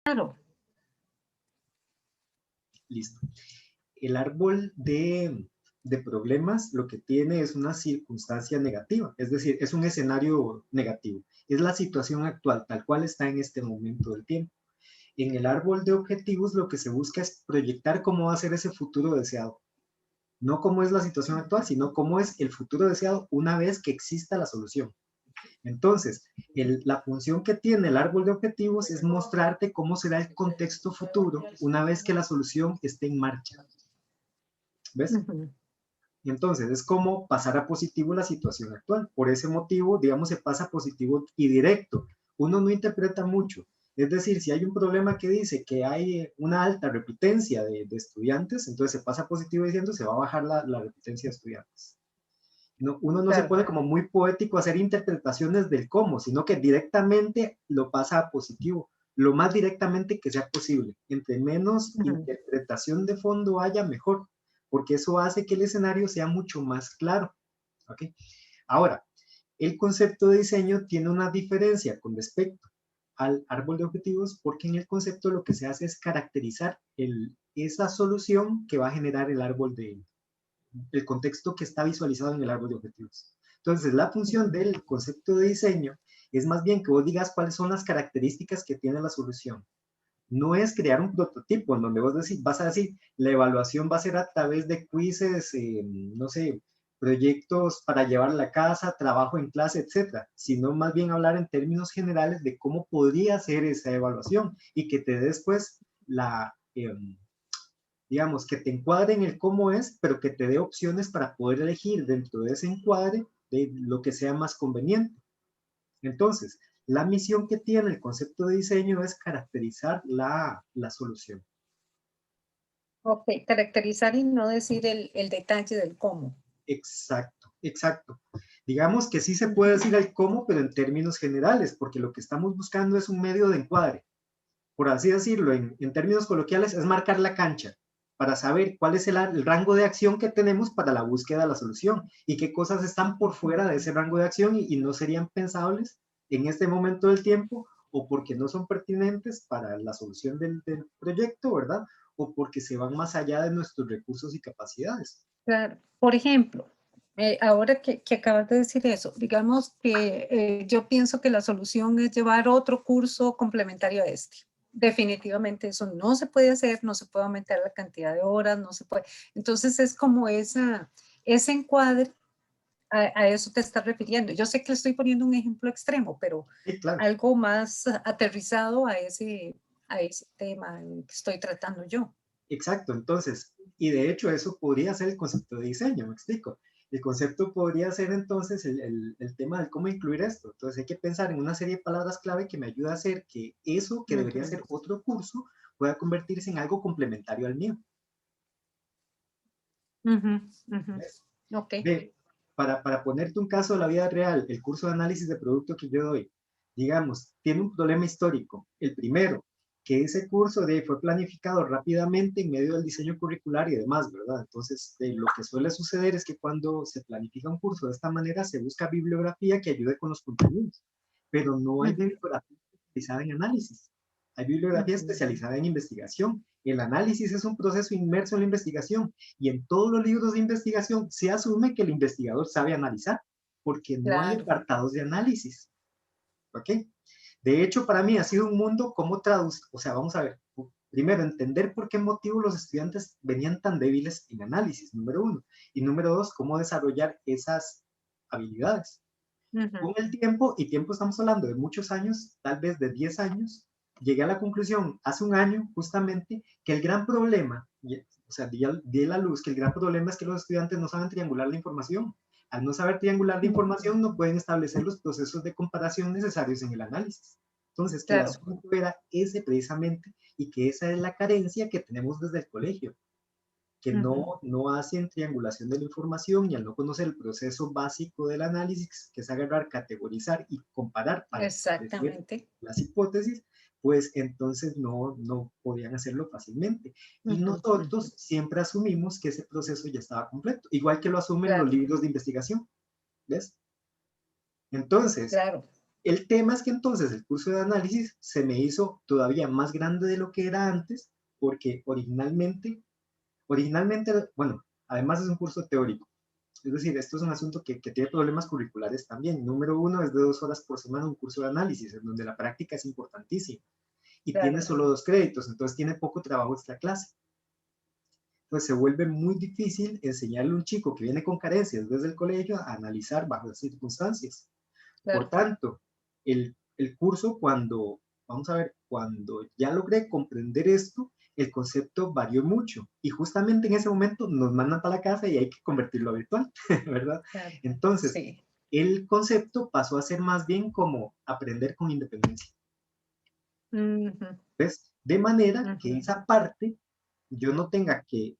Claro. Listo. El árbol de problemas lo que tiene es una circunstancia negativa, es decir, es un escenario negativo. Es la situación actual, tal cual está en este momento del tiempo. En el árbol de objetivos lo que se busca es proyectar cómo va a ser ese futuro deseado. No cómo es la situación actual, sino cómo es el futuro deseado una vez que exista la solución. Entonces, la función que tiene el árbol de objetivos es mostrarte cómo será el contexto futuro una vez que la solución esté en marcha. ¿Ves? Ujú. Y entonces es como pasar a positivo la situación actual. Por ese motivo, digamos, se pasa a positivo y directo. Uno no interpreta mucho. Es decir, si hay un problema que dice que hay una alta repitencia de estudiantes, entonces se pasa a positivo diciendo se va a bajar la repitencia de estudiantes. No, uno no se Claro. pone como muy poético a hacer interpretaciones del cómo, sino que directamente lo pasa a positivo, lo más directamente que sea posible. Entre menos Ujú. interpretación de fondo haya, mejor, porque eso hace que el escenario sea mucho más claro. ¿Ok? Ahora, el concepto de diseño tiene una diferencia con respecto al árbol de objetivos, porque en el concepto lo que se hace es caracterizar esa solución que va a generar el contexto que está visualizado en el árbol de objetivos. Entonces, la función del concepto de diseño es más bien que vos digas cuáles son las características que tiene la solución. No es crear un prototipo en donde vos vas a decir, la evaluación va a ser a través de quizzes, no sé, proyectos para llevar a la casa, trabajo en clase, etcétera, sino más bien hablar en términos generales de cómo podría ser esa evaluación y que te dé después digamos, que te encuadre en el cómo es, pero que te dé opciones para poder elegir dentro de ese encuadre de lo que sea más conveniente. Entonces, la misión que tiene el concepto de diseño es caracterizar la solución. Ok, caracterizar y no decir el detalle del cómo. Exacto, exacto. Digamos que sí se puede decir el cómo, pero en términos generales, porque lo que estamos buscando es un medio de encuadre. Por así decirlo, en términos coloquiales, es marcar la cancha para saber cuál es el rango de acción que tenemos para la búsqueda de la solución y qué cosas están por fuera de ese rango de acción y no serían pensables en este momento del tiempo o porque no son pertinentes para la solución del proyecto, ¿verdad? O porque se van más allá de nuestros recursos y capacidades. Claro. Por ejemplo, ahora que acabas de decir eso, digamos que yo pienso que la solución es llevar otro curso complementario a este. Definitivamente eso no se puede hacer, no se puede aumentar la cantidad de horas, no se puede. Entonces es como ese encuadre, a eso te estás refiriendo. Yo sé que le estoy poniendo un ejemplo extremo, pero Sí, claro. algo más aterrizado a ese tema que estoy tratando yo. Exacto, entonces, y de hecho eso podría ser el concepto de diseño, me explico. El concepto podría ser entonces el tema de cómo incluir esto. Entonces hay que pensar en una serie de palabras clave que me ayuda a hacer que eso, que debería Ujú, ser otro curso, pueda convertirse en algo complementario al mío. ujú, ujú. ¿Ves? Ok. Ve, para ponerte un caso de la vida real, el curso de análisis de producto que yo doy, digamos, tiene un problema histórico. El primero, que ese curso fue planificado rápidamente en medio del diseño curricular y demás, ¿verdad? Entonces, lo que suele suceder es que cuando se planifica un curso de esta manera, se busca bibliografía que ayude con los contenidos, pero no hay Ujú, bibliografía especializada en análisis. Hay bibliografía ujú. especializada en investigación. El análisis es un proceso inmerso en la investigación y en todos los libros de investigación se asume que el investigador sabe analizar, porque no hay Claro. apartados de análisis. ¿Ok? De hecho, para mí ha sido un mundo como traducir, o sea, vamos a ver, primero, entender por qué motivo los estudiantes venían tan débiles en análisis, número uno. Y número dos, cómo desarrollar esas habilidades. Ujú. Con el tiempo, y tiempo estamos hablando de muchos años, tal vez de 10 años, llegué a la conclusión hace un año justamente que el gran problema, o sea, di a la luz que el gran problema es que los estudiantes no saben triangular la información. Al no saber triangular la Ujú. información, no pueden establecer los procesos de comparación necesarios en el análisis. Entonces, que el Claro. asunto era ese precisamente y que esa es la carencia que tenemos desde el colegio, que Ujú. no hacen triangulación de la información y al no conocer el proceso básico del análisis, que es agarrar, categorizar y comparar para establecer Exactamente. las hipótesis, pues entonces no podían hacerlo fácilmente. Y Ujú, ujú. nosotros siempre asumimos que ese proceso ya estaba completo, igual que lo asumen los Claro, libros de investigación, ¿ves? Entonces, claro. El tema es que entonces el curso de análisis se me hizo todavía más grande de lo que era antes, porque originalmente, bueno, además es un curso teórico. Es decir, esto es un asunto que tiene problemas curriculares también. Número uno es de 2 horas por semana un curso de análisis, en donde la práctica es importantísima. Y tiene Claro, solo 2 créditos, entonces tiene poco trabajo esta clase. Entonces se vuelve muy difícil enseñarle a un chico que viene con carencias desde el colegio a analizar bajo las circunstancias. Por claro. tanto, el curso vamos a ver, cuando ya logré comprender esto, el concepto varió mucho y justamente en ese momento nos mandan para la casa y hay que convertirlo a virtual, ¿verdad? Claro, Entonces, sí. el concepto pasó a ser más bien como aprender con independencia. Ujú, ¿Ves? De manera que ujú, esa parte yo no tenga que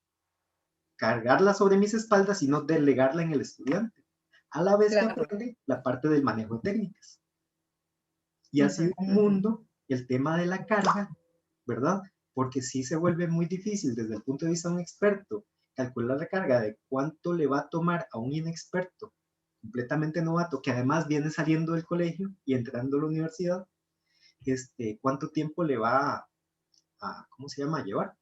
cargarla sobre mis espaldas, sino delegarla en el estudiante, a la vez que claro. aprende la parte del manejo de técnicas. Y ha Ujú, sido un ujú, mundo el tema de la carga, ¿verdad? Porque sí se vuelve muy difícil desde el punto de vista de un experto calcular la carga de cuánto le va a tomar a un inexperto completamente novato, que además viene saliendo del colegio y entrando a la universidad, cuánto tiempo le va ¿cómo se llama?, a llevar.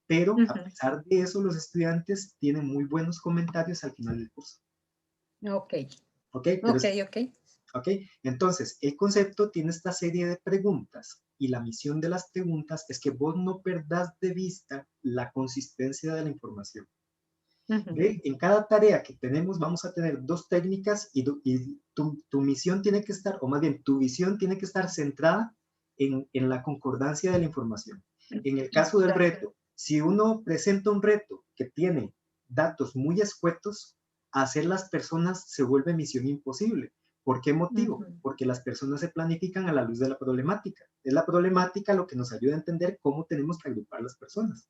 Pero a ujú. pesar de eso, los estudiantes tienen muy buenos comentarios al final del curso. Ok, ¿Ok? Pero ok, ok. ¿Ok? Entonces, el concepto tiene esta serie de preguntas y la misión de las preguntas es que vos no perdás de vista la consistencia de la información. Ujú, ¿Ve? En cada tarea que tenemos vamos a tener 2 técnicas y tu misión tiene que estar, o más bien tu visión tiene que estar centrada en la concordancia de la información. En el caso del claro. reto, si uno presenta un reto que tiene datos muy escuetos, hacer las personas se vuelve misión imposible. ¿Por qué motivo? Ujú, Porque las personas se planifican a la luz de la problemática. Es la problemática lo que nos ayuda a entender cómo tenemos que agrupar las personas.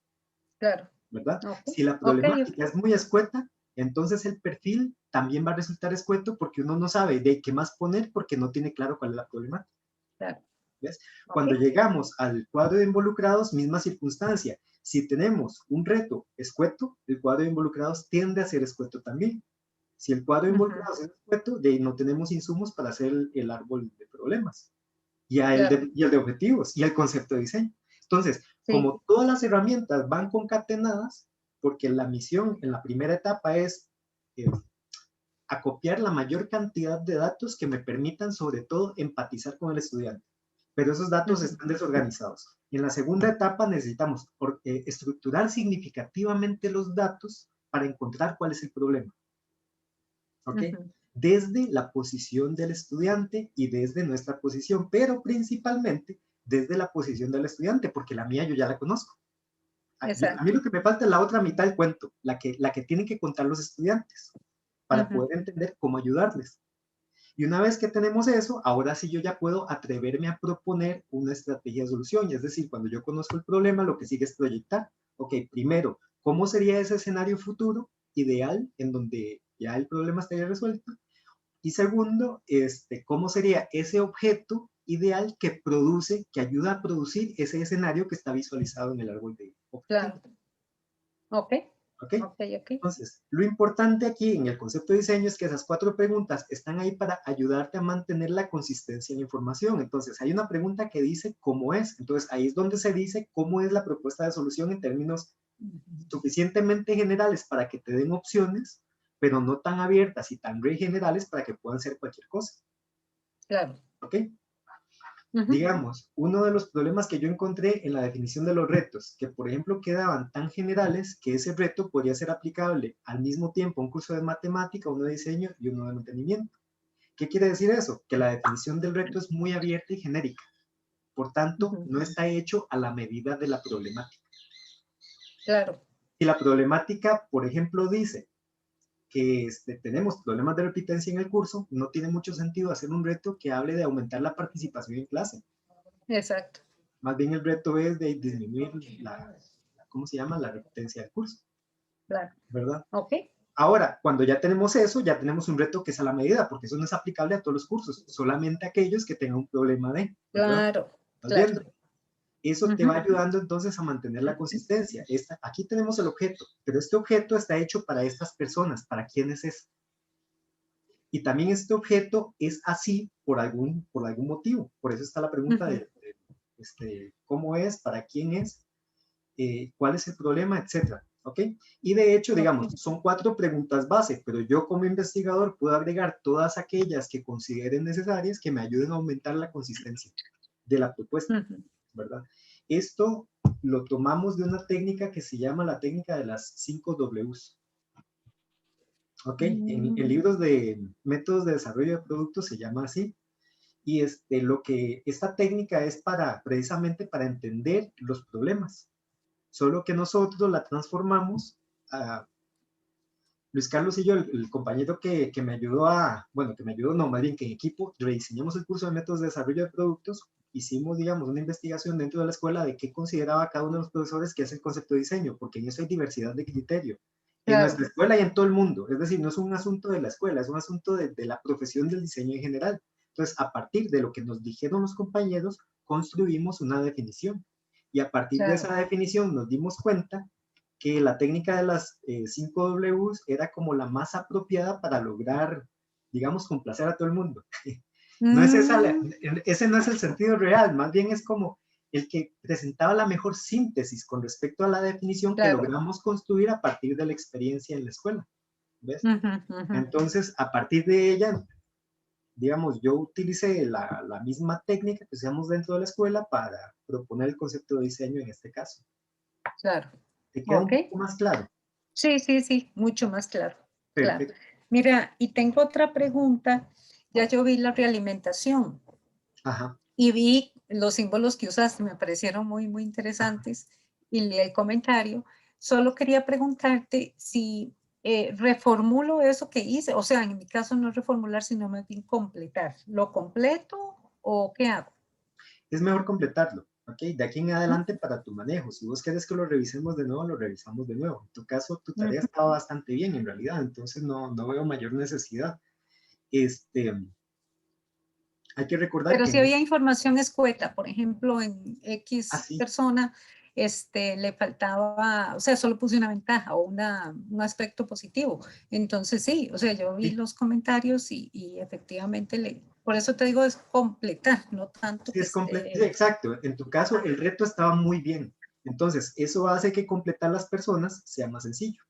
claro. ¿Verdad? Ok, Si la ok, ok. problemática es muy escueta, entonces el perfil también va a resultar escueto porque uno no sabe de qué más poner porque no tiene claro cuál es la problemática. Claro. ¿Ves? Ok. Cuando llegamos al cuadro de involucrados, misma circunstancia. Si tenemos un reto escueto, el cuadro de involucrados tiende a ser escueto también. Si el cuadro de Ujú, involucrados es escueto, de ahí no tenemos insumos para hacer el árbol de problemas claro. y el de objetivos y el concepto de diseño. Entonces, Sí. como todas las herramientas van concatenadas, porque la misión en la primera etapa es eh, acopiar la mayor cantidad de datos que me permitan, sobre todo, empatizar con el estudiante. Pero esos datos Ujú, están desorganizados. En la segunda etapa necesitamos estructurar significativamente los datos para encontrar cuál es el problema. ¿Ok? ujú. Desde la posición del estudiante y desde nuestra posición, pero principalmente desde la posición del estudiante, porque la mía yo ya la conozco. A mí Exacto. lo que me falta es la otra mitad del cuento, la que tienen que contar los estudiantes, para Ujú, poder entender cómo ayudarles. Y una vez que tenemos eso, ahora sí yo ya puedo atreverme a proponer una estrategia de solución. Es decir, cuando yo conozco el problema, lo que sigue es proyectar. Ok, primero, ¿cómo sería ese escenario futuro ideal en donde ya el problema estaría resuelto? Y segundo, ¿cómo sería ese objeto ideal que produce, que ayuda a producir ese escenario que está visualizado en el árbol de objetivos? claro. Ok, ¿Ok? ok, ok. Entonces, lo importante aquí en el concepto de diseño es que esas 4 preguntas están ahí para ayudarte a mantener la consistencia en la información. Entonces, hay una pregunta que dice cómo es. Entonces, ahí es donde se dice cómo es la propuesta de solución en términos Ujú, suficientemente generales para que te den opciones, pero no tan abiertas y tan generales para que puedan ser cualquier cosa. claro. ¿Ok? Ujú, Digamos, uno de los problemas que yo encontré en la definición de los retos, que por ejemplo quedaban tan generales que ese reto podría ser aplicable al mismo tiempo a un curso de matemática, uno de diseño y uno de mantenimiento. ¿Qué quiere decir eso? Que la definición del reto es muy abierta y genérica. Por tanto, ujú, no está hecho a la medida de la problemática. claro. Si la problemática, por ejemplo, dice que tenemos problemas de repitencia en el curso, no tiene mucho sentido hacer un reto que hable de aumentar la participación en clase. Exacto. Más bien el reto es de disminuir ¿cómo se llama? La repitencia del curso, Claro. ¿verdad? Ok. Ahora, cuando ya tenemos eso, ya tenemos un reto que es a la medida, porque eso no es aplicable a todos los cursos, solamente a aquellos que tengan un problema de, ¿verdad? Claro. ¿Estás Claro. viendo? Eso te Ujú, va ayudando entonces a mantener la consistencia. Aquí tenemos el objeto, pero este objeto está hecho para estas personas. ¿Para quiénes es? Y también este objeto es así por algún motivo. Por eso está la pregunta de cómo es, para quién es, cuál es el problema, etcétera. ¿Ok? Y de hecho, digamos, son 4 preguntas base, pero yo como investigador puedo agregar todas aquellas que consideren necesarias que me ayuden a aumentar la consistencia de la propuesta, ¿verdad? Esto lo tomamos de una técnica que se llama la técnica de las 5 Ws. ¿Ok? En libros de métodos de desarrollo de productos se llama así. Y esta técnica es precisamente para entender los problemas. Solo que nosotros la transformamos a Luis Carlos y yo, el compañero que me ayudó que me ayudó, no, más bien que en equipo, rediseñamos el curso de métodos de desarrollo de productos, hicimos, digamos, una investigación dentro de la escuela de qué consideraba cada uno de los profesores que es el concepto de diseño, porque en eso hay diversidad de criterio. En nuestra escuela y en todo el mundo, es decir, no es un asunto de la escuela, es un asunto de la profesión del diseño en general. Entonces, a partir de lo que nos dijeron los compañeros, construimos una definición. Y a partir de esa definición nos dimos cuenta que la técnica de las 5 Ws era como la más apropiada para lograr, digamos, complacer a todo el mundo. No es ese no es el sentido real, más bien es como el que presentaba la mejor síntesis con respecto a la definición que logramos construir a partir de la experiencia en la escuela. ¿Ves? Entonces, a partir de ella, digamos, yo utilicé la misma técnica que usamos dentro de la escuela para proponer el concepto de diseño en este caso. Claro. ¿Te queda un poco más claro? Sí, sí, sí, mucho más claro. Perfecto. Claro. Mira, y tengo otra pregunta. Ya yo vi la realimentación. Ajá. Y vi los símbolos que usaste, me parecieron muy, muy interesantes. Y leí el comentario. Solo quería preguntarte si reformulo eso que hice. O sea, en mi caso no reformular, sino más bien completar. ¿Lo completo o qué hago? Es mejor completarlo. ¿Ok? De aquí en adelante para tu manejo. Si vos querés que lo revisemos de nuevo, lo revisamos de nuevo. En tu caso, tu tarea estaba bastante bien en realidad, entonces no veo mayor necesidad. Hay que recordar Pero que... si había información escueta, por ejemplo, en X persona, le faltaba, o sea, solo puse una ventaja o un aspecto positivo. Entonces sí, o sea, yo vi los comentarios y efectivamente, por eso te digo, es completar, no tanto que sí, exacto. En tu caso, el reto estaba muy bien. Entonces, eso hace que completar las personas sea más sencillo.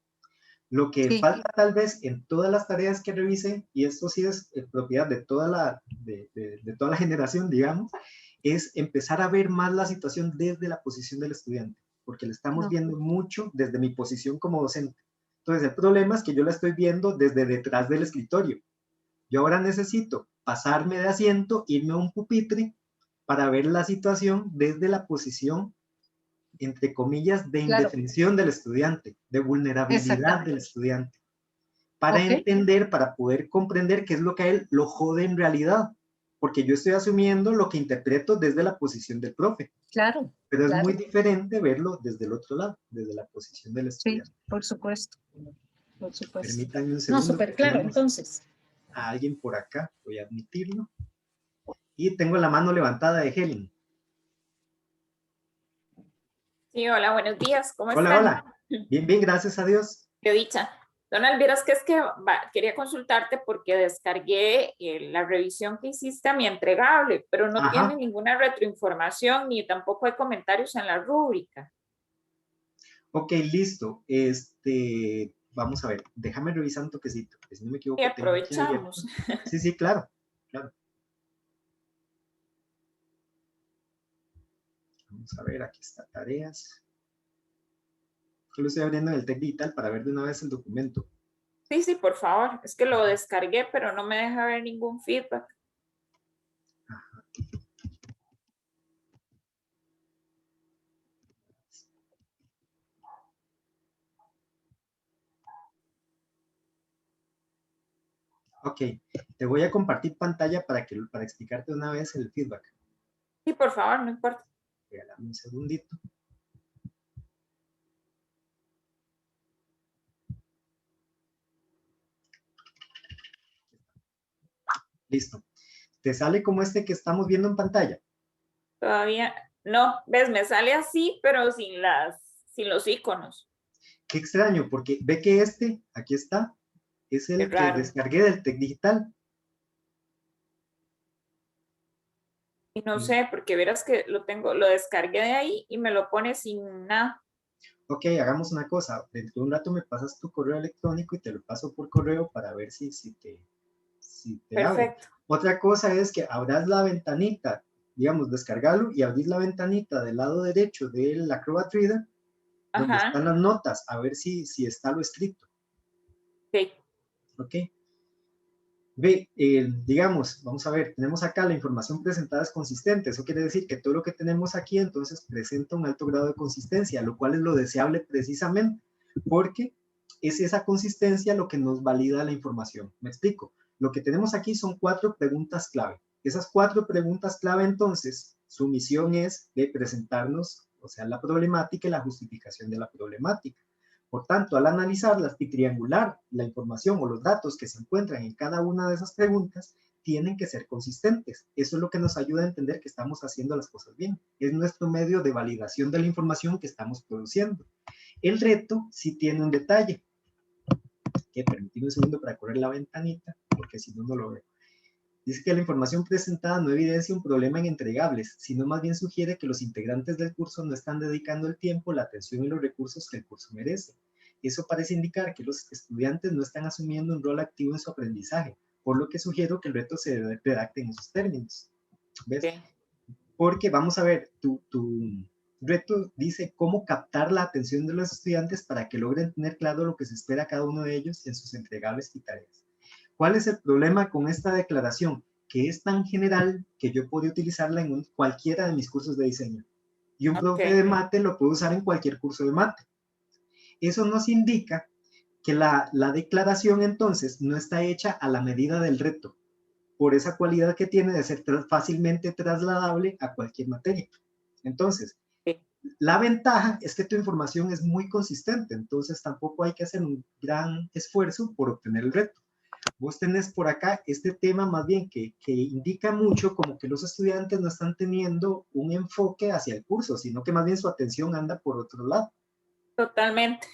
Lo que falta tal vez en todas las tareas que revisen, y esto sí es propiedad de toda la generación, digamos, es empezar a ver más la situación desde la posición del estudiante, porque le estamos viendo mucho desde mi posición como docente. Entonces, el problema es que yo la estoy viendo desde detrás del escritorio. Yo ahora necesito pasarme de asiento, irme a un pupitre para ver la situación desde la posición, entre comillas, de indefensión del estudiante, de vulnerabilidad del estudiante, para entender, para poder comprender qué es lo que a él lo jode en realidad, porque yo estoy asumiendo lo que interpreto desde la posición del profe. Claro. Pero es muy diferente verlo desde el otro lado, desde la posición del estudiante. Sí, por supuesto. Por supuesto. Permítanme un No, segundo. súper claro, entonces. A alguien por acá, voy a admitirlo. Y tengo la mano levantada de Helen. Sí, hola, buenos días, ¿cómo Hola, están? hola. Bien, bien, gracias a Dios. Qué dicha. Donald, vieras que es que quería consultarte porque descargué la revisión que hiciste a mi entregable, pero no tiene ninguna retroinformación ni tampoco hay comentarios en la rúbrica. Ok, listo. Vamos a ver, déjame revisar un toquecito, que si no me equivoco. Y aprovechamos. Sí, sí, claro, claro. Vamos a ver, aquí está tareas. Yo lo estoy abriendo en el TEC Digital para ver de una vez el documento. Sí, sí, por favor. Es que lo descargué, pero no me deja ver ningún feedback. Ajá. Ok, te voy a compartir pantalla para explicarte una vez el feedback. Sí, por favor, no importa. Regálame un segundito. Listo. ¿Te sale como este que estamos viendo en pantalla? Todavía no, ves, me sale así, pero sin los iconos. Qué extraño, porque ve que aquí está, es Qué el que raro. descargué del TEC Digital. Y no sé, porque verás que lo descargué de ahí y me lo pone sin nada. Ok, hagamos una cosa. Dentro de un rato me pasas tu correo electrónico y te lo paso por correo para ver si te abre. Perfecto. Otra cosa es que abras la ventanita, digamos, descargarlo y abrís la ventanita del lado derecho del Acrobat Reader, donde Ajá. están las notas, a ver si está lo escrito. Ok. Ok. Ve, digamos, vamos a ver, tenemos acá la información presentada es consistente. Eso quiere decir que todo lo que tenemos aquí entonces presenta un alto grado de consistencia, lo cual es lo deseable precisamente, porque es esa consistencia lo que nos valida la información. Me explico. Lo que tenemos aquí son 4 preguntas clave. Esas 4 preguntas clave entonces, su misión es de presentarnos, o sea, la problemática y la justificación de la problemática. Por tanto, al analizarlas y triangular la información o los datos que se encuentran en cada una de esas preguntas, tienen que ser consistentes. Eso es lo que nos ayuda a entender que estamos haciendo las cosas bien. Es nuestro medio de validación de la información que estamos produciendo. El reto sí tiene un detalle, que permíteme un segundo para correr la ventanita, porque si no, no lo veo. Dice que la información presentada no evidencia un problema en entregables, sino más bien sugiere que los integrantes del curso no están dedicando el tiempo, la atención y los recursos que el curso merece. Eso parece indicar que los estudiantes no están asumiendo un rol activo en su aprendizaje, por lo que sugiero que el reto se redacte en esos términos. ¿Ves? Ok. Porque vamos a ver, tu reto dice cómo captar la atención de los estudiantes para que logren tener claro lo que se espera a cada uno de ellos en sus entregables y tareas. ¿Cuál es el problema con esta declaración? Que es tan general que yo puedo utilizarla en cualquiera de mis cursos de diseño. Y un Ok. profe de mate lo puede usar en cualquier curso de mate. Eso nos indica que la declaración entonces no está hecha a la medida del reto, por esa cualidad que tiene de ser fácilmente trasladable a cualquier materia. Entonces, Ok. la ventaja es que tu información es muy consistente, entonces tampoco hay que hacer un gran esfuerzo por obtener el reto. Vos tenés por acá este tema más bien que indica mucho como que los estudiantes no están teniendo un enfoque hacia el curso, sino que más bien su atención anda por otro lado. Totalmente.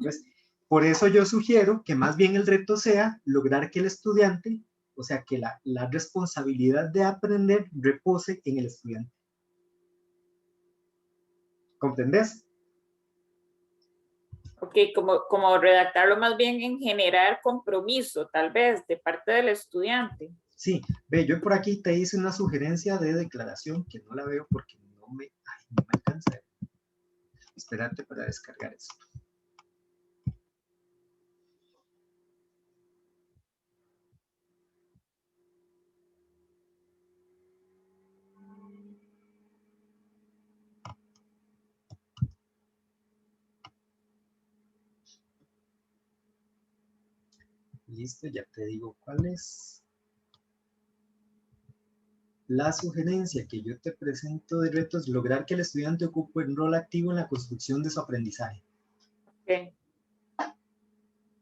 Pues, por eso yo sugiero que más bien el reto sea lograr que el estudiante, o sea, que la responsabilidad de aprender repose en el estudiante. ¿Comprendés? Ok, como redactarlo más bien en generar compromiso, tal vez, de parte del estudiante. Sí, ve, yo por aquí te hice una sugerencia de declaración que no la veo porque no me alcanza. Espérate para descargar esto. Listo, ya te digo cuál es. La sugerencia que yo te presento de reto es lograr que el estudiante ocupe un rol activo en la construcción de su aprendizaje. Ok.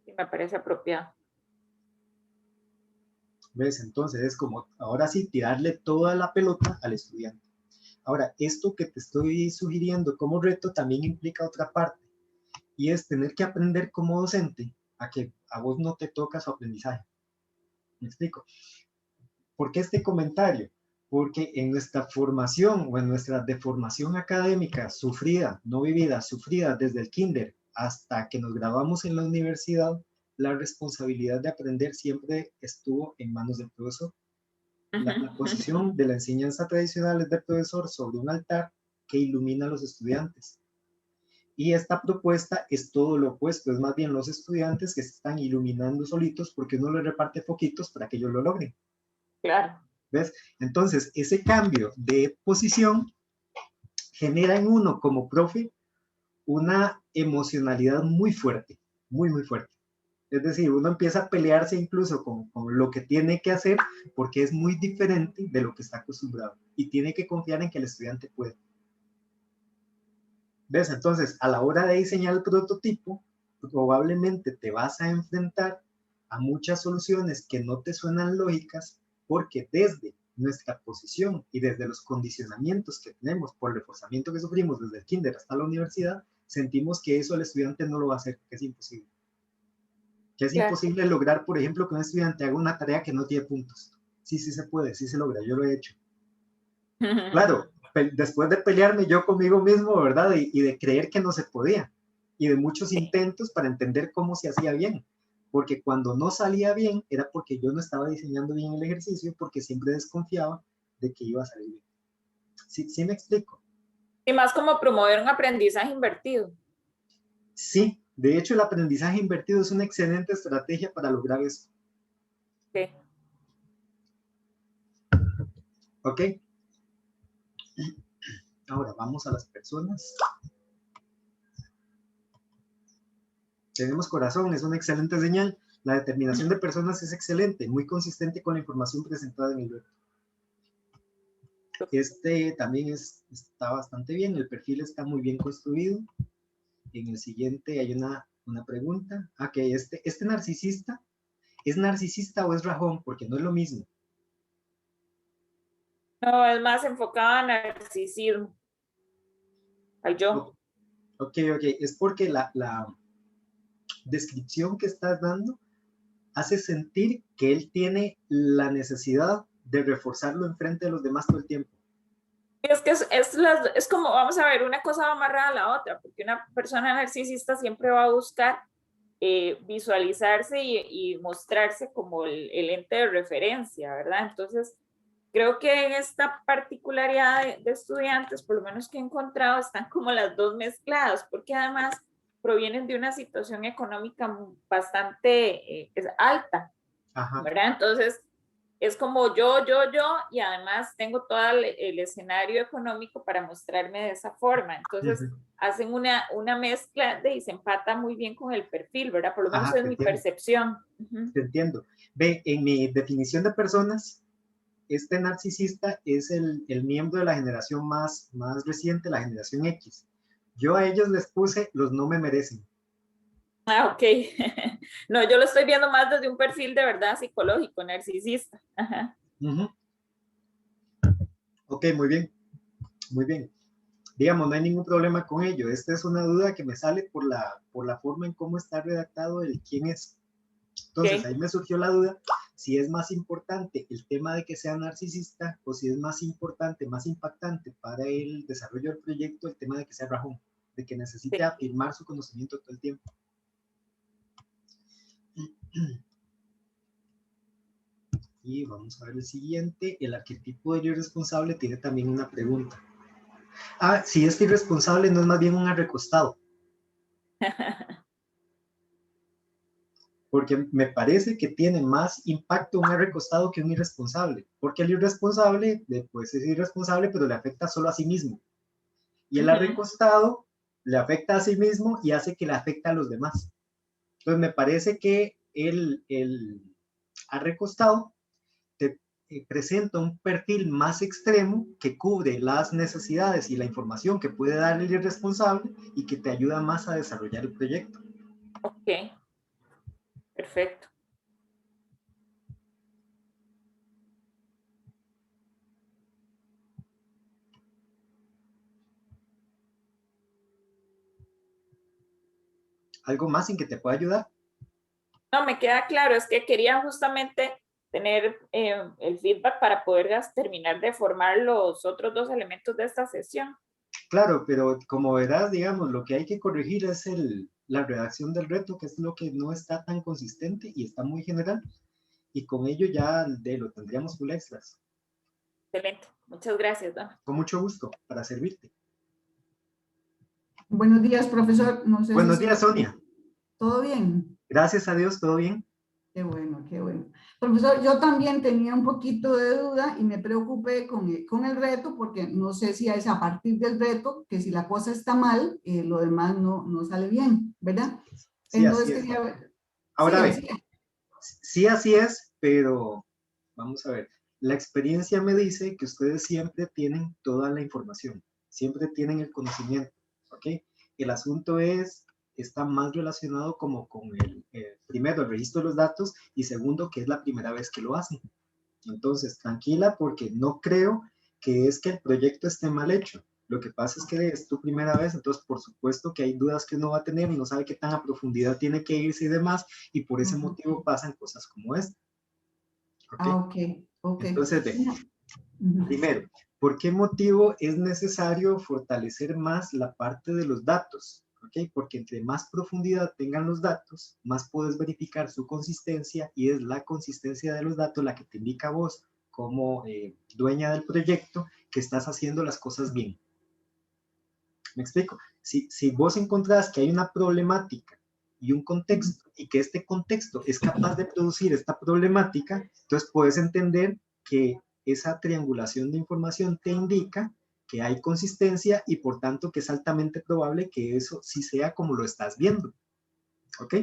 Sí, me parece apropiado. ¿Ves? Entonces es como, ahora sí, tirarle toda la pelota al estudiante. Ahora, esto que te estoy sugiriendo como reto también implica otra parte, y es tener que aprender como docente a que a vos no te toca su aprendizaje. ¿Me explico? ¿Por qué este comentario? Porque en nuestra formación o en nuestra deformación académica sufrida, no vivida, sufrida desde el kinder hasta que nos graduamos en la universidad, la responsabilidad de aprender siempre estuvo en manos del profesor. La posición de la enseñanza tradicional es del profesor sobre un altar que ilumina a los estudiantes. Y esta propuesta es todo lo opuesto, es más bien los estudiantes que se están iluminando solitos porque uno les reparte foquitos para que ellos lo logren. Claro. ¿Ves? Entonces, ese cambio de posición genera en uno como profe una emocionalidad muy fuerte, muy, muy fuerte. Es decir, uno empieza a pelearse incluso con lo que tiene que hacer porque es muy diferente de lo que está acostumbrado y tiene que confiar en que el estudiante puede. ¿Ves? Entonces, a la hora de diseñar el prototipo, probablemente te vas a enfrentar a muchas soluciones que no te suenan lógicas porque desde nuestra posición y desde los condicionamientos que tenemos por el reforzamiento que sufrimos desde el kinder hasta la universidad, sentimos que eso el estudiante no lo va a hacer, que es imposible. Que es imposible lograr, por ejemplo, que un estudiante haga una tarea que no tiene puntos. Sí, sí se puede, sí se logra, yo lo he hecho. Claro, después de pelearme yo conmigo mismo, ¿verdad? Y de creer que no se podía. Y de muchos intentos para entender cómo se hacía bien. Porque cuando no salía bien, era porque yo no estaba diseñando bien el ejercicio, porque siempre desconfiaba de que iba a salir bien. ¿Sí, sí me explico? Y más como promover un aprendizaje invertido. Sí, de hecho el aprendizaje invertido es una excelente estrategia para lograr eso. Sí. ¿Ok? Ahora vamos a las personas. Tenemos corazón, es una excelente señal. La determinación de personas es excelente, muy consistente con la información presentada en el web. Este también está bastante bien, el perfil está muy bien construido. En el siguiente hay una pregunta. Ok, este narcisista, ¿es narcisista o es rajón? Porque no es lo mismo. No, es más enfocado en narcisismo. Al yo. Ok, es porque la descripción que estás dando hace sentir que él tiene la necesidad de reforzarlo enfrente de los demás todo el tiempo. Es que es como, vamos a ver, una cosa va amarrada a la otra, porque una persona narcisista siempre va a buscar visualizarse y mostrarse como el ente de referencia, ¿verdad? Entonces, creo que en esta particularidad de estudiantes, por lo menos que he encontrado, están como las dos mezcladas, porque además provienen de una situación económica bastante alta, Ajá. ¿verdad? Entonces, es como yo, y además tengo todo el escenario económico para mostrarme de esa forma. Entonces, hacen una mezcla y se empata muy bien con el perfil, ¿verdad? Por lo menos es mi percepción. Te entiendo. Ve, en mi definición de personas, este narcisista es el miembro de la generación más reciente, la generación X. Yo a ellos les puse los no me merecen. Ah, ok. No, yo lo estoy viendo más desde un perfil de verdad psicológico, narcisista. Ajá. Ok, muy bien. Muy bien. Digamos, no hay ningún problema con ello. Esta es una duda que me sale por la forma en cómo está redactado el quién es. Entonces, ahí me surgió la duda si es más importante el tema de que sea narcisista o si es más importante, más impactante para el desarrollo del proyecto el tema de que sea rajón, de que necesite afirmar su conocimiento todo el tiempo. Y vamos a ver el siguiente. El arquetipo del irresponsable tiene también una pregunta. Ah, si este irresponsable no es más bien un arrecostado. Porque me parece que tiene más impacto un arrecostado que un irresponsable. Porque el irresponsable, pues es irresponsable, pero le afecta solo a sí mismo. Y el arrecostado le afecta a sí mismo y hace que le afecte a los demás. Entonces me parece que el arrecostado te presenta un perfil más extremo que cubre las necesidades y la información que puede dar el irresponsable y que te ayuda más a desarrollar el proyecto. Ok, perfecto. ¿Algo más en que te pueda ayudar? No, me queda claro, es que quería justamente tener el feedback para poder terminar de formar los otros dos elementos de esta sesión. Claro, pero como verás, digamos, lo que hay que corregir es la redacción del reto, que es lo que no está tan consistente y está muy general. Y con ello ya lo tendríamos full extras. Excelente, muchas gracias, Dana. Con mucho gusto, para servirte. Buenos días, profesor. No sé Buenos días, Sonia. ¿Todo bien? Gracias a Dios, ¿todo bien? Qué bueno, qué bueno. Profesor, yo también tenía un poquito de duda y me preocupé con el reto porque no sé si es a partir del reto que si la cosa está mal, lo demás no sale bien, ¿verdad? Sí, Entonces así es. quería ver. Ahora Sí, ve, sí, así es, pero vamos a ver. La experiencia me dice que ustedes siempre tienen toda la información, siempre tienen el conocimiento, ¿ok? El asunto está más relacionado como con primero, el registro de los datos y segundo, que es la primera vez que lo hacen. Entonces, tranquila porque no creo que es que el proyecto esté mal hecho. Lo que pasa es que es tu primera vez, entonces por supuesto que hay dudas que uno va a tener y no sabe qué tan a profundidad tiene que irse y demás, y por ese motivo pasan cosas como esta. Ah, ¿Okay? ok. Entonces, primero, ¿por qué motivo es necesario fortalecer más la parte de los datos? ¿Okay? Porque entre más profundidad tengan los datos, más puedes verificar su consistencia, y es la consistencia de los datos la que te indica a vos como dueña del proyecto que estás haciendo las cosas bien. ¿Me explico? Si vos encontrás que hay una problemática y un contexto, y que este contexto es capaz de producir esta problemática, entonces puedes entender que esa triangulación de información te indica que hay consistencia y por tanto que es altamente probable que eso sí sea como lo estás viendo. ¿Ok?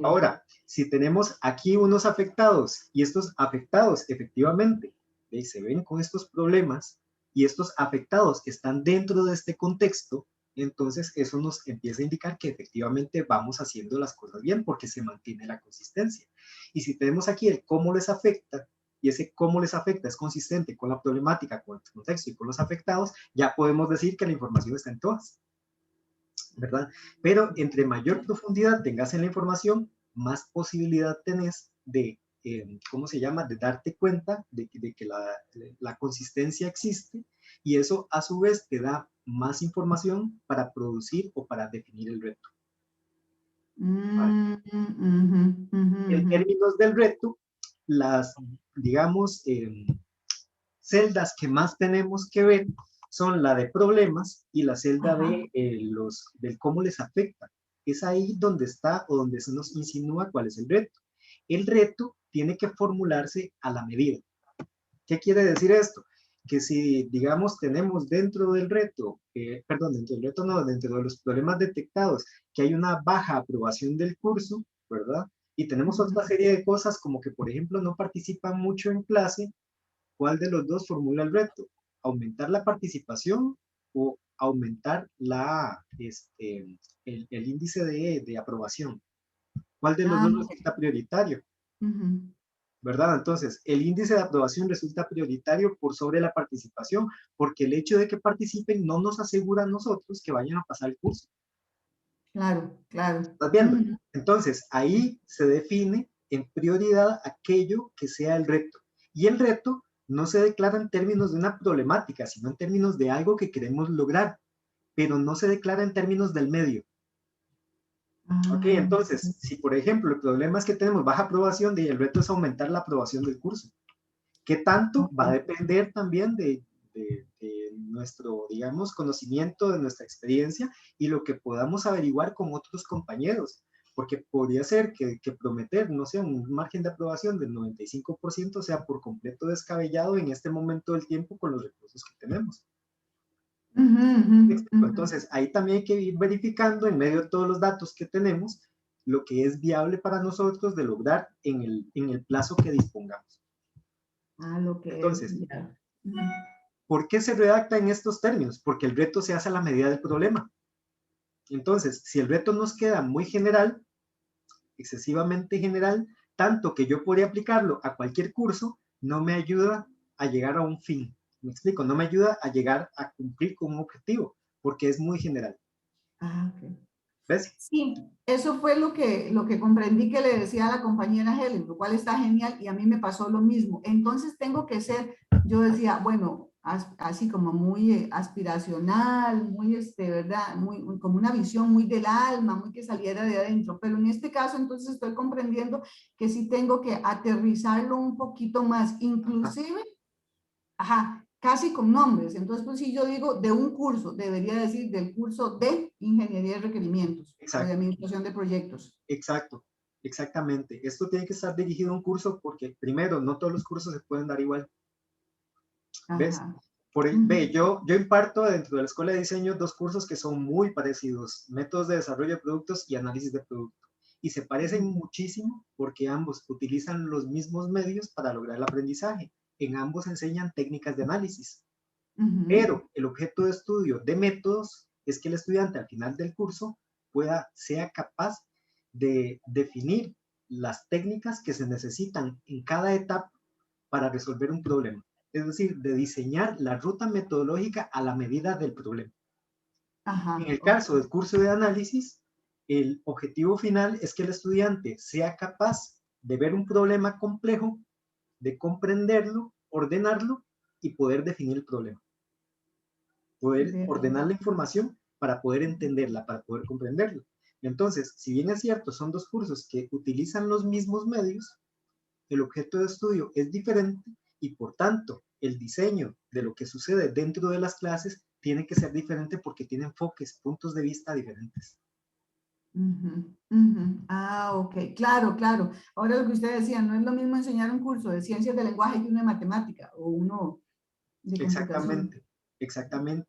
Ahora, si tenemos aquí unos afectados, y estos afectados efectivamente se ven con estos problemas, y estos afectados están dentro de este contexto, entonces eso nos empieza a indicar que efectivamente vamos haciendo las cosas bien porque se mantiene la consistencia. Y si tenemos aquí el cómo les afecta, y ese cómo les afecta es consistente con la problemática, con el contexto y con los afectados, ya podemos decir que la información está en todas, ¿verdad? Pero entre mayor profundidad tengas en la información, más posibilidad tenés de, ¿cómo se llama?, de darte cuenta de que la consistencia existe, y eso a su vez te da más información para producir o para definir el reto. ¿Vale? En términos del reto, las, digamos, celdas que más tenemos que ver son la de problemas y la celda de del cómo les afecta. Es ahí donde está o donde se nos insinúa cuál es el reto. El reto tiene que formularse a la medida. ¿Qué quiere decir esto? Que si, digamos, tenemos dentro del reto, perdón, dentro del reto no, dentro de los problemas detectados, que hay una baja aprobación del curso, ¿verdad? Y tenemos otra serie de cosas como que, por ejemplo, no participan mucho en clase, ¿cuál de los dos formula el reto? ¿Aumentar la participación o aumentar el índice de aprobación? ¿Cuál de los dos resulta prioritario? ¿Verdad? Entonces, el índice de aprobación resulta prioritario por sobre la participación, porque el hecho de que participen no nos asegura a nosotros que vayan a pasar el curso. Claro, claro. ¿Estás viendo? Entonces, ahí se define en prioridad aquello que sea el reto. Y el reto no se declara en términos de una problemática, sino en términos de algo que queremos lograr, pero no se declara en términos del medio. Ok, entonces, si por ejemplo el problema es que tenemos baja aprobación, y el reto es aumentar la aprobación del curso, ¿qué tanto? Va a depender también de nuestro, digamos, conocimiento, de nuestra experiencia y lo que podamos averiguar con otros compañeros, porque podría ser que prometer, no sé, un margen de aprobación del 95% sea por completo descabellado en este momento del tiempo con los recursos que tenemos. Entonces, ahí también hay que ir verificando en medio de todos los datos que tenemos lo que es viable para nosotros de lograr en el plazo que dispongamos. Entonces, ¿por qué se redacta en estos términos? Porque el reto se hace a la medida del problema. Entonces, si el reto nos queda muy general, excesivamente general, tanto que yo podría aplicarlo a cualquier curso, no me ayuda a llegar a un fin. ¿Me explico? No me ayuda a llegar a cumplir con un objetivo, porque es muy general. ¿Ves? Sí, eso fue lo que comprendí que le decía a la compañera Helen, lo cual está genial, y a mí me pasó lo mismo. Entonces tengo que ser, yo decía, bueno, así como muy aspiracional, muy, ¿verdad? Muy, como una visión muy del alma, muy que saliera de adentro. Pero en este caso, entonces estoy comprendiendo que sí tengo que aterrizarlo un poquito más, inclusive, casi con nombres. Entonces, pues si yo digo de un curso, debería decir del curso de Ingeniería de Requerimientos o de Administración de Proyectos. Exacto, exactamente. Esto tiene que estar dirigido a un curso porque, primero, no todos los cursos se pueden dar igual. ¿Ves? Yo imparto dentro de la Escuela de Diseño 2 cursos que son muy parecidos, métodos de desarrollo de productos y análisis de producto. Y se parecen muchísimo porque ambos utilizan los mismos medios para lograr el aprendizaje. En ambos enseñan técnicas de análisis. Pero el objeto de estudio de métodos es que el estudiante al final del curso sea capaz de definir las técnicas que se necesitan en cada etapa para resolver un problema. es decir, de diseñar la ruta metodológica a la medida del problema. Ajá, En el caso del curso de análisis, el objetivo final es que el estudiante sea capaz de ver un problema complejo, de comprenderlo, ordenarlo y poder definir el problema. Poder ordenar la información para poder entenderla, para poder comprenderla. Entonces, si bien es cierto, son dos cursos que utilizan los mismos medios, el objeto de estudio es diferente y por tanto el diseño de lo que sucede dentro de las clases tiene que ser diferente porque tiene enfoques, puntos de vista diferentes. Ah, ok, claro, claro. Ahora lo que usted decía, no es lo mismo enseñar un curso de ciencias del lenguaje que uno de matemática o uno de computación. Exactamente, exactamente.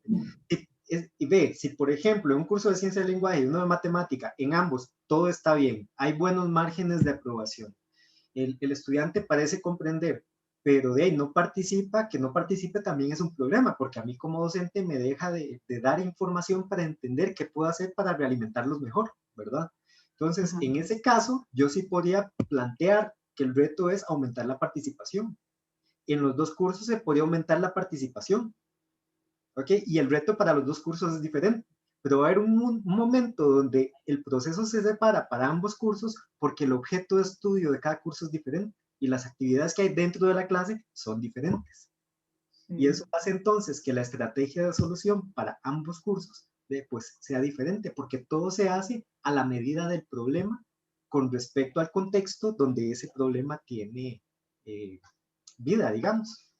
Y ve, si por ejemplo en un curso de ciencia del lenguaje y uno de matemática, en ambos todo está bien, hay buenos márgenes de aprobación. El estudiante parece comprender, pero de ahí no participa, que no participe también es un problema, porque a mí como docente me deja de dar información para entender qué puedo hacer para realimentarlos mejor, ¿verdad? Entonces, en ese caso, yo sí podría plantear que el reto es aumentar la participación. En los dos cursos se podría aumentar la participación, ¿ok? Y el reto para los dos cursos es diferente. Pero va a haber un momento donde el proceso se separa para ambos cursos porque el objeto de estudio de cada curso es diferente y las actividades que hay dentro de la clase son diferentes. Sí. Y eso hace entonces que la estrategia de solución para ambos cursos pues, sea diferente porque todo se hace a la medida del problema con respecto al contexto donde ese problema tiene vida, digamos.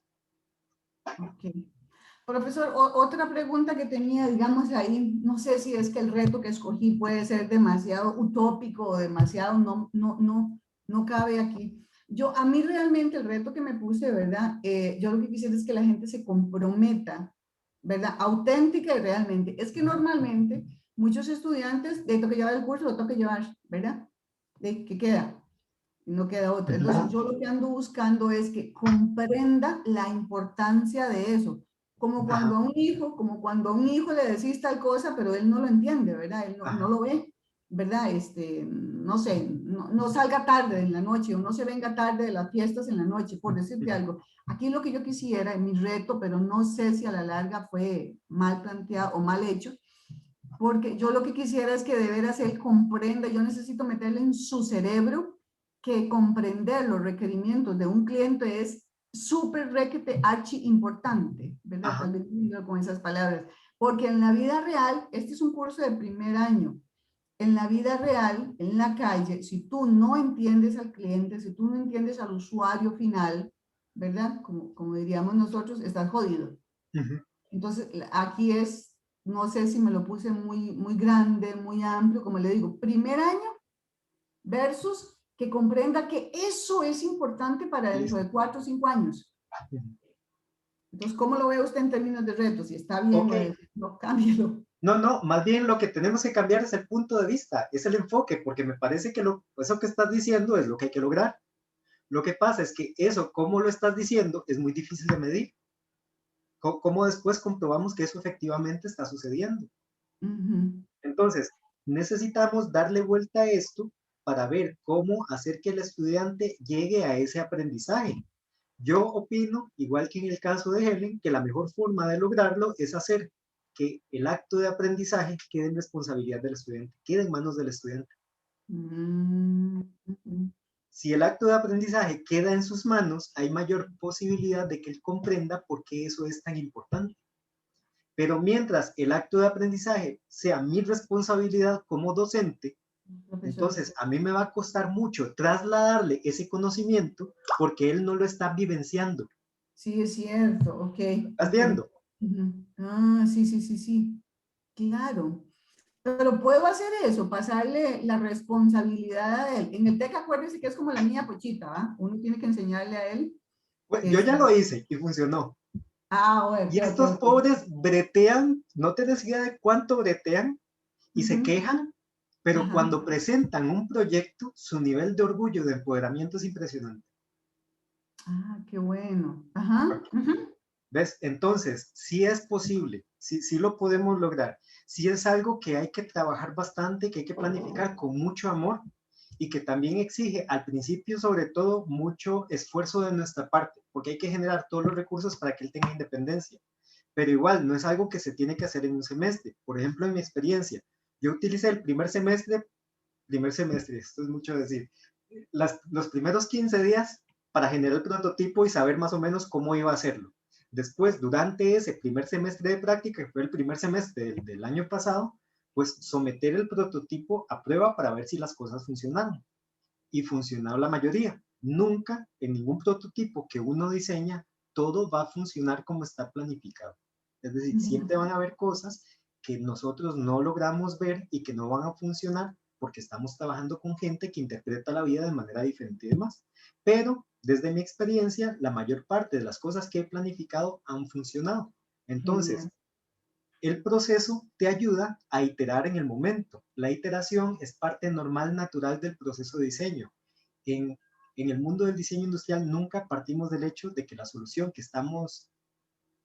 Ok. Profesor, otra pregunta que tenía, digamos ahí, no sé si es que el reto que escogí puede ser demasiado utópico o demasiado no cabe aquí. A mí realmente el reto que me puse, ¿verdad? Yo lo que quisiera es que la gente se comprometa, ¿verdad? Auténtica y realmente. Es que normalmente muchos estudiantes, de toque llevar el curso, lo toque llevar, ¿verdad? ¿De qué queda? No queda otra. Entonces yo lo que ando buscando es que comprenda la importancia de eso. Como cuando a un hijo le decís tal cosa, pero él no lo entiende, ¿verdad? Él no lo ve, ¿verdad? No sé, no salga tarde en la noche o no se venga tarde de las fiestas en la noche, por decirte algo. Aquí lo que yo quisiera, mi reto, pero no sé si a la larga fue mal planteado o mal hecho, porque yo lo que quisiera es que de veras él comprenda, yo necesito meterle en su cerebro que comprender los requerimientos de un cliente es súper requete archi importante, ¿verdad? Tal vez con esas palabras. Porque en la vida real, este es un curso de primer año, en la vida real, en la calle, si tú no entiendes al cliente, si tú no entiendes al usuario final, ¿verdad? Como diríamos nosotros, estás jodido. Entonces, aquí es, no sé si me lo puse muy grande, muy amplio, como le digo, primer año versus que comprenda que eso es importante para dentro de 4 o 5 años. Entonces, ¿cómo lo ve usted en términos de retos? Si está bien, no, cámbielo. No, más bien lo que tenemos que cambiar es el punto de vista, es el enfoque, porque me parece que eso que estás diciendo es lo que hay que lograr. Lo que pasa es que eso, como lo estás diciendo, es muy difícil de medir. ¿Cómo después comprobamos que eso efectivamente está sucediendo? Entonces, necesitamos darle vuelta a esto para ver cómo hacer que el estudiante llegue a ese aprendizaje. Yo opino, igual que en el caso de Helen, que la mejor forma de lograrlo es hacer que el acto de aprendizaje quede en responsabilidad del estudiante, quede en manos del estudiante. Si el acto de aprendizaje queda en sus manos, hay mayor posibilidad de que él comprenda por qué eso es tan importante. Pero mientras el acto de aprendizaje sea mi responsabilidad como docente, entonces a mí me va a costar mucho trasladarle ese conocimiento porque él no lo está vivenciando. Sí, es cierto, ok. ¿Estás viendo? Ah, sí, claro. Pero puedo hacer eso, pasarle la responsabilidad a él. En el TEC, acuérdense que es como la niña Pochita, ¿va? Uno tiene que enseñarle a él. Pues, yo ya lo hice y funcionó. Bueno. Y estos pobres bretean, no te decía de cuánto bretean y se quejan, pero cuando presentan un proyecto, su nivel de orgullo, de empoderamiento es impresionante. Ah, qué bueno. ¿Ves? Entonces, sí es posible, sí lo podemos lograr. Sí es algo que hay que trabajar bastante, que hay que planificar con mucho amor y que también exige al principio sobre todo mucho esfuerzo de nuestra parte, porque hay que generar todos los recursos para que él tenga independencia. Pero igual, no es algo que se tiene que hacer en un semestre. Por ejemplo, en mi experiencia, yo utilicé el primer semestre, esto es mucho decir, los primeros 15 días para generar el prototipo y saber más o menos cómo iba a hacerlo. Después, durante ese primer semestre de práctica, que fue el primer semestre del año pasado, pues someter el prototipo a prueba para ver si las cosas funcionaron. Y funcionó la mayoría. Nunca en ningún prototipo que uno diseña, todo va a funcionar como está planificado. Es decir, siempre van a haber cosas que nosotros no logramos ver y que no van a funcionar porque estamos trabajando con gente que interpreta la vida de manera diferente y demás. Pero desde mi experiencia, la mayor parte de las cosas que he planificado han funcionado. Entonces, el proceso te ayuda a iterar en el momento. La iteración es parte normal, natural del proceso de diseño. En el mundo del diseño industrial nunca partimos del hecho de que la solución que estamos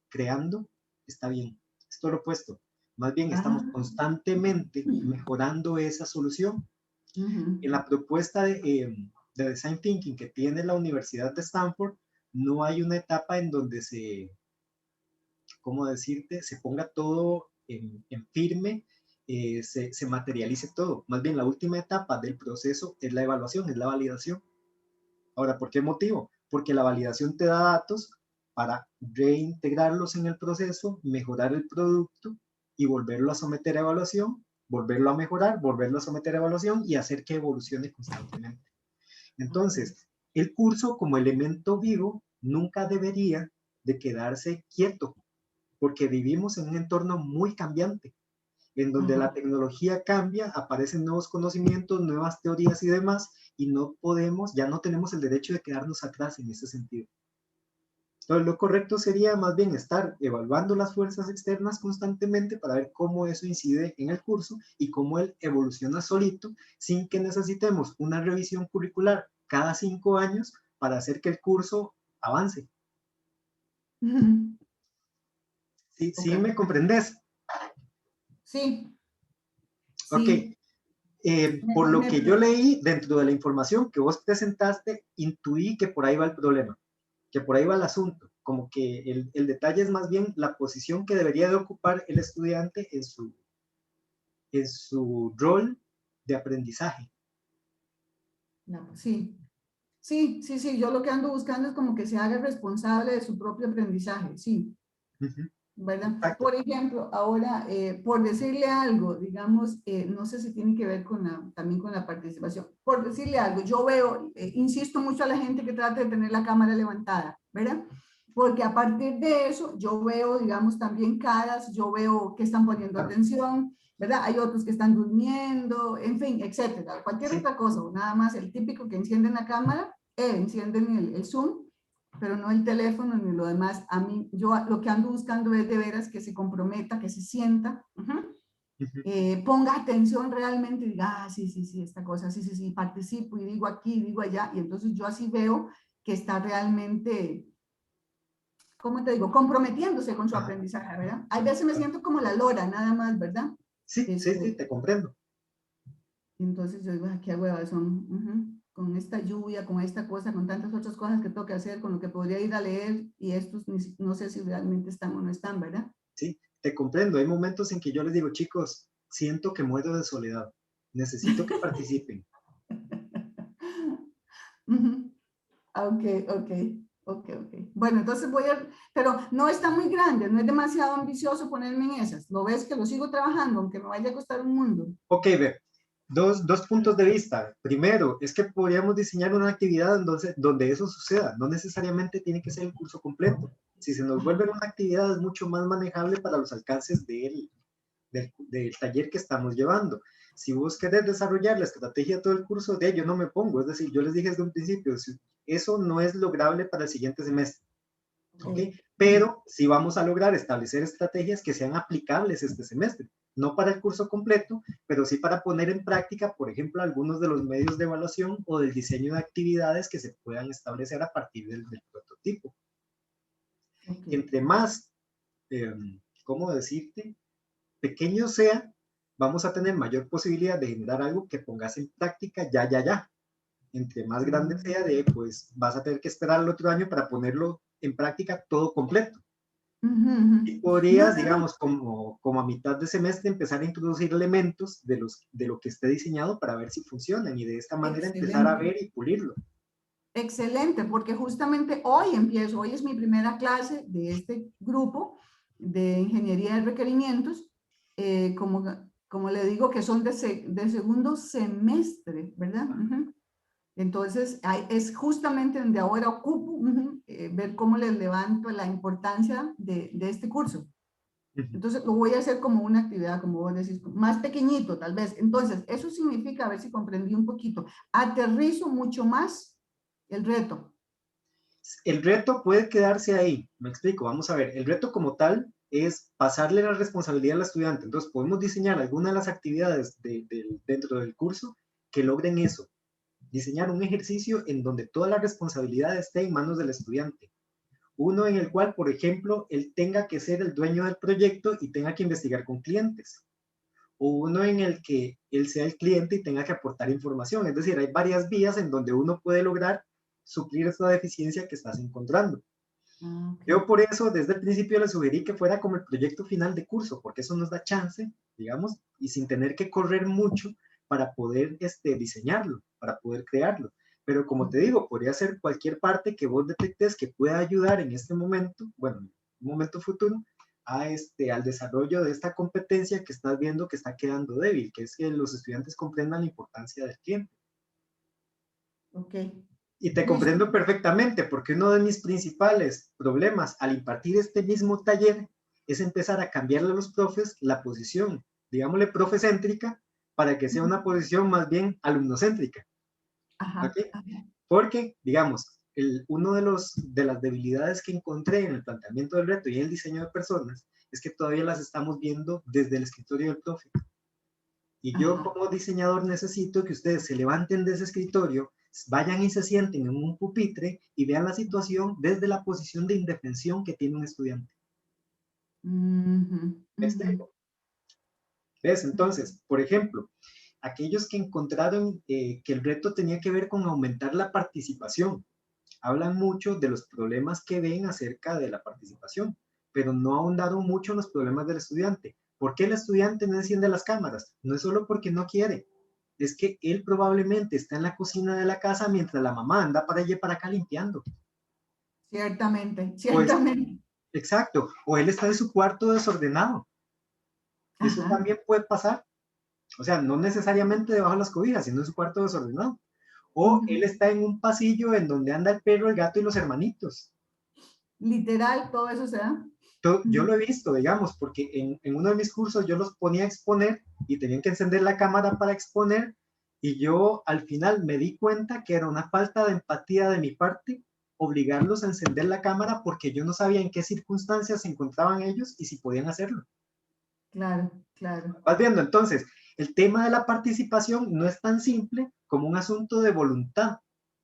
creando está bien. Es todo lo opuesto. Más bien estamos constantemente mejorando esa solución. En la propuesta de Design Thinking que tiene la Universidad de Stanford, no hay una etapa en donde ¿cómo decirte? Se ponga todo en firme, se materialice todo. Más bien, la última etapa del proceso es la evaluación, es la validación. Ahora, ¿por qué motivo? Porque la validación te da datos para reintegrarlos en el proceso, mejorar el producto y volverlo a someter a evaluación, volverlo a mejorar, volverlo a someter a evaluación y hacer que evolucione constantemente. Entonces, el curso como elemento vivo nunca debería de quedarse quieto, porque vivimos en un entorno muy cambiante, en donde la tecnología cambia, aparecen nuevos conocimientos, nuevas teorías y demás, y no podemos, ya no tenemos el derecho de quedarnos atrás en ese sentido. Entonces, lo correcto sería más bien estar evaluando las fuerzas externas constantemente para ver cómo eso incide en el curso y cómo él evoluciona solito, sin que necesitemos una revisión curricular cada 5 años para hacer que el curso avance. ¿Sí, sí me comprendes? Sí. Ok. Por lo que yo leí dentro de la información que vos presentaste, intuí que por ahí va el problema, que por ahí va el asunto, como que el detalle es más bien la posición que debería de ocupar el estudiante en su rol de aprendizaje. No, sí. Sí, sí, sí, yo lo que ando buscando es como que se haga responsable de su propio aprendizaje, sí. ¿Verdad? Exacto. Por ejemplo, ahora, por decirle algo, digamos, no sé si tiene que ver también con la participación, por decirle algo, yo veo, insisto mucho a la gente que trate de tener la cámara levantada, ¿verdad? Porque a partir de eso, yo veo, digamos, también caras, yo veo que están poniendo atención, ¿verdad? Hay otros que están durmiendo, en fin, etcétera, cualquier otra cosa, o nada más el típico que encienden la cámara, encienden el Zoom, pero no el teléfono ni lo demás. A mí, yo lo que ando buscando es de veras que se comprometa, que se sienta, ponga atención realmente y diga, sí, sí, sí, esta cosa, sí, sí, sí, participo y digo aquí, digo allá, y entonces yo así veo que está realmente, ¿cómo te digo?, comprometiéndose con su aprendizaje, ¿verdad? Hay veces me siento como la lora, nada más, ¿verdad? Sí, sí, te comprendo. Entonces yo digo, qué hueva son, con esta lluvia, con esta cosa, con tantas otras cosas que tengo que hacer, con lo que podría ir a leer, y estos no sé si realmente están o no están, ¿verdad? Sí, te comprendo. Hay momentos en que yo les digo, chicos, siento que muero de soledad. Necesito que participen. Ok. Bueno, entonces pero no está muy grande, no es demasiado ambicioso ponerme en esas. ¿Lo ves que lo sigo trabajando, aunque me vaya a costar un mundo? Ok, ve. Dos puntos de vista. Primero, es que podríamos diseñar una actividad donde eso suceda. No necesariamente tiene que ser el curso completo. Si se nos vuelve una actividad es mucho más manejable para los alcances del taller que estamos llevando. Si vos querés desarrollar la estrategia de todo el curso, yo no me pongo. Es decir, yo les dije desde un principio, eso no es lograble para el siguiente semestre. ¿Okay? Pero sí vamos a lograr establecer estrategias que sean aplicables este semestre. No para el curso completo, pero sí para poner en práctica, por ejemplo, algunos de los medios de evaluación o del diseño de actividades que se puedan establecer a partir del prototipo. Entre más, ¿cómo decirte?, pequeño sea, vamos a tener mayor posibilidad de generar algo que pongas en práctica ya. Entre más grande sea, pues vas a tener que esperar el otro año para ponerlo en práctica todo completo. Y podrías, digamos, como a mitad de semestre, empezar a introducir elementos de lo que esté diseñado para ver si funcionan y de esta manera empezar a ver y pulirlo. Excelente, porque justamente hoy es mi primera clase de este grupo de ingeniería de requerimientos, como le digo, que son de segundo semestre, ¿verdad? Entonces, es justamente donde ahora ocupo ver cómo les levanto la importancia de este curso. Entonces, lo voy a hacer como una actividad, como vos decís, más pequeñito tal vez. Entonces, eso significa, a ver si comprendí un poquito, aterrizo mucho más el reto. El reto puede quedarse ahí, me explico, vamos a ver, el reto como tal es pasarle la responsabilidad al estudiante, entonces podemos diseñar alguna de las actividades dentro del curso que logren eso, diseñar un ejercicio en donde toda la responsabilidad esté en manos del estudiante, uno en el cual, por ejemplo, él tenga que ser el dueño del proyecto y tenga que investigar con clientes, o uno en el que él sea el cliente y tenga que aportar información, es decir, hay varias vías en donde uno puede lograr suplir esta deficiencia que estás encontrando. Okay. Yo por eso desde el principio le sugerí que fuera como el proyecto final de curso, porque eso nos da chance, digamos, y sin tener que correr mucho para poder diseñarlo, para poder crearlo. Pero como te digo, podría ser cualquier parte que vos detectes que pueda ayudar en este momento, bueno, en un momento futuro, al desarrollo de esta competencia que estás viendo que está quedando débil, que es que los estudiantes comprendan la importancia del cliente. Okay. Y te comprendo perfectamente, porque uno de mis principales problemas al impartir este mismo taller es empezar a cambiarle a los profes la posición, digámosle profecéntrica, para que sea una posición más bien alumnocéntrica. ¿Okay? Porque, digamos, uno de las debilidades que encontré en el planteamiento del reto y en el diseño de personas es que todavía las estamos viendo desde el escritorio del profe. Y yo como diseñador necesito que ustedes se levanten de ese escritorio, vayan y se sienten en un pupitre y vean la situación desde la posición de indefensión que tiene un estudiante. ¿Ves? Entonces, por ejemplo, aquellos que encontraron que el reto tenía que ver con aumentar la participación, hablan mucho de los problemas que ven acerca de la participación, pero no ahondaron mucho en los problemas del estudiante. ¿Por qué el estudiante no enciende las cámaras? No es solo porque no quiere, es que él probablemente está en la cocina de la casa mientras la mamá anda para allá y para acá limpiando. Ciertamente. Pues, exacto, o él está en su cuarto desordenado. Eso también puede pasar. O sea, no necesariamente debajo de las cobijas, sino en su cuarto desordenado. O él está en un pasillo en donde anda el perro, el gato y los hermanitos. Literal, todo eso se da. Yo lo he visto, digamos, porque en uno de mis cursos yo los ponía a exponer y tenían que encender la cámara para exponer y yo al final me di cuenta que era una falta de empatía de mi parte obligarlos a encender la cámara porque yo no sabía en qué circunstancias se encontraban ellos y si podían hacerlo. Claro, claro. ¿Vas viendo? Entonces, el tema de la participación no es tan simple como un asunto de voluntad.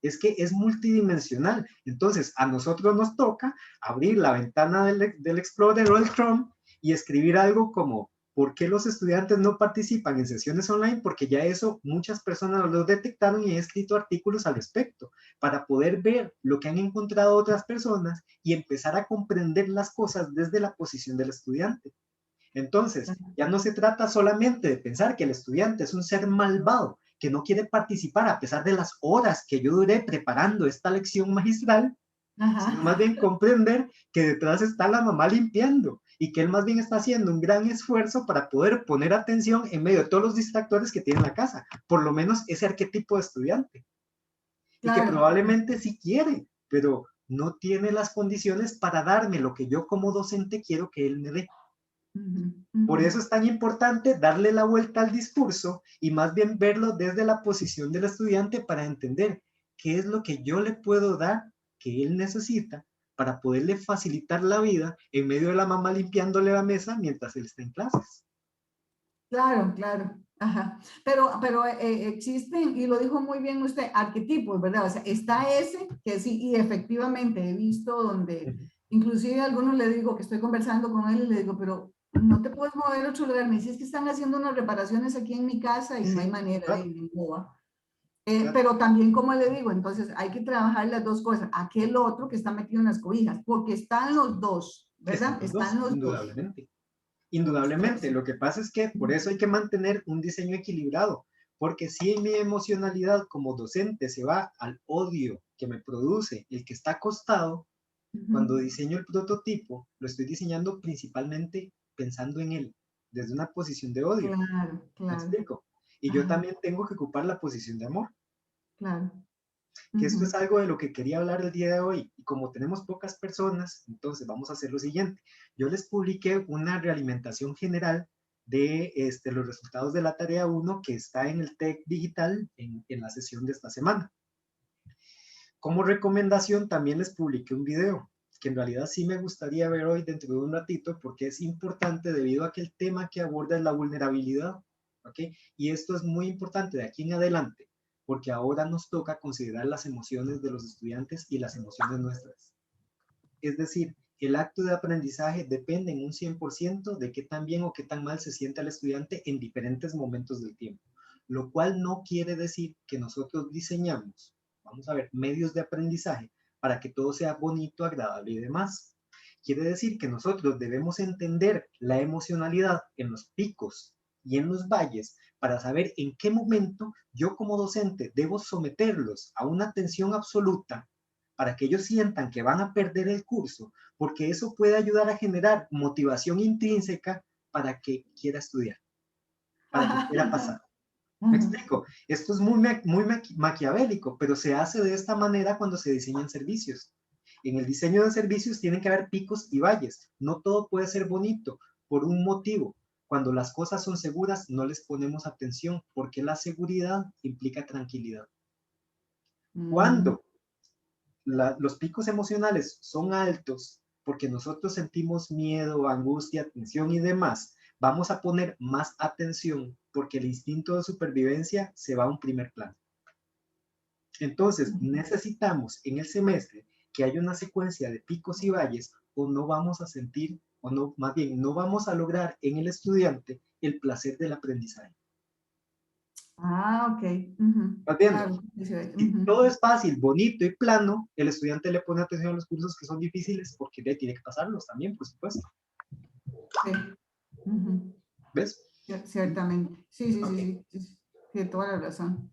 Es que es multidimensional. Entonces, a nosotros nos toca abrir la ventana del Explorer o el Chrome y escribir algo como ¿por qué los estudiantes no participan en sesiones online? Porque ya eso muchas personas lo detectaron y han escrito artículos al respecto para poder ver lo que han encontrado otras personas y empezar a comprender las cosas desde la posición del estudiante. Entonces, ya no se trata solamente de pensar que el estudiante es un ser malvado, que no quiere participar a pesar de las horas que yo duré preparando esta lección magistral, sino más bien comprender que detrás está la mamá limpiando y que él más bien está haciendo un gran esfuerzo para poder poner atención en medio de todos los distractores que tiene la casa, por lo menos ese arquetipo de estudiante. Claro. Y que probablemente sí quiere, pero no tiene las condiciones para darme lo que yo como docente quiero que él me dé. Por eso es tan importante darle la vuelta al discurso y más bien verlo desde la posición del estudiante para entender qué es lo que yo le puedo dar que él necesita para poderle facilitar la vida en medio de la mamá limpiándole la mesa mientras él está en clases. Claro, claro. Pero existen, y lo dijo muy bien usted, arquetipos, ¿verdad? O sea, está ese que sí, y efectivamente he visto donde, inclusive a algunos le digo que estoy conversando con él y le digo, pero no te puedes mover a otro lugar. Me dices que están haciendo unas reparaciones aquí en mi casa y Sí, no hay manera claro. de ninguna. Claro. Pero también, como le digo, entonces hay que trabajar las dos cosas. Aquel otro que está metido en las cobijas, porque están los dos, ¿verdad? Están los dos, Están los dos. indudablemente. Indudablemente, lo que pasa es que por eso hay que mantener un diseño equilibrado, porque si mi emocionalidad como docente se va al odio que me produce el que está acostado, cuando diseño el prototipo, lo estoy diseñando principalmente pensando en él, desde una posición de odio. Claro, ¿Me claro. explico? Y yo también tengo que ocupar la posición de amor, Claro. que esto es algo de lo que quería hablar el día de hoy. Y como tenemos pocas personas, entonces vamos a hacer lo siguiente. Yo les publiqué una realimentación general de los resultados de la tarea 1 que está en el TEC Digital en la sesión de esta semana. Como recomendación también les publiqué un video que en realidad sí me gustaría ver hoy dentro de un ratito porque es importante debido a que el tema que aborda es la vulnerabilidad, ¿ok? Y esto es muy importante de aquí en adelante porque ahora nos toca considerar las emociones de los estudiantes y las emociones nuestras. Es decir, el acto de aprendizaje depende en un 100% de qué tan bien o qué tan mal se siente el estudiante en diferentes momentos del tiempo, lo cual no quiere decir que nosotros diseñamos, vamos a ver, medios de aprendizaje para que todo sea bonito, agradable y demás. Quiere decir que nosotros debemos entender la emocionalidad en los picos y en los valles para saber en qué momento yo como docente debo someterlos a una atención absoluta para que ellos sientan que van a perder el curso, porque eso puede ayudar a generar motivación intrínseca para que quiera estudiar, para que quiera pasar. ¿Me explico? Esto es muy maquiavélico, pero se hace de esta manera cuando se diseñan servicios. En el diseño de servicios tienen que haber picos y valles. No todo puede ser bonito por un motivo. Cuando las cosas son seguras, no les ponemos atención porque la seguridad implica tranquilidad. Cuando los picos emocionales son altos porque nosotros sentimos miedo, angustia, tensión y demás, vamos a poner más atención porque el instinto de supervivencia se va a un primer plano. Entonces, necesitamos en el semestre que haya una secuencia de picos y valles o no vamos a sentir, o no, más bien, no vamos a lograr en el estudiante el placer del aprendizaje. Ah, ok. ¿Estás viendo? Claro, Si todo es fácil, bonito y plano, el estudiante le pone atención a los cursos que son difíciles porque tiene que pasarlos también, por supuesto. Sí. ¿Ves? Ciertamente. Sí, sí, Okay. sí, sí. Tiene toda la razón.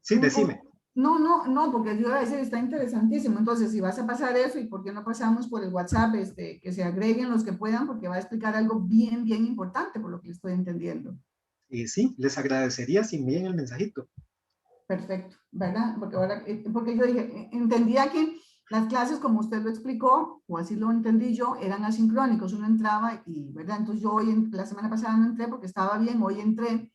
Sí, decime. No, porque yo iba a decir, está interesantísimo. Entonces, si vas a pasar eso, ¿y por qué no pasamos por el WhatsApp? Que se agreguen los que puedan, porque va a explicar algo bien, bien importante, por lo que estoy entendiendo. Sí, les agradecería si envíen el mensajito. Perfecto, ¿verdad? Porque yo dije, entendía que las clases, como usted lo explicó, o así lo entendí yo, eran asincrónicos. Uno entraba y, ¿verdad? Entonces yo hoy, la semana pasada no entré porque estaba bien, hoy entré,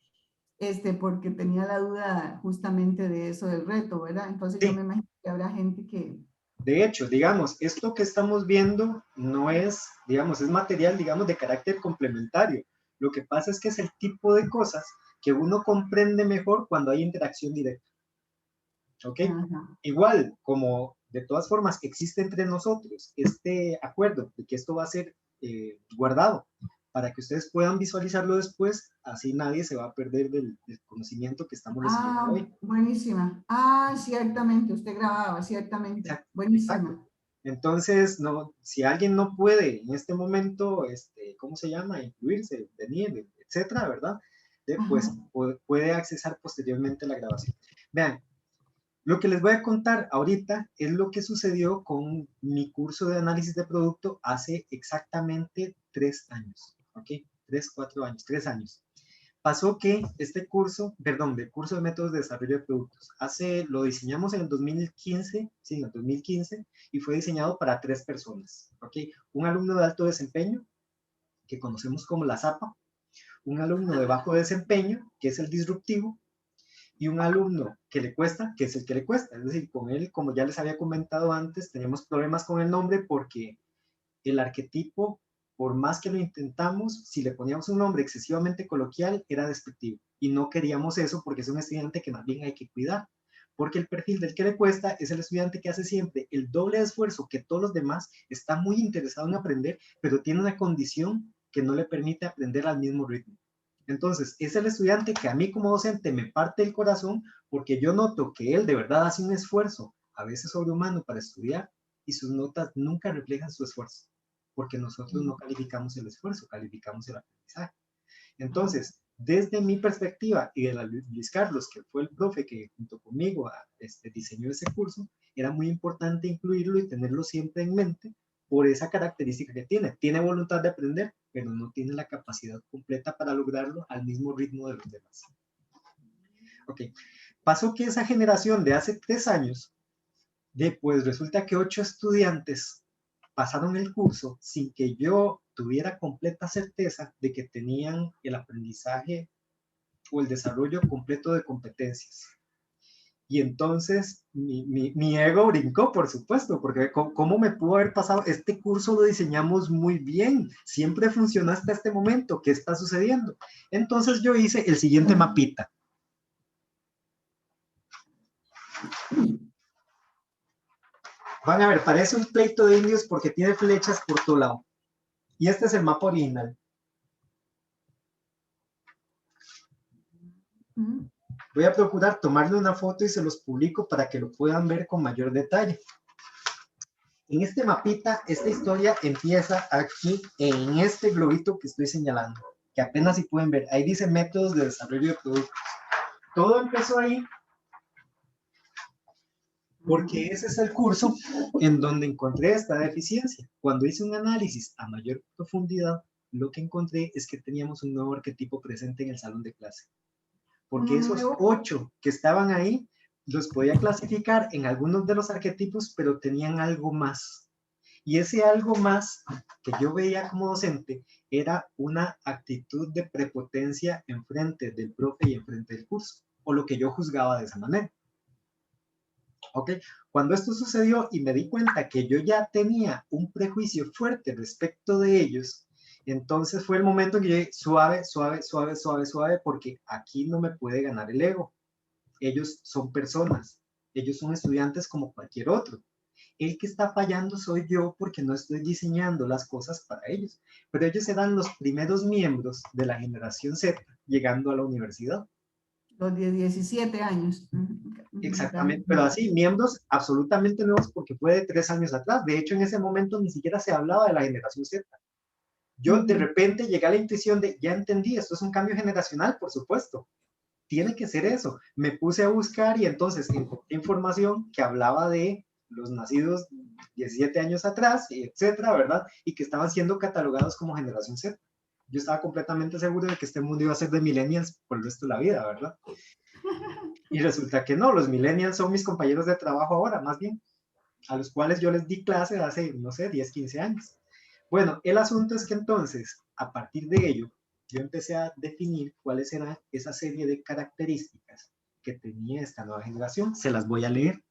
porque tenía la duda justamente de eso del reto, ¿verdad? Entonces yo Sí. me imagino que habrá gente que... De hecho, digamos, esto que estamos viendo no es, digamos, es material, digamos, de carácter complementario. Lo que pasa es que es el tipo de cosas que uno comprende mejor cuando hay interacción directa. ¿Ok? Ajá. Igual, como de todas formas existe entre nosotros este acuerdo de que esto va a ser guardado para que ustedes puedan visualizarlo después, así nadie se va a perder del conocimiento que estamos recibiendo hoy. Buenísima. Ciertamente, usted grababa, ciertamente. Exacto, Buenísima. exacto. Entonces, no, si alguien no puede en este momento, ¿cómo se llama? Incluirse, venir, etcétera, ¿verdad? Pues puede accesar posteriormente la grabación. Vean, lo que les voy a contar ahorita es lo que sucedió con mi curso de análisis de producto hace exactamente 3 años, ¿ok? 4 años, 3 años. Pasó que este curso, perdón, del curso de métodos de desarrollo de productos, lo diseñamos en el 2015, sí, en el 2015, y fue diseñado para 3 personas, ¿ok? Un alumno de alto desempeño, que conocemos como la ZAPA, un alumno de bajo desempeño, que es el disruptivo, y un alumno que le cuesta, que es el que le cuesta. Es decir, con él, como ya les había comentado antes, teníamos problemas con el nombre porque el arquetipo, por más que lo intentamos, si le poníamos un nombre excesivamente coloquial, era despectivo. Y no queríamos eso porque es un estudiante que más bien hay que cuidar. porque el perfil del que le cuesta es el estudiante que hace siempre el doble de esfuerzo que todos los demás, está muy interesado en aprender, pero tiene una condición que no le permite aprender al mismo ritmo. Entonces, es el estudiante que a mí como docente me parte el corazón porque yo noto que él de verdad hace un esfuerzo, a veces sobrehumano, para estudiar y sus notas nunca reflejan su esfuerzo, porque nosotros no calificamos el esfuerzo, calificamos el aprendizaje. Entonces, desde mi perspectiva y de la Luis Carlos, que fue el profe que junto conmigo diseñó ese curso, era muy importante incluirlo y tenerlo siempre en mente por esa característica que tiene. Tiene voluntad de aprender, pero no tiene la capacidad completa para lograrlo al mismo ritmo de los demás. Ok, pasó que esa generación de hace 3 años, pues resulta que 8 estudiantes pasaron el curso sin que yo tuviera completa certeza de que tenían el aprendizaje o el desarrollo completo de competencias. Y entonces mi ego brincó, por supuesto, porque ¿cómo me pudo haber pasado? Este curso lo diseñamos muy bien, siempre funcionó hasta este momento, ¿qué está sucediendo? Entonces yo hice el siguiente mapita. Van a ver, parece un pleito de indios porque tiene flechas por todo lado. Y este es el mapa original. Voy a procurar tomarle una foto y se los publico para que lo puedan ver con mayor detalle. En este mapita, esta historia empieza aquí en este globito que estoy señalando, que apenas si pueden ver. Ahí dice métodos de desarrollo de productos. Todo empezó ahí porque ese es el curso en donde encontré esta deficiencia. Cuando hice un análisis a mayor profundidad, lo que encontré es que teníamos un nuevo arquetipo presente en el salón de clase. Porque esos 8 que estaban ahí, los podía clasificar en algunos de los arquetipos, pero tenían algo más. Y ese algo más que yo veía como docente era una actitud de prepotencia enfrente del profe y enfrente del curso, o lo que yo juzgaba de esa manera. ¿Ok? Cuando esto sucedió y me di cuenta que yo ya tenía un prejuicio fuerte respecto de ellos, entonces fue el momento en que yo dije, suave, suave, suave, suave, suave, porque aquí no me puede ganar el ego. Ellos son personas, ellos son estudiantes como cualquier otro. El que está fallando soy yo porque no estoy diseñando las cosas para ellos. Pero ellos eran los primeros miembros de la generación Z llegando a la universidad. Los de 17 años. Exactamente, pero así, miembros absolutamente nuevos porque fue de 3 años atrás. De hecho, en ese momento ni siquiera se hablaba de la generación Z. Yo de repente llegué a la intuición de, ya entendí, esto es un cambio generacional, por supuesto. Tiene que ser eso. Me puse a buscar y entonces encontré información que hablaba de los nacidos 17 años atrás, etcétera, ¿verdad? Y que estaban siendo catalogados como generación Z. Yo estaba completamente seguro de que este mundo iba a ser de millennials por el resto de la vida, ¿verdad? Y resulta que no, los millennials son mis compañeros de trabajo ahora, más bien, a los cuales yo les di clase hace, no sé, 10, 15 años. Bueno, el asunto es que entonces, a partir de ello, yo empecé a definir cuáles eran esa serie de características que tenía esta nueva generación. Se las voy a leer.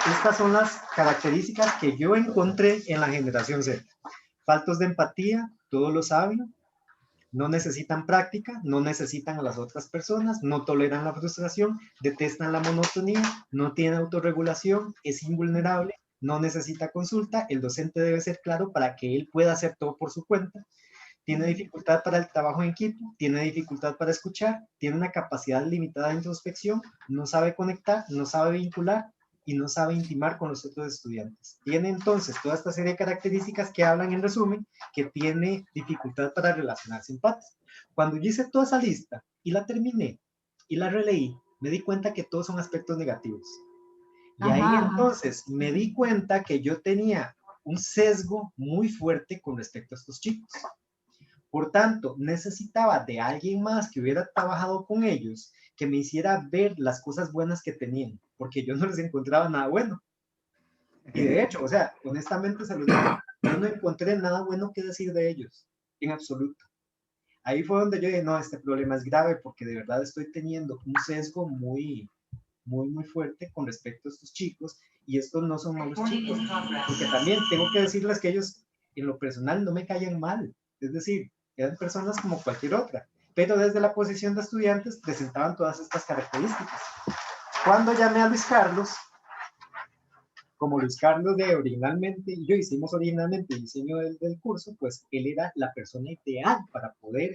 Estas son las características que yo encontré en la generación Z. Faltos de empatía, todo lo sabio, no necesitan práctica, no necesitan a las otras personas, no toleran la frustración, detestan la monotonía, no tienen autorregulación, es invulnerable, no necesita consulta, el docente debe ser claro para que él pueda hacer todo por su cuenta, tiene dificultad para el trabajo en equipo, tiene dificultad para escuchar, tiene una capacidad limitada de introspección, no sabe conectar, no sabe vincular y no sabe intimar con los otros estudiantes. Tiene entonces toda esta serie de características que hablan en resumen que tiene dificultad para relacionarse en patas. Cuando yo hice toda esa lista y la terminé y la releí, me di cuenta que todos son aspectos negativos. Y ahí entonces me di cuenta que yo tenía un sesgo muy fuerte con respecto a estos chicos. Por tanto, necesitaba de alguien más que hubiera trabajado con ellos, que me hiciera ver las cosas buenas que tenían, porque yo no les encontraba nada bueno. Y de hecho, o sea, honestamente se los digo, yo no encontré nada bueno que decir de ellos, en absoluto. Ahí fue donde yo dije, no, este problema es grave porque de verdad estoy teniendo un sesgo muy fuerte con respecto a estos chicos y estos no son malos chicos, porque también tengo que decirles que ellos en lo personal no me caían mal, es decir, eran personas como cualquier otra, pero desde la posición de estudiantes presentaban todas estas características. Cuando llamé a Luis Carlos, como Luis Carlos y yo hicimos originalmente el diseño del curso, pues él era la persona ideal para poder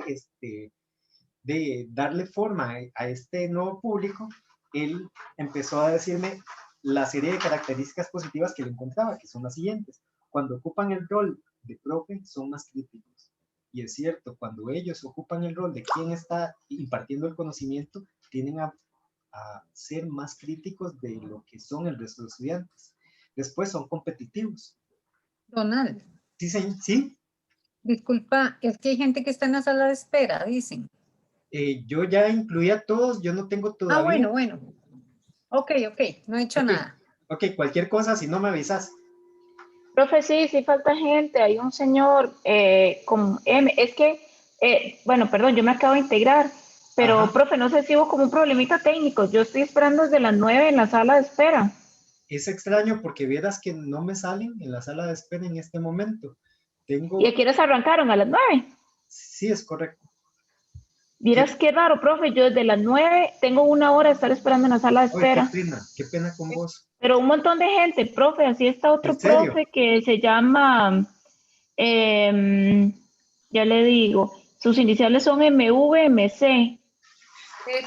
de darle forma a este nuevo público. Él empezó a decirme la serie de características positivas que él encontraba, que son las siguientes. Cuando ocupan el rol de profe, son más críticos. Y es cierto, cuando ellos ocupan el rol de quien está impartiendo el conocimiento, tienden a ser más críticos de lo que son el resto de estudiantes. Después son competitivos. Donald. Sí, sí. Disculpa, es que hay gente que está en la sala de espera, dicen. Yo ya incluí a todos, yo no tengo todavía. Bueno. Ok, no he hecho nada. Ok, cualquier cosa, si no me avisas. Profe, sí falta gente. Hay un señor con M. Es que, bueno, perdón, yo me acabo de integrar. Pero, Ajá. profe, no sé si hubo como un problemita técnico. Yo estoy esperando desde las 9 en la sala de espera. Es extraño porque vieras que no me salen en la sala de espera en este momento. ¿Y a qué horas arrancaron? ¿A las 9? Sí, es correcto. Vieras qué raro, profe. Yo desde las 9 tengo 1 hora de estar esperando en la sala de espera. Ay, qué pena con vos. Pero un montón de gente, profe. Así está otro ¿En serio? profe que se llama, ya le digo, sus iniciales son MVMC.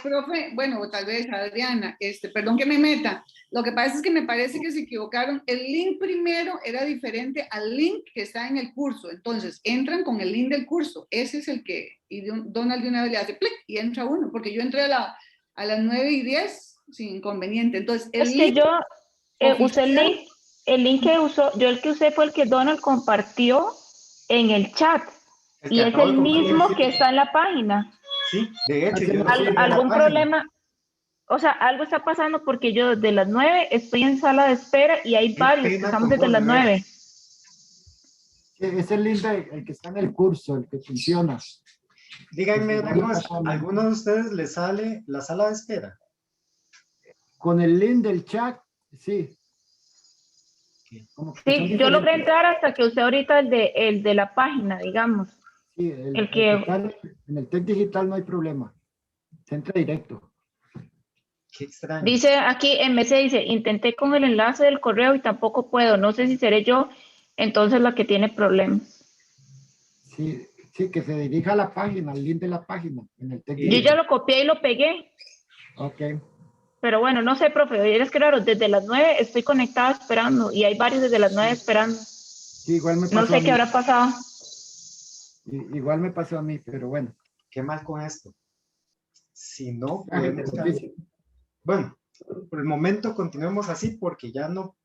Profe, bueno, tal vez Adriana, perdón que me meta. Lo que pasa es que me parece que se equivocaron. El link primero era diferente al link que está en el curso. Entonces, entran con el link del curso. Ese es el que, y Donald de una vez le hace clic y entra uno, porque yo entré a las 9:10 sin inconveniente. Entonces, el Es que link yo usé oficial, el link que usó, yo el que usé fue el que Donald compartió en el chat. El Y que es acabo de el compartir. mismo que está en la página. Sí, de hecho, yo no sé ¿Algún la página. problema? O sea, algo está pasando porque yo desde las 9 estoy en sala de espera y hay Qué varios que pena estamos con desde vos, las de veras. 9. Es el link el que está en el curso, el que funciona. Díganme una cosa, ¿a alguno de ustedes les sale la sala de espera? Con el link del chat, sí. Sí, yo logré entrar hasta que usé ahorita el de la página, digamos. Sí, el que en el TEC Digital no hay problema. Se entra directo. Qué extraño. dice aquí, MC dice, intenté con el enlace del correo y tampoco puedo. No sé si seré yo, entonces la que tiene problemas. Sí, que se dirija a la página, al link de la página. En el TEC Yo Digital. ya lo copié y lo pegué. Ok. Pero bueno, no sé, profe, es que claro, desde las 9 estoy conectada esperando y hay varios desde las 9 esperando. Sí, igual me pasó No sé a mí. qué habrá pasado. Igual me pasó a mí, pero bueno. Qué mal con esto. Si no, La gente podemos... es difícil. Bueno, por el momento continuemos así porque ya no,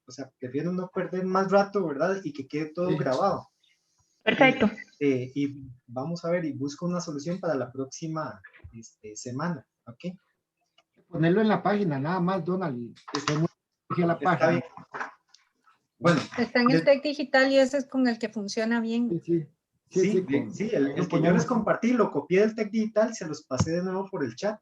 o sea, prefiero no perder más rato, ¿verdad? Y que quede todo grabado. Perfecto. Y vamos a ver y busco una solución para la próxima semana, ¿ok? Ponerlo en la página, nada más, Donald. A la Está página. bien. Bueno. Está en el TEC Digital y ese es con el que funciona bien. Sí, el que yo les compartí, lo copié del TEC Digital, se los pasé de nuevo por el chat.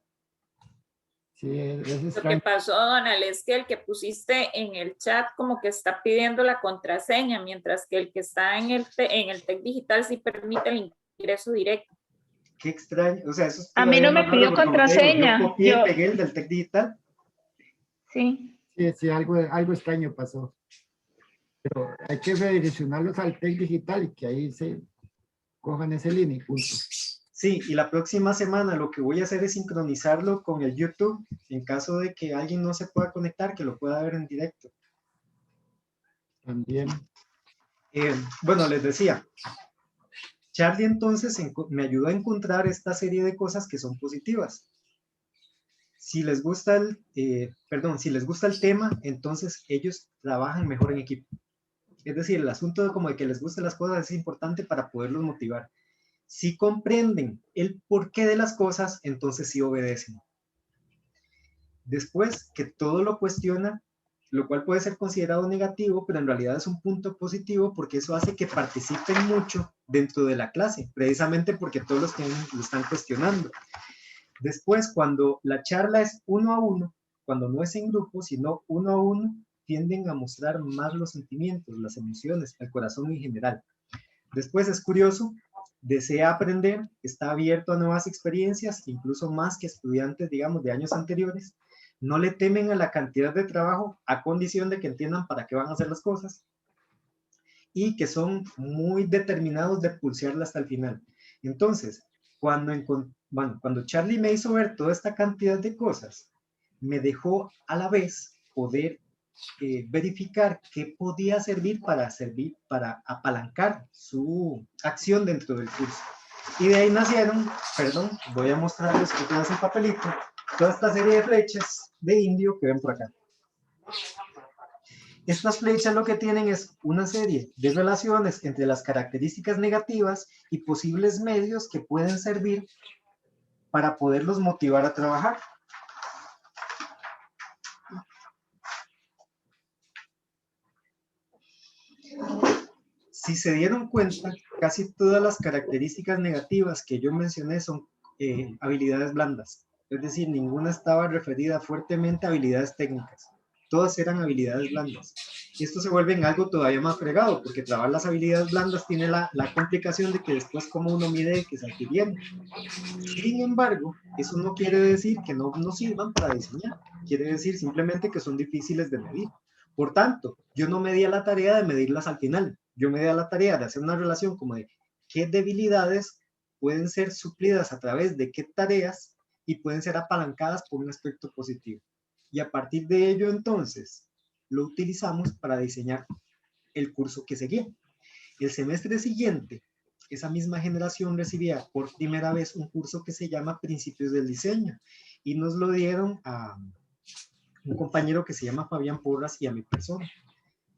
Sí, Lo que pasó, Donald, es que el que pusiste en el chat como que está pidiendo la contraseña, mientras que el que está en el TEC Digital sí permite el ingreso directo. Qué extraño, o sea, eso es a mí no me pidió contraseña. Yo copié y pegué el del TEC Digital. Sí, algo extraño pasó. Pero hay que redireccionarlos al TEC Digital y que ahí se cojan ese link y punto. Sí, y la próxima semana lo que voy a hacer es sincronizarlo con el YouTube, en caso de que alguien no se pueda conectar, que lo pueda ver en directo. También. Bueno, les decía, Charlie entonces me ayudó a encontrar esta serie de cosas que son positivas. Si les gusta si les gusta el tema, entonces ellos trabajan mejor en equipo. Es decir, el asunto de que les gusten las cosas es importante para poderlos motivar. Si comprenden el porqué de las cosas, entonces sí obedecen. Después, que todo lo cuestiona, lo cual puede ser considerado negativo, pero en realidad es un punto positivo porque eso hace que participen mucho dentro de la clase, precisamente porque todos los que lo están cuestionando. Después, cuando la charla es 1 a 1, cuando no es en grupo, sino 1 a 1, tienden a mostrar más los sentimientos, las emociones, el corazón en general. Después es curioso desea aprender, está abierto a nuevas experiencias, incluso más que estudiantes, digamos, de años anteriores. No le temen a la cantidad de trabajo a condición de que entiendan para qué van a hacer las cosas y que son muy determinados de pulsearla hasta el final. Entonces, cuando Charlie me hizo ver toda esta cantidad de cosas, me dejó a la vez poder verificar qué podía servir para apalancar su acción dentro del curso. Y de ahí nacieron, perdón, voy a mostrarles que tengo ese papelito, toda esta serie de flechas de indio que ven por acá. Estas flechas lo que tienen es una serie de relaciones entre las características negativas y posibles medios que pueden servir para poderlos motivar a trabajar. Si se dieron cuenta, casi todas las características negativas que yo mencioné son habilidades blandas. Es decir, ninguna estaba referida fuertemente a habilidades técnicas. Todas eran habilidades blandas. Y esto se vuelve en algo todavía más fregado, porque trabajar las habilidades blandas tiene la complicación de que después como uno mide que se adquirieron. Sin embargo, eso no quiere decir que no nos sirvan para diseñar. Quiere decir simplemente que son difíciles de medir. Por tanto, yo no me di a la tarea de medirlas al final. Yo me di a la tarea de hacer una relación como de qué debilidades pueden ser suplidas a través de qué tareas y pueden ser apalancadas por un aspecto positivo. Y a partir de ello, entonces, lo utilizamos para diseñar el curso que seguía. El semestre siguiente, esa misma generación recibía por primera vez un curso que se llama Principios del Diseño y nos lo dieron a un compañero que se llama Fabián Porras y a mi persona.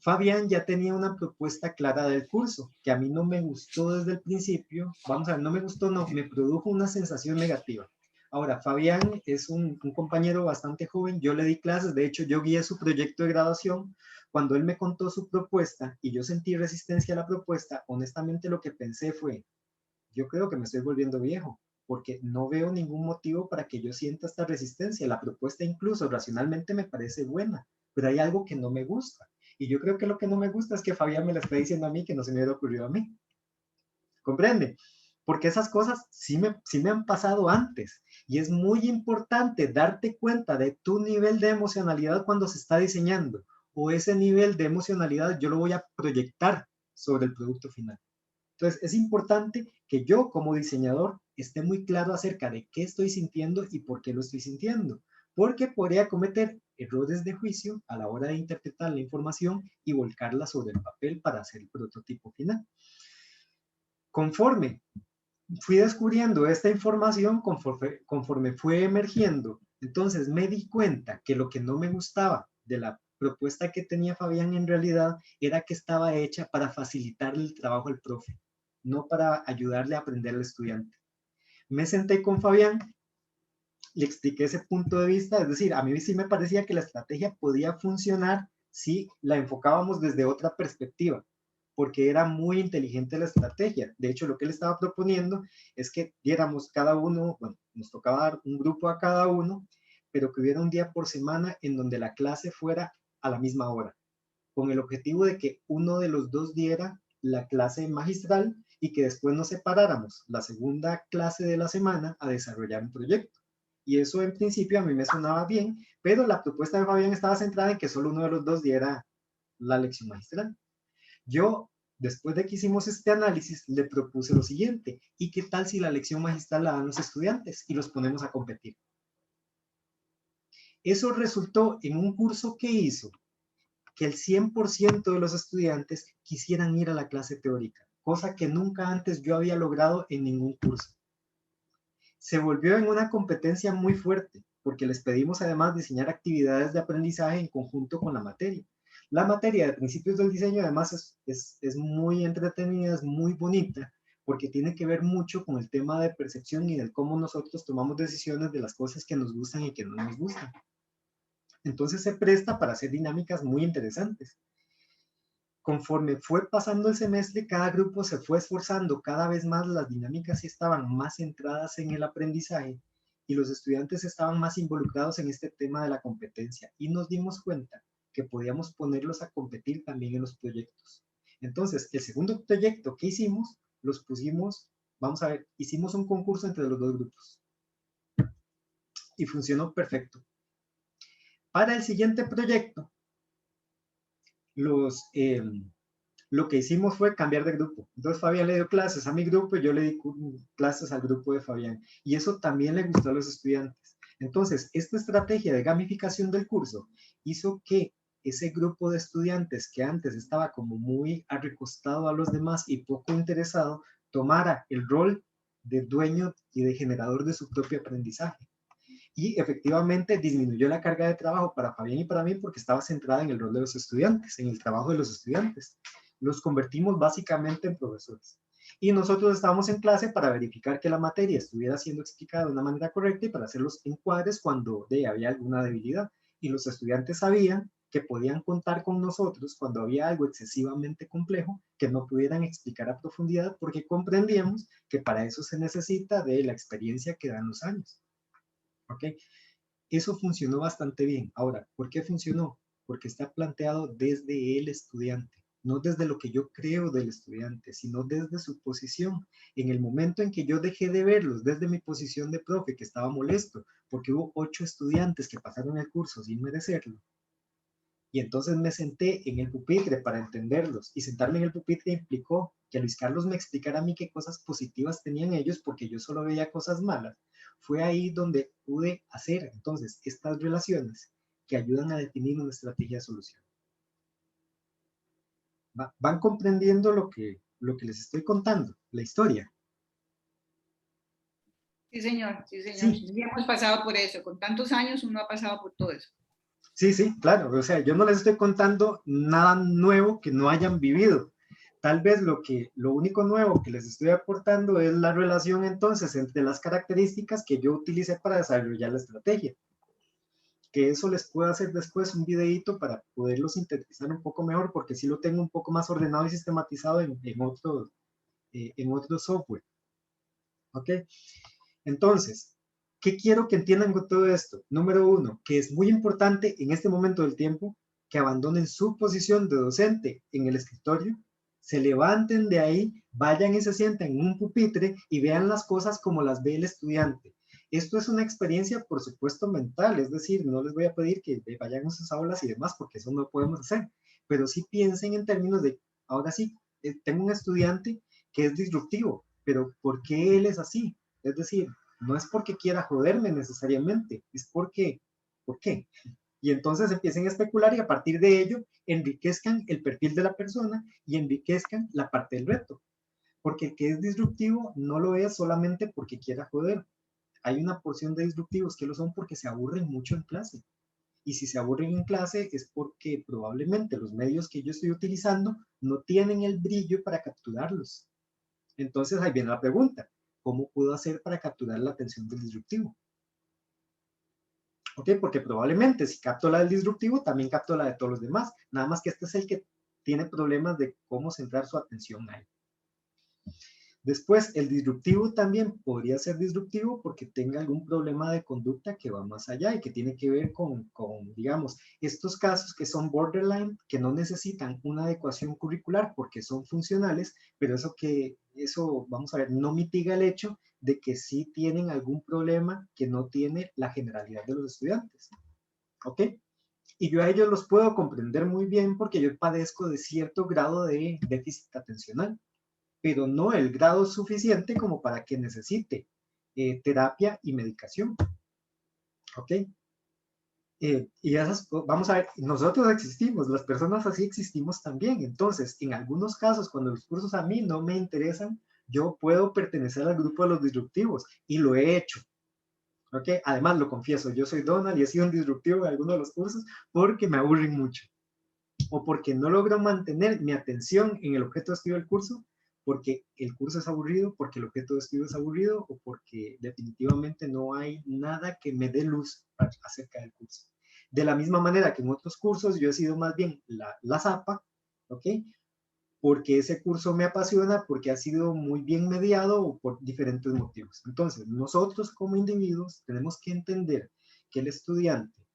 Fabián ya tenía una propuesta clara del curso, que a mí no me gustó desde el principio. Vamos a ver, no me gustó, no, me produjo una sensación negativa. Ahora, Fabián es un compañero bastante joven, yo le di clases, de hecho yo guié su proyecto de graduación. Cuando él me contó su propuesta y yo sentí resistencia a la propuesta, honestamente lo que pensé fue, yo creo que me estoy volviendo viejo, porque no veo ningún motivo para que yo sienta esta resistencia. La propuesta incluso racionalmente me parece buena, pero hay algo que no me gusta. Y yo creo que lo que no me gusta es que Fabián me lo está diciendo a mí que no se me hubiera ocurrido a mí. ¿Comprende? Porque esas cosas sí me han pasado antes. Y es muy importante darte cuenta de tu nivel de emocionalidad cuando se está diseñando. O ese nivel de emocionalidad yo lo voy a proyectar sobre el producto final. Entonces, es importante que yo como diseñador esté muy claro acerca de qué estoy sintiendo y por qué lo estoy sintiendo. Porque podría cometer errores de juicio a la hora de interpretar la información y volcarla sobre el papel para hacer el prototipo final. Conforme fui descubriendo esta información, conforme fue emergiendo, entonces me di cuenta que lo que no me gustaba de la propuesta que tenía Fabián en realidad era que estaba hecha para facilitarle el trabajo al profe, no para ayudarle a aprender al estudiante. Me senté con Fabián, le expliqué ese punto de vista, es decir, a mí sí me parecía que la estrategia podía funcionar si la enfocábamos desde otra perspectiva, porque era muy inteligente la estrategia. De hecho, lo que él estaba proponiendo es que diéramos cada uno, bueno, nos tocaba dar un grupo a cada uno, pero que hubiera un día por semana en donde la clase fuera a la misma hora, con el objetivo de que uno de los dos diera la clase magistral y que después nos separáramos la segunda clase de la semana a desarrollar un proyecto. Y eso en principio a mí me sonaba bien, pero la propuesta de Fabián estaba centrada en que solo uno de los dos diera la lección magistral. Yo, después de que hicimos este análisis, le propuse lo siguiente: ¿y qué tal si la lección magistral la dan los estudiantes y los ponemos a competir? Eso resultó en un curso que hizo que el 100% de los estudiantes quisieran ir a la clase teórica, cosa que nunca antes yo había logrado en ningún curso. Se volvió en una competencia muy fuerte, porque les pedimos además diseñar actividades de aprendizaje en conjunto con la materia. La materia de principios del diseño además es muy entretenida, es muy bonita, porque tiene que ver mucho con el tema de percepción y de cómo nosotros tomamos decisiones de las cosas que nos gustan y que no nos gustan. Entonces se presta para hacer dinámicas muy interesantes. Conforme fue pasando el semestre, cada grupo se fue esforzando cada vez más, las dinámicas estaban más centradas en el aprendizaje y los estudiantes estaban más involucrados en este tema de la competencia y nos dimos cuenta que podíamos ponerlos a competir también en los proyectos. Entonces, el segundo proyecto que hicimos, los pusimos vamos a ver, hicimos un concurso entre los dos grupos y funcionó perfecto. Para el siguiente proyecto, lo que hicimos fue cambiar de grupo. Entonces Fabián le dio clases a mi grupo y yo le di clases al grupo de Fabián. Y eso también le gustó a los estudiantes. Entonces, esta estrategia de gamificación del curso hizo que ese grupo de estudiantes que antes estaba como muy arrecostado a los demás y poco interesado, tomara el rol de dueño y de generador de su propio aprendizaje. Y efectivamente disminuyó la carga de trabajo para Fabián y para mí porque estaba centrada en el rol de los estudiantes, en el trabajo de los estudiantes. Los convertimos básicamente en profesores. Y nosotros estábamos en clase para verificar que la materia estuviera siendo explicada de una manera correcta y para hacer los encuadres cuando había alguna debilidad. Y los estudiantes sabían que podían contar con nosotros cuando había algo excesivamente complejo que no pudieran explicar a profundidad porque comprendíamos que para eso se necesita de la experiencia que dan los años. ¿Ok? Eso funcionó bastante bien. Ahora, ¿por qué funcionó? Porque está planteado desde el estudiante, no desde lo que yo creo del estudiante, sino desde su posición. En el momento en que yo dejé de verlos desde mi posición de profe, que estaba molesto, porque hubo 8 estudiantes que pasaron el curso sin merecerlo, y entonces me senté en el pupitre para entenderlos, y sentarme en el pupitre implicó que Luis Carlos me explicara a mí qué cosas positivas tenían ellos, porque yo solo veía cosas malas. Fue ahí donde pude hacer entonces estas relaciones que ayudan a definir una estrategia de solución. ¿Van comprendiendo lo que les estoy contando? La historia. Sí, señor, sí, señor. Sí. Sí, hemos pasado por eso. Con tantos años uno ha pasado por todo eso. Sí, sí, claro. O sea, yo no les estoy contando nada nuevo que no hayan vivido. Tal vez lo único nuevo que les estoy aportando es la relación entonces entre las características que yo utilicé para desarrollar la estrategia. Que eso les puedo hacer después un videito para poderlo sintetizar un poco mejor, porque sí lo tengo un poco más ordenado y sistematizado en otro software. ¿Ok? Entonces, ¿qué quiero que entiendan con todo esto? Número 1, que es muy importante en este momento del tiempo que abandonen su posición de docente en el escritorio, se levanten de ahí, vayan y se sienten en un pupitre y vean las cosas como las ve el estudiante. Esto es una experiencia, por supuesto, mental, es decir, no les voy a pedir que vayan a sus aulas y demás, porque eso no lo podemos hacer, pero sí piensen en términos de, ahora sí, tengo un estudiante que es disruptivo, pero ¿por qué él es así? Es decir, no es porque quiera joderme necesariamente, es porque, ¿por qué? Y entonces empiecen a especular y a partir de ello enriquezcan el perfil de la persona y enriquezcan la parte del reto. Porque el que es disruptivo no lo es solamente porque quiera joder. Hay una porción de disruptivos que lo son porque se aburren mucho en clase. Y si se aburren en clase es porque probablemente los medios que yo estoy utilizando no tienen el brillo para capturarlos. Entonces ahí viene la pregunta. ¿Cómo puedo hacer para capturar la atención del disruptivo? ¿Ok? Porque probablemente si capto la del disruptivo, también capto la de todos los demás. Nada más que este es el que tiene problemas de cómo centrar su atención ahí. Después, el disruptivo también podría ser disruptivo porque tenga algún problema de conducta que va más allá y que tiene que ver con, digamos, estos casos que son borderline, que no necesitan una adecuación curricular porque son funcionales, pero eso, vamos a ver, no mitiga el hecho de que sí tienen algún problema que no tiene la generalidad de los estudiantes. ¿Ok? Y yo a ellos los puedo comprender muy bien porque yo padezco de cierto grado de déficit atencional, pero no el grado suficiente como para que necesite terapia y medicación. ¿Ok? Y esas, vamos a ver, nosotros existimos, las personas así existimos también. Entonces, en algunos casos, cuando los cursos a mí no me interesan, yo puedo pertenecer al grupo de los disruptivos y lo he hecho. ¿Ok? Además, lo confieso, yo soy Donald y he sido un disruptivo en algunos de los cursos porque me aburren mucho o porque no logro mantener mi atención en el objeto de estudio del curso, porque el curso es aburrido, porque el objeto de estudio es aburrido o porque definitivamente no hay nada que me dé luz acerca del curso. De la misma manera que en otros cursos yo he sido más bien la zapa, ¿ok? Porque ese curso me apasiona, porque ha sido muy bien mediado o por diferentes motivos. Entonces, nosotros como individuos tenemos que entender que el estudiante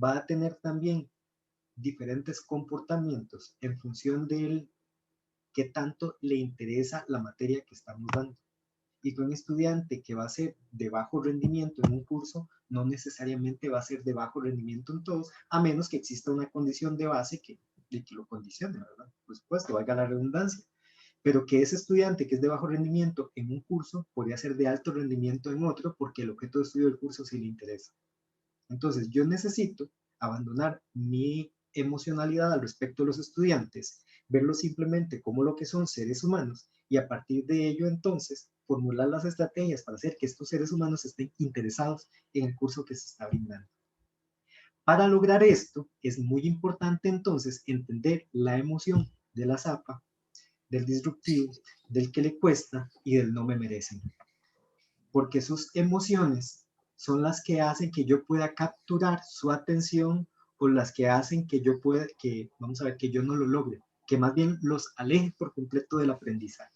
va a tener también diferentes comportamientos en función de qué tanto le interesa la materia que estamos dando. y que un estudiante que va a ser de bajo rendimiento en un curso no necesariamente va a ser de bajo rendimiento en todos, a menos que exista una condición de base de que lo condicione, ¿verdad? Por supuesto, valga la redundancia. Pero que ese estudiante que es de bajo rendimiento en un curso podría ser de alto rendimiento en otro porque el objeto de estudio del curso sí le interesa. Entonces, yo necesito abandonar mi emocionalidad al respecto de los estudiantes, verlos simplemente como lo que son seres humanos y a partir de ello entonces formular las estrategias para hacer que estos seres humanos estén interesados en el curso que se está brindando. Para lograr esto es muy importante entonces entender la emoción de la zapa, del disruptivo, del que le cuesta y del no me merecen. Porque sus emociones son las que hacen que yo pueda capturar su atención o las que hacen que yo pueda, vamos a ver, que yo no lo logre, que más bien los aleje por completo del aprendizaje.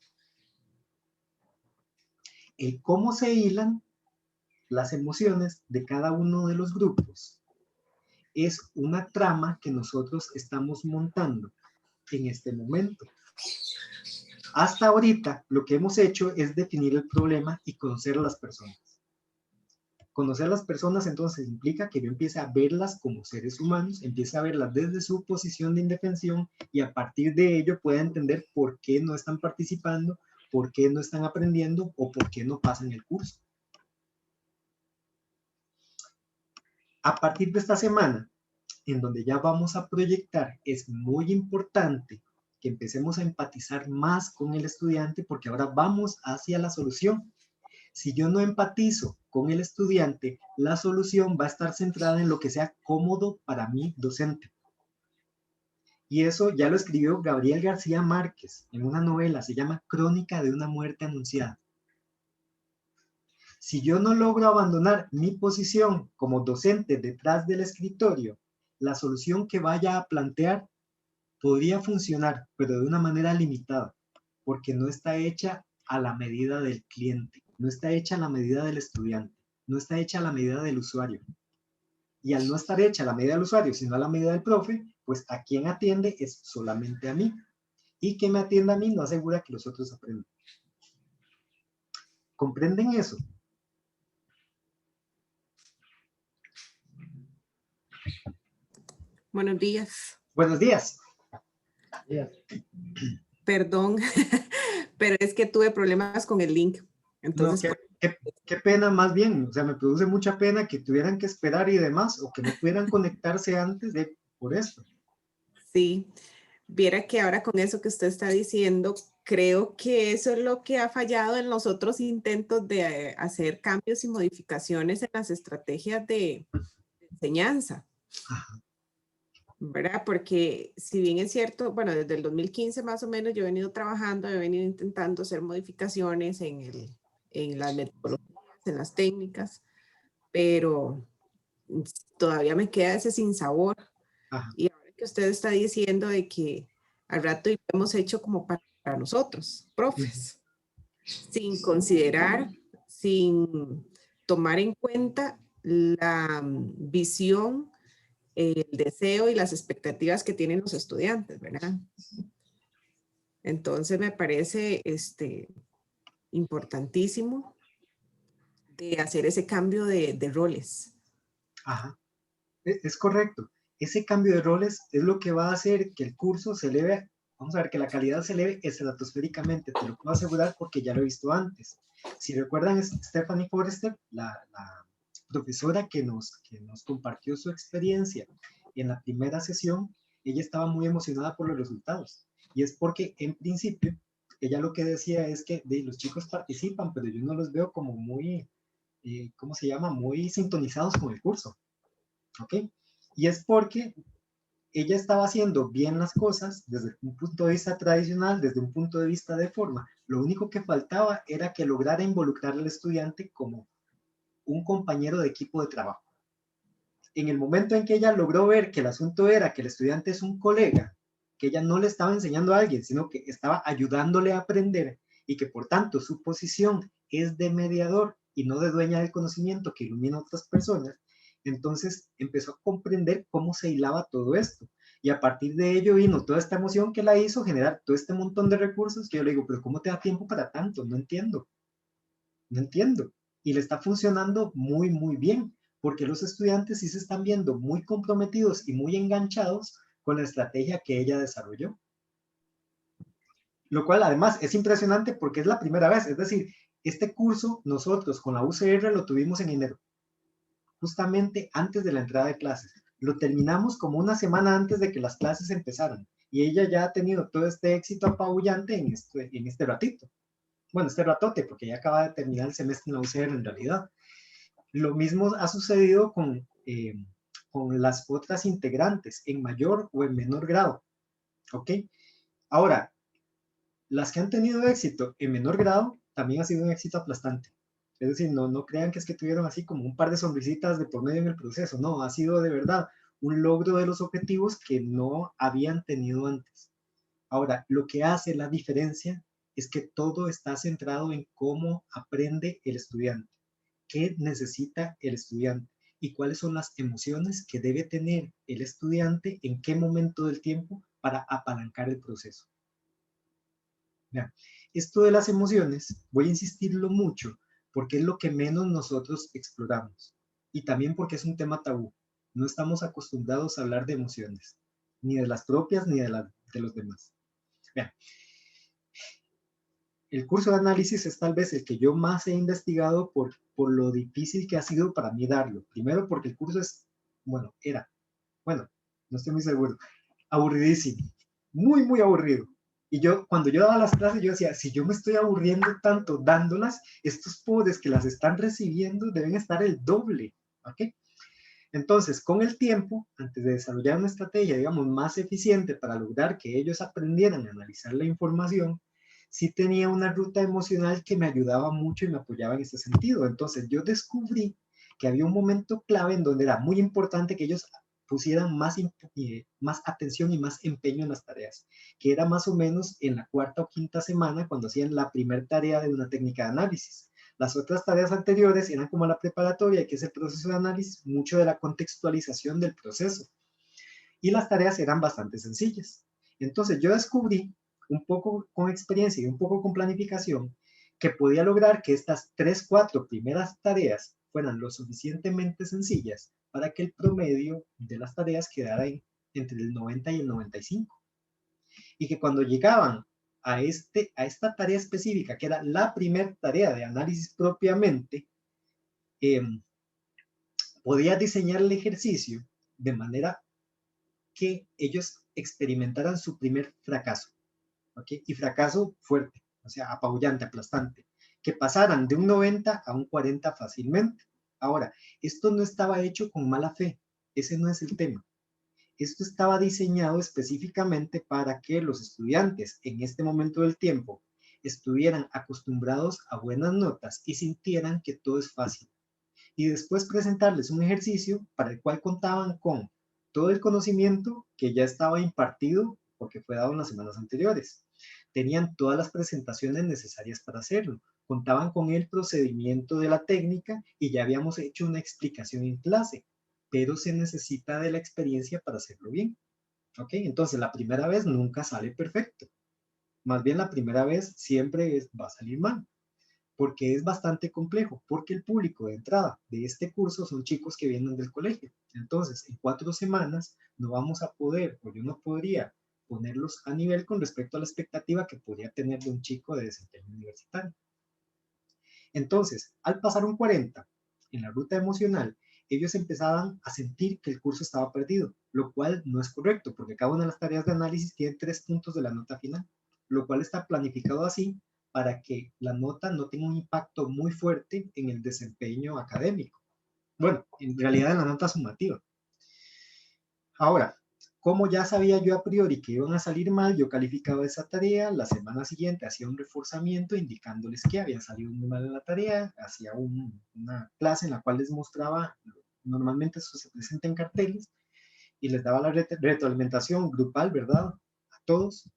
El cómo se hilan las emociones de cada uno de los grupos es una trama que nosotros estamos montando en este momento. Hasta ahorita lo que hemos hecho es definir el problema y conocer a las personas. Conocer a las personas entonces implica que yo empiece a verlas como seres humanos, empiece a verlas desde su posición de indefensión y a partir de ello pueda entender por qué no están participando, por qué no están aprendiendo o por qué no pasan el curso. A partir de esta semana, en donde ya vamos a proyectar, es muy importante que empecemos a empatizar más con el estudiante porque ahora vamos hacia la solución. Si yo no empatizo con el estudiante, la solución va a estar centrada en lo que sea cómodo para mí docente. Y eso ya lo escribió Gabriel García Márquez en una novela, se llama Crónica de una muerte anunciada. Si yo no logro abandonar mi posición como docente detrás del escritorio, la solución que vaya a plantear podría funcionar, pero de una manera limitada, porque no está hecha a la medida del cliente, no está hecha a la medida del estudiante, no está hecha a la medida del usuario. Y al no estar hecha a la medida del usuario, sino a la medida del profe, pues a quien atiende es solamente a mí. Y que me atienda a mí no asegura que los otros aprendan. ¿Comprenden eso? Buenos días. Buenos días. Perdón, pero es que tuve problemas con el link. Entonces, no, qué pena más bien. O sea, me produce mucha pena que tuvieran que esperar y demás, o que no pudieran conectarse antes de por esto. Sí, viera que ahora con eso que usted está diciendo, creo que eso es lo que ha fallado en los otros intentos de hacer cambios y modificaciones en las estrategias de enseñanza. Ajá. ¿Verdad? Porque si bien es cierto, bueno, desde el 2015 más o menos yo he venido trabajando, he venido intentando hacer modificaciones en las metodologías, en las técnicas, pero todavía me queda ese sinsabor. Ajá. Y ahora que usted está diciendo de que al rato lo hemos hecho como para nosotros, profes, sin considerar, sin tomar en cuenta la visión, el deseo y las expectativas que tienen los estudiantes, ¿verdad? Entonces me parece importantísimo de hacer ese cambio de roles. Ajá, es correcto. Ese cambio de roles es lo que va a hacer que el curso se eleve, vamos a ver, que la calidad se eleve estratosféricamente, te lo puedo asegurar porque ya lo he visto antes. Si recuerdan, es Stephanie Forrester, la profesora que nos compartió su experiencia en la primera sesión, ella estaba muy emocionada por los resultados. Y es porque, en principio, ella lo que decía es que los chicos participan, pero yo no los veo como muy, ¿cómo se llama? Muy sintonizados con el curso. ¿Ok? Y es porque ella estaba haciendo bien las cosas desde un punto de vista tradicional, desde un punto de vista de forma. Lo único que faltaba era que lograra involucrar al estudiante como un compañero de equipo de trabajo. En el momento en que ella logró ver que el asunto era que el estudiante es un colega, que ella no le estaba enseñando a alguien, sino que estaba ayudándole a aprender y que por tanto su posición es de mediador y no de dueña del conocimiento que ilumina a otras personas, entonces empezó a comprender cómo se hilaba todo esto. Y a partir de ello vino toda esta emoción que la hizo generar todo este montón de recursos que yo le digo, pero ¿cómo te da tiempo para tanto? No entiendo. No entiendo. Y le está funcionando muy, muy bien, porque los estudiantes sí se están viendo muy comprometidos y muy enganchados con la estrategia que ella desarrolló. Lo cual además es impresionante porque es la primera vez, es decir, este curso nosotros con la UCR lo tuvimos en enero, justamente antes de la entrada de clases. Lo terminamos como una semana antes de que las clases empezaran y ella ya ha tenido todo este éxito apabullante en este ratito. Bueno, este ratote, porque ya acaba de terminar el semestre en la UCR en realidad. Lo mismo ha sucedido con las otras integrantes, en mayor o en menor grado. ¿Ok? Ahora, las que han tenido éxito en menor grado, también ha sido un éxito aplastante. Es decir, no crean que es que tuvieron así como un par de sonrisitas de por medio en el proceso. No, ha sido de verdad un logro de los objetivos que no habían tenido antes. Ahora, lo que hace la diferencia es que todo está centrado en cómo aprende el estudiante, qué necesita el estudiante y cuáles son las emociones que debe tener el estudiante en qué momento del tiempo para apalancar el proceso. Vean, esto de las emociones, voy a insistirlo mucho porque es lo que menos nosotros exploramos y también porque es un tema tabú. No estamos acostumbrados a hablar de emociones, ni de las propias ni de los demás. Vean, el curso de análisis es tal vez el que yo más he investigado por lo difícil que ha sido para mí darlo. Primero porque el curso es, no estoy muy seguro, aburridísimo, muy, muy aburrido. Y yo, cuando yo daba las clases, yo decía, si yo me estoy aburriendo tanto dándolas, estos pobres que las están recibiendo deben estar el doble, ¿ok? Entonces, con el tiempo, antes de desarrollar una estrategia, digamos, más eficiente para lograr que ellos aprendieran a analizar la información, sí tenía una ruta emocional que me ayudaba mucho y me apoyaba en ese sentido. Entonces, yo descubrí que había un momento clave en donde era muy importante que ellos pusieran más atención y más empeño en las tareas, que era más o menos en la cuarta o quinta semana cuando hacían la primera tarea de una técnica de análisis. Las otras tareas anteriores eran como la preparatoria, que es el proceso de análisis, mucho de la contextualización del proceso. Y las tareas eran bastante sencillas. Entonces yo descubrí, un poco con experiencia y un poco con planificación, que podía lograr que estas 3, 4 primeras tareas fueran lo suficientemente sencillas para que el promedio de las tareas quedara entre el 90 y el 95. Y que cuando llegaban a esta tarea específica, que era la primera tarea de análisis propiamente, podía diseñar el ejercicio de manera que ellos experimentaran su primer fracaso, ¿ok? Y fracaso fuerte, o sea, apabullante, aplastante, que pasaran de un 90 a un 40 fácilmente. Ahora, esto no estaba hecho con mala fe, ese no es el tema. Esto estaba diseñado específicamente para que los estudiantes en este momento del tiempo estuvieran acostumbrados a buenas notas y sintieran que todo es fácil. Y después presentarles un ejercicio para el cual contaban con todo el conocimiento que ya estaba impartido porque fue dado en las semanas anteriores. Tenían todas las presentaciones necesarias para hacerlo. Contaban con el procedimiento de la técnica y ya habíamos hecho una explicación en clase, pero se necesita de la experiencia para hacerlo bien. ¿Ok? Entonces la primera vez nunca sale perfecto. Más bien la primera vez siempre va a salir mal, porque es bastante complejo, porque el público de entrada de este curso son chicos que vienen del colegio. Entonces, en 4 semanas no vamos a poder, o yo no podría ponerlos a nivel con respecto a la expectativa que podría tener de un chico de desempeño universitario. Entonces, al pasar un 40 en la ruta emocional, ellos empezaban a sentir que el curso estaba perdido, lo cual no es correcto, porque cada una de las tareas de análisis tiene 3 puntos de la nota final, lo cual está planificado así para que la nota no tenga un impacto muy fuerte en el desempeño académico. Bueno, en realidad en la nota sumativa. Ahora, como ya sabía yo a priori que iban a salir mal, yo calificaba esa tarea, la semana siguiente hacía un reforzamiento indicándoles que habían salido muy mal en la tarea, hacía una clase en la cual les mostraba, normalmente eso se presenta en carteles, y les daba la retroalimentación grupal, ¿verdad? A todos.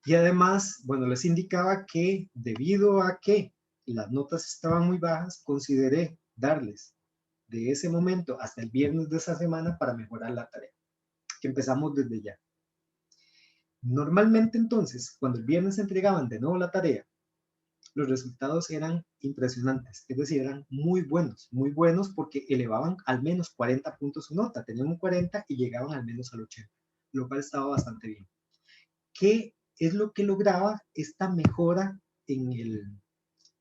Y además, bueno, les indicaba que debido a que las notas estaban muy bajas, consideré darles de ese momento hasta el viernes de esa semana para mejorar la tarea, que empezamos desde ya. Normalmente entonces, cuando el viernes entregaban de nuevo la tarea, los resultados eran impresionantes, es decir, eran muy buenos porque elevaban al menos 40 puntos su nota, tenían un 40 y llegaban al menos al 80, lo cual estaba bastante bien. ¿Qué es lo que lograba esta mejora en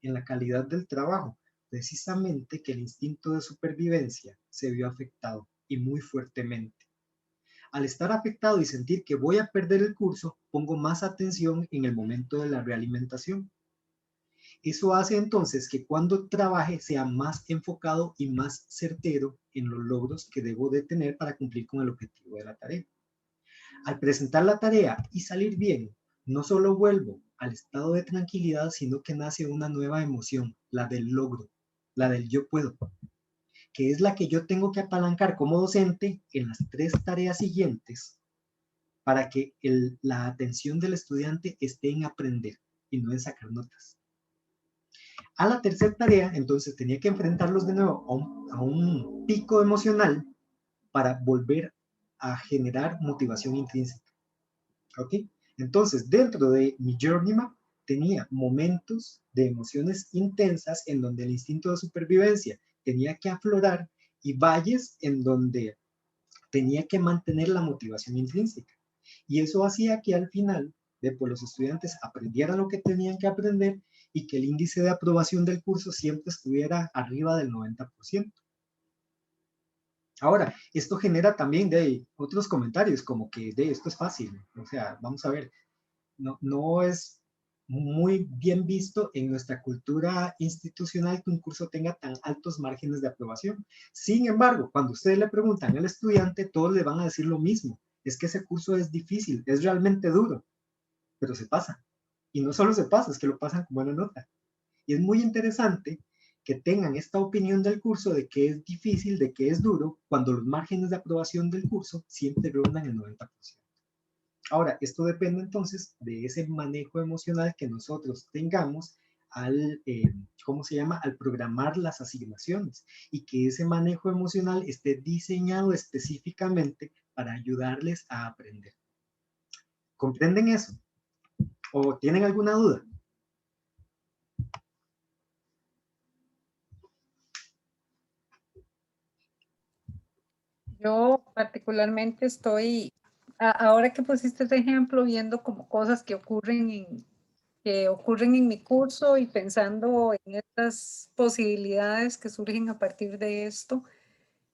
la calidad del trabajo? Precisamente que el instinto de supervivencia se vio afectado y muy fuertemente. Al estar afectado y sentir que voy a perder el curso, pongo más atención en el momento de la realimentación. Eso hace entonces que cuando trabaje sea más enfocado y más certero en los logros que debo de tener para cumplir con el objetivo de la tarea. Al presentar la tarea y salir bien, no solo vuelvo al estado de tranquilidad, sino que nace una nueva emoción, la del logro, la del yo puedo, que es la que yo tengo que apalancar como docente en las 3 tareas siguientes para que la atención del estudiante esté en aprender y no en sacar notas. A la tercera tarea, entonces, tenía que enfrentarlos de nuevo a un pico emocional para volver a generar motivación intrínseca. ¿Ok? Entonces, dentro de mi Journey Map, tenía momentos de emociones intensas en donde el instinto de supervivencia tenía que aflorar y valles en donde tenía que mantener la motivación intrínseca. Y eso hacía que al final los estudiantes aprendieran lo que tenían que aprender y que el índice de aprobación del curso siempre estuviera arriba del 90%. Ahora, esto genera también otros comentarios como que esto es fácil, o sea, vamos a ver, no es muy bien visto en nuestra cultura institucional que un curso tenga tan altos márgenes de aprobación. Sin embargo, cuando ustedes le preguntan al estudiante, todos le van a decir lo mismo, es que ese curso es difícil, es realmente duro, pero se pasa. Y no solo se pasa, es que lo pasan con buena nota. Y es muy interesante que tengan esta opinión del curso de que es difícil, de que es duro, cuando los márgenes de aprobación del curso siempre rondan el 90%. Ahora, esto depende entonces de ese manejo emocional que nosotros tengamos al, ¿cómo se llama?, al programar las asignaciones y que ese manejo emocional esté diseñado específicamente para ayudarles a aprender. ¿Comprenden eso? ¿O tienen alguna duda? Yo particularmente estoy, ahora que pusiste este ejemplo, viendo como cosas que ocurren en mi curso y pensando en estas posibilidades que surgen a partir de esto,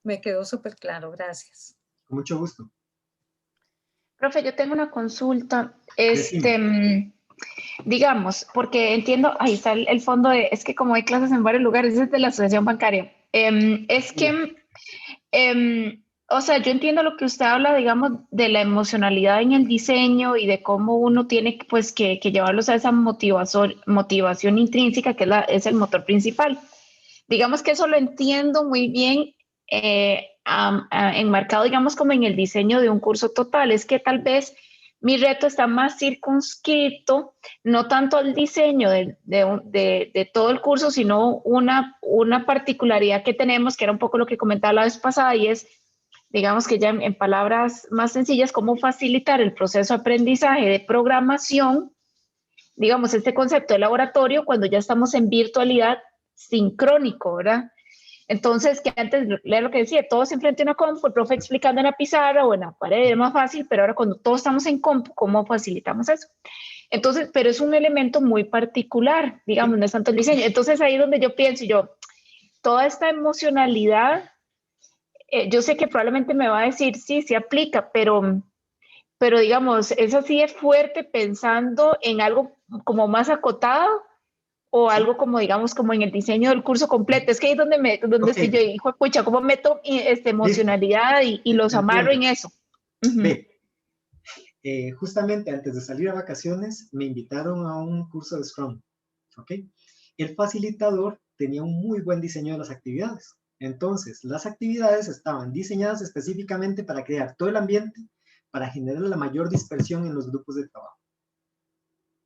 me quedó súper claro. Gracias. Con mucho gusto. Profe, yo tengo una consulta. Decime. Digamos, porque entiendo, ahí está el fondo es que como hay clases en varios lugares, es de la asociación bancaria. O sea, yo entiendo lo que usted habla, digamos, de la emocionalidad en el diseño y de cómo uno tiene pues que llevarlos a esa motivación intrínseca que es el motor principal. Digamos que eso lo entiendo muy bien enmarcado, digamos, como en el diseño de un curso total. Es que tal vez mi reto está más circunscrito, no tanto al diseño de todo el curso, sino una particularidad que tenemos, que era un poco lo que comentaba la vez pasada, y es, digamos que ya en palabras más sencillas, cómo facilitar el proceso de aprendizaje de programación, digamos, este concepto de laboratorio, cuando ya estamos en virtualidad sincrónico, ¿verdad? Entonces, que antes, leer lo que decía, todos enfrente a una compu, el profe explicando en la pizarra o en la pared, es más fácil, pero ahora cuando todos estamos en compu, ¿cómo facilitamos eso? Entonces, pero es un elemento muy particular, digamos, no es tanto el diseño. Entonces, ahí es donde yo pienso, toda esta emocionalidad, yo sé que probablemente me va a decir, sí, sí aplica, pero digamos, es así de fuerte pensando en algo como más acotado, o algo como, digamos, como en el diseño del curso completo. Es que ahí es donde estoy yo, hijo de pucha, ¿cómo meto emocionalidad y los amarro en eso? Ve, justamente antes de salir a vacaciones, me invitaron a un curso de Scrum, ¿ok? El facilitador tenía un muy buen diseño de las actividades. Entonces, las actividades estaban diseñadas específicamente para crear todo el ambiente, para generar la mayor dispersión en los grupos de trabajo.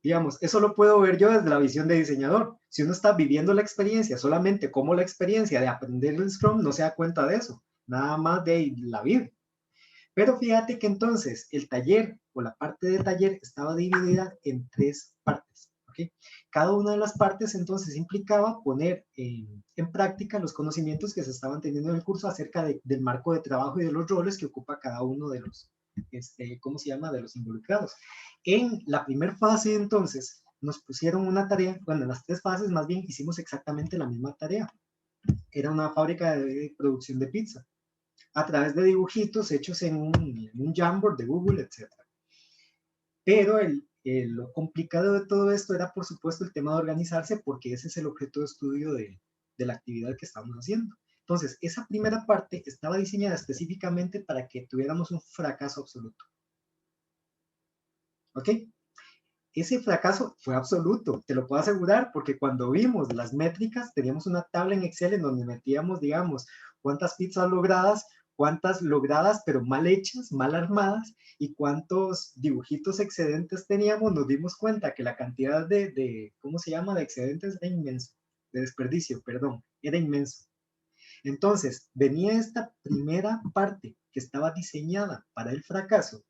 Digamos, eso lo puedo ver yo desde la visión de diseñador. Si uno está viviendo la experiencia solamente como la experiencia de aprender el Scrum, no se da cuenta de eso, nada más de la vive. Pero fíjate que entonces el taller o la parte de taller estaba dividida en 3 partes. ¿Ok? ¿ok? Cada una de las partes entonces implicaba poner en práctica los conocimientos que se estaban teniendo en el curso acerca del marco de trabajo y de los roles que ocupa cada uno de los, ¿cómo se llama?, de los involucrados. En la primera fase entonces nos pusieron una tarea, bueno, en las 3 fases más bien hicimos exactamente la misma tarea. Era una fábrica de producción de pizza a través de dibujitos hechos en un Jamboard de Google, etc. Pero lo complicado de todo esto era, por supuesto, el tema de organizarse, porque ese es el objeto de estudio de la actividad que estamos haciendo. Entonces, esa primera parte estaba diseñada específicamente para que tuviéramos un fracaso absoluto. ¿Ok? Ese fracaso fue absoluto, te lo puedo asegurar, porque cuando vimos las métricas, teníamos una tabla en Excel en donde metíamos, digamos, cuántas pizzas logradas, cuántas logradas pero mal hechas, mal armadas, y cuántos dibujitos excedentes teníamos. Nos dimos cuenta que la cantidad ¿cómo se llama?, de excedentes era inmenso, de desperdicio, perdón, era inmenso. Entonces, venía esta primera parte que estaba diseñada para el fracaso,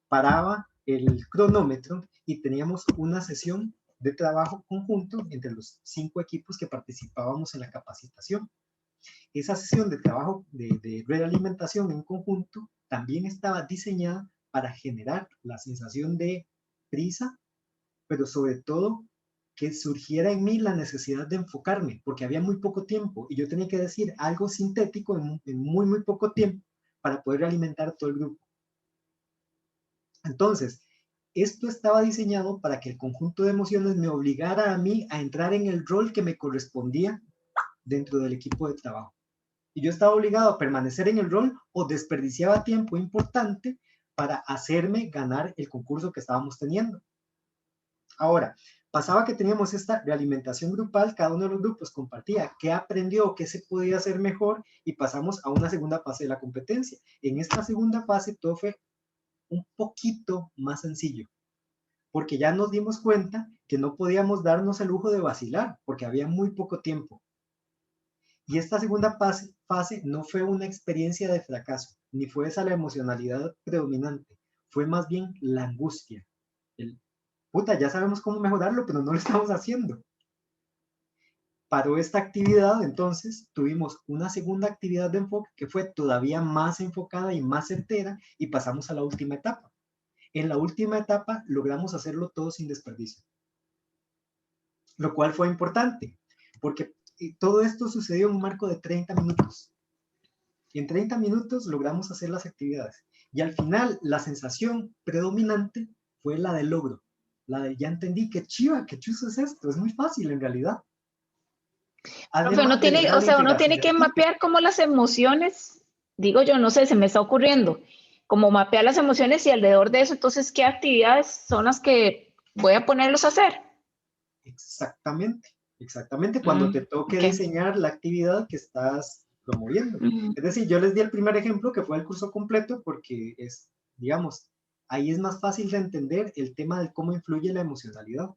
paraba el cronómetro y teníamos una sesión de trabajo conjunto entre los 5 equipos que participábamos en la capacitación. Esa sesión de trabajo de realimentación en conjunto también estaba diseñada para generar la sensación de prisa, pero sobre todo que surgiera en mí la necesidad de enfocarme, porque había muy poco tiempo y yo tenía que decir algo sintético en muy, muy poco tiempo para poder alimentar a todo el grupo. Entonces, esto estaba diseñado para que el conjunto de emociones me obligara a mí a entrar en el rol que me correspondía dentro del equipo de trabajo. Y yo estaba obligado a permanecer en el rol o desperdiciaba tiempo importante para hacerme ganar el concurso que estábamos teniendo. Ahora, pasaba que teníamos esta realimentación grupal, cada uno de los grupos compartía qué aprendió, qué se podía hacer mejor, y pasamos a una segunda fase de la competencia. En esta segunda fase todo fue un poquito más sencillo, porque ya nos dimos cuenta que no podíamos darnos el lujo de vacilar, porque había muy poco tiempo. Y esta segunda fase no fue una experiencia de fracaso, ni fue esa la emocionalidad predominante, fue más bien la angustia. Puta, ya sabemos cómo mejorarlo, pero no lo estamos haciendo. Paró esta actividad, entonces tuvimos una segunda actividad de enfoque que fue todavía más enfocada y más certera, y pasamos a la última etapa. En la última etapa logramos hacerlo todo sin desperdicio, lo cual fue importante, porque todo esto sucedió en un marco de 30 minutos. Y en 30 minutos logramos hacer las actividades. Y al final, la sensación predominante fue la del logro. La de ya entendí, qué chiva, qué chuzo es esto. Es muy fácil en realidad. Profe, uno tiene que mapear como las emociones, digo yo, no sé, se me está ocurriendo, como mapear las emociones y alrededor de eso, entonces, ¿qué actividades son las que voy a ponerlos a hacer? Exactamente, exactamente, cuando te toque diseñar la actividad que estás promoviendo. Es decir, yo les di el primer ejemplo que fue el curso completo porque es, digamos, ahí es más fácil de entender el tema de cómo influye la emocionalidad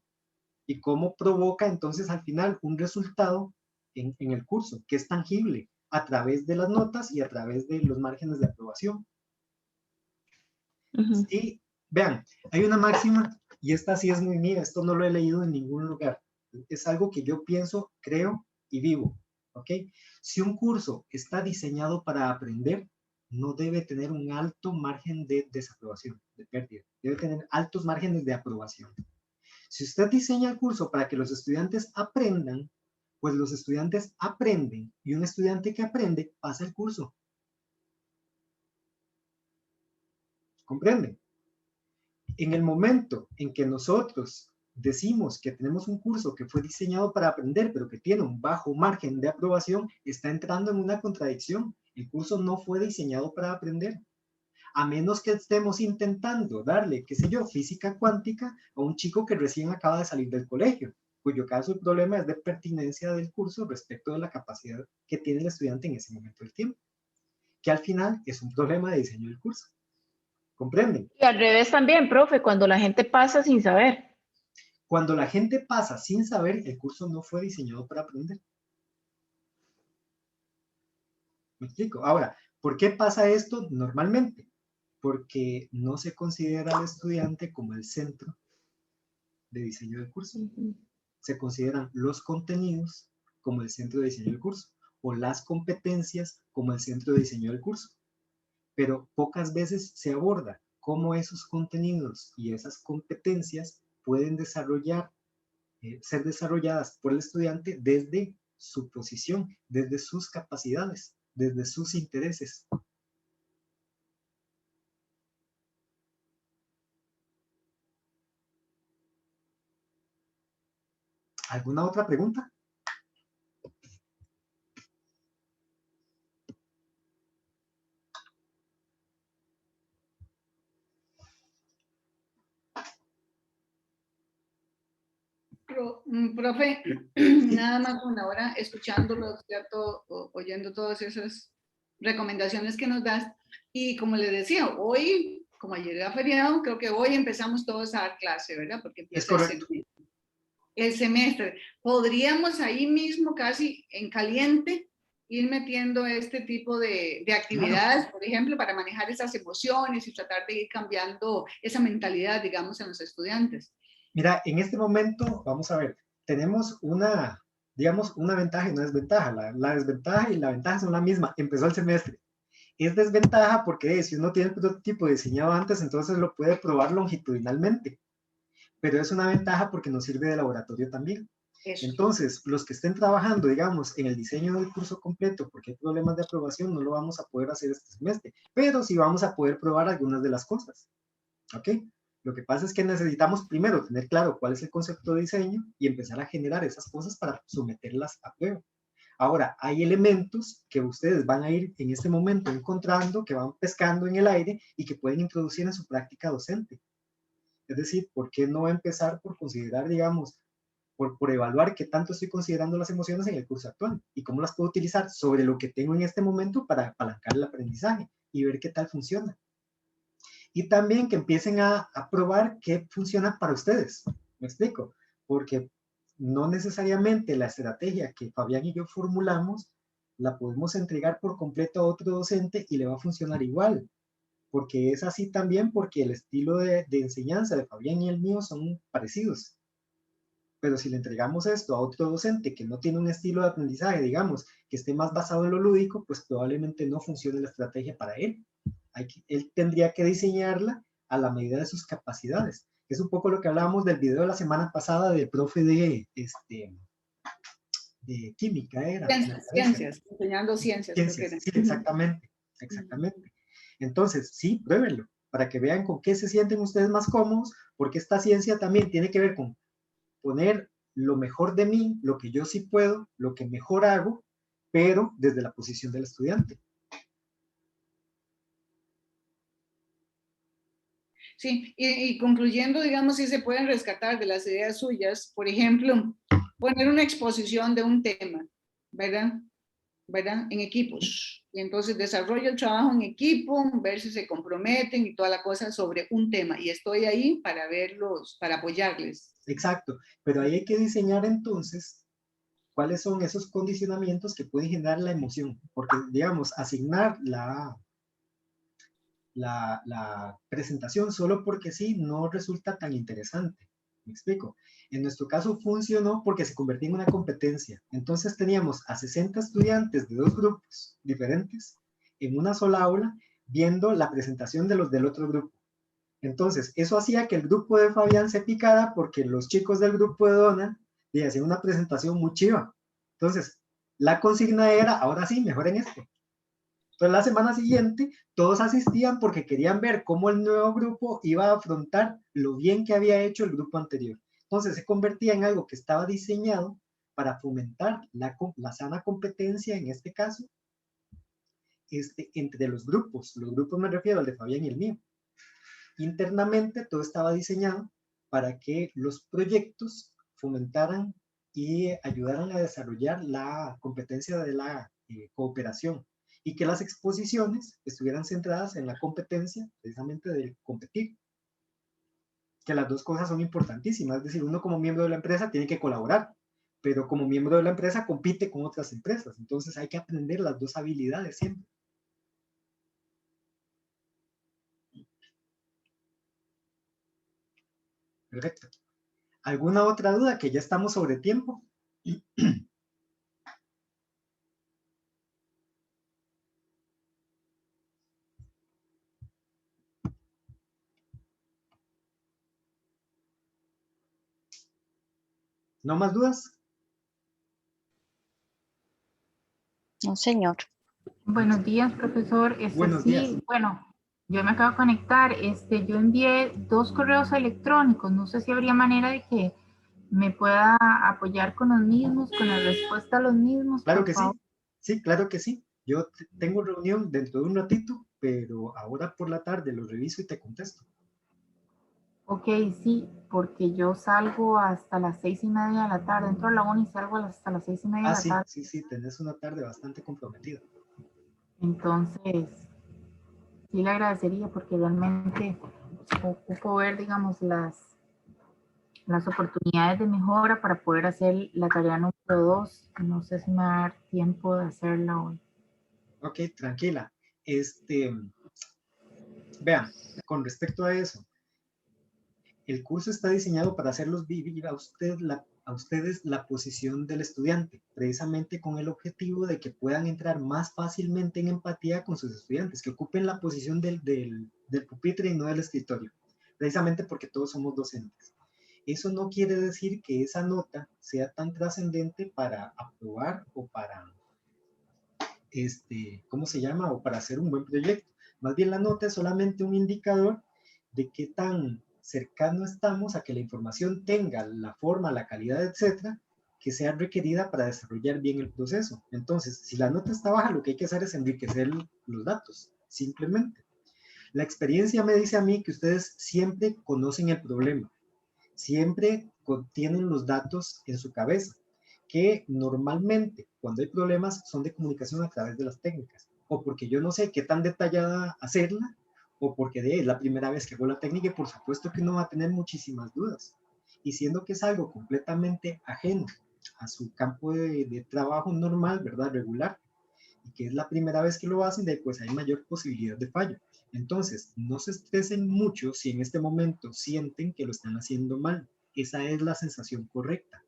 y cómo provoca entonces al final un resultado en el curso que es tangible a través de las notas y a través de los márgenes de aprobación. Sí, vean, hay una máxima, y esta sí es muy mía, esto no lo he leído en ningún lugar, es algo que yo pienso, creo y vivo, ¿ok? Si un curso está diseñado para aprender, no debe tener un alto margen de desaprobación, de pérdida, debe tener altos márgenes de aprobación. Si usted diseña el curso para que los estudiantes aprendan, pues los estudiantes aprenden, y un estudiante que aprende pasa el curso. ¿Comprenden? En el momento en que nosotros decimos que tenemos un curso que fue diseñado para aprender, pero que tiene un bajo margen de aprobación, está entrando en una contradicción. El curso no fue diseñado para aprender. A menos que estemos intentando darle, qué sé yo, física cuántica a un chico que recién acaba de salir del colegio, cuyo caso el problema es de pertinencia del curso respecto de la capacidad que tiene el estudiante en ese momento del tiempo, que al final es un problema de diseño del curso. ¿Comprenden? Y al revés también, profe, cuando la gente pasa sin saber. Cuando la gente pasa sin saber, el curso no fue diseñado para aprender. ¿Me explico? Ahora, ¿por qué pasa esto normalmente? Porque no se considera al estudiante como el centro de diseño del curso. Se consideran los contenidos como el centro de diseño del curso o las competencias como el centro de diseño del curso. Pero pocas veces se aborda cómo esos contenidos y esas competencias pueden ser desarrolladas por el estudiante desde su posición, desde sus capacidades, desde sus intereses. ¿Alguna otra pregunta? Profe, nada más una hora escuchándolo, ¿cierto? Oyendo todas esas recomendaciones que nos das. Y como les decía, hoy, como ayer era feriado, creo que hoy empezamos todos a dar clase, ¿verdad? Porque empieza el semestre. Podríamos ahí mismo, casi en caliente, ir metiendo este tipo de actividades, claro, por ejemplo, para manejar esas emociones y tratar de ir cambiando esa mentalidad, digamos, en los estudiantes. Mira, en este momento, vamos a ver, tenemos una, digamos, una ventaja y una desventaja. La desventaja y la ventaja son la misma. Empezó el semestre. Es desventaja porque si uno tiene el prototipo diseñado antes, entonces lo puede probar longitudinalmente. Pero es una ventaja porque nos sirve de laboratorio también. Eso. Entonces, los que estén trabajando, digamos, en el diseño del curso completo, porque hay problemas de aprobación, no lo vamos a poder hacer este semestre, pero sí vamos a poder probar algunas de las cosas. ¿Ok? Lo que pasa es que necesitamos primero tener claro cuál es el concepto de diseño y empezar a generar esas cosas para someterlas a prueba. Ahora, hay elementos que ustedes van a ir en este momento encontrando, que van pescando en el aire y que pueden introducir en su práctica docente. Es decir, ¿por qué no empezar por considerar, digamos, por evaluar qué tanto estoy considerando las emociones en el curso actual y cómo las puedo utilizar sobre lo que tengo en este momento para apalancar el aprendizaje y ver qué tal funciona? Y también que empiecen a probar qué funciona para ustedes. ¿Me explico? Porque no necesariamente la estrategia que Fabián y yo formulamos la podemos entregar por completo a otro docente y le va a funcionar igual. Porque es así también porque el estilo de enseñanza de Fabián y el mío son parecidos. Pero si le entregamos esto a otro docente que no tiene un estilo de aprendizaje, digamos, que esté más basado en lo lúdico, pues probablemente no funcione la estrategia para él. Él tendría que diseñarla a la medida de sus capacidades. Es un poco lo que hablábamos del video de la semana pasada del profe de química, era. Ciencias, enseñando ciencias. Ciencias, sí, exactamente, exactamente. Entonces, sí, pruébenlo, para que vean con qué se sienten ustedes más cómodos, porque esta ciencia también tiene que ver con poner lo mejor de mí, lo que yo sí puedo, lo que mejor hago, pero desde la posición del estudiante. Sí, y concluyendo, digamos, si se pueden rescatar de las ideas suyas, por ejemplo, poner una exposición de un tema, ¿verdad? En equipos. Y entonces desarrollo el trabajo en equipo, ver si se comprometen y toda la cosa sobre un tema. Y estoy ahí para verlos, para apoyarles. Exacto, pero ahí hay que diseñar entonces cuáles son esos condicionamientos que pueden generar la emoción. Porque, digamos, asignar la presentación solo porque sí no resulta tan interesante. Me explico. En nuestro caso funcionó porque se convirtió en una competencia. Entonces teníamos a 60 estudiantes de 2 grupos diferentes en una sola aula viendo la presentación de los del otro grupo. Entonces eso hacía que el grupo de Fabián se picara porque los chicos del grupo de Donald hacían una presentación muy chiva. Entonces la consigna era, ahora sí, mejoren esto. Entonces la semana siguiente todos asistían porque querían ver cómo el nuevo grupo iba a afrontar lo bien que había hecho el grupo anterior. Entonces se convertía en algo que estaba diseñado para fomentar la sana competencia, en este caso, entre los grupos. Los grupos me refiero al de Fabián y el mío. Internamente todo estaba diseñado para que los proyectos fomentaran y ayudaran a desarrollar la competencia de la cooperación. Y que las exposiciones estuvieran centradas en la competencia, precisamente de competir. Que las dos cosas son importantísimas, es decir, uno como miembro de la empresa tiene que colaborar, pero como miembro de la empresa compite con otras empresas, entonces hay que aprender las dos habilidades siempre. Perfecto. ¿Alguna otra duda? Que ya estamos sobre tiempo. ¿No más dudas? No, señor. Buenos días, profesor. Buenos días. Bueno, yo me acabo de conectar. Yo envié 2 correos electrónicos. No sé si habría manera de que me pueda apoyar con los mismos, con la respuesta a los mismos. Claro que sí. Sí, claro que sí. Yo tengo reunión dentro de un ratito, pero ahora por la tarde lo reviso y te contesto. Ok, sí, porque yo salgo hasta las 6:30 de la tarde. Entro a la 1 y salgo hasta las 6:30 de la tarde. Sí, tenés una tarde bastante comprometida. Entonces, sí le agradecería porque realmente ocupo ver, digamos, las oportunidades de mejora para poder hacer la tarea número 2. No sé si me va a dar tiempo de hacerla hoy. Ok, tranquila. Vean, con respecto a eso, el curso está diseñado para hacerlos vivir a ustedes la posición del estudiante, precisamente con el objetivo de que puedan entrar más fácilmente en empatía con sus estudiantes, que ocupen la posición del pupitre y no del escritorio, precisamente porque todos somos docentes. Eso no quiere decir que esa nota sea tan trascendente para aprobar o para, ¿cómo se llama? O para hacer un buen proyecto. Más bien la nota es solamente un indicador de qué tan cercano estamos a que la información tenga la forma, la calidad, etcétera, que sea requerida para desarrollar bien el proceso. Entonces, si la nota está baja, lo que hay que hacer es enriquecer los datos, simplemente. La experiencia me dice a mí que ustedes siempre conocen el problema, siempre tienen los datos en su cabeza, que normalmente cuando hay problemas son de comunicación a través de las técnicas, o porque yo no sé qué tan detallada hacerla, o porque es la primera vez que hago la técnica y por supuesto que uno va a tener muchísimas dudas. Y siendo que es algo completamente ajeno a su campo de trabajo normal, ¿verdad? Regular, y que es la primera vez que lo hacen, pues hay mayor posibilidad de fallo. Entonces, no se estresen mucho si en este momento sienten que lo están haciendo mal. Esa es la sensación correcta.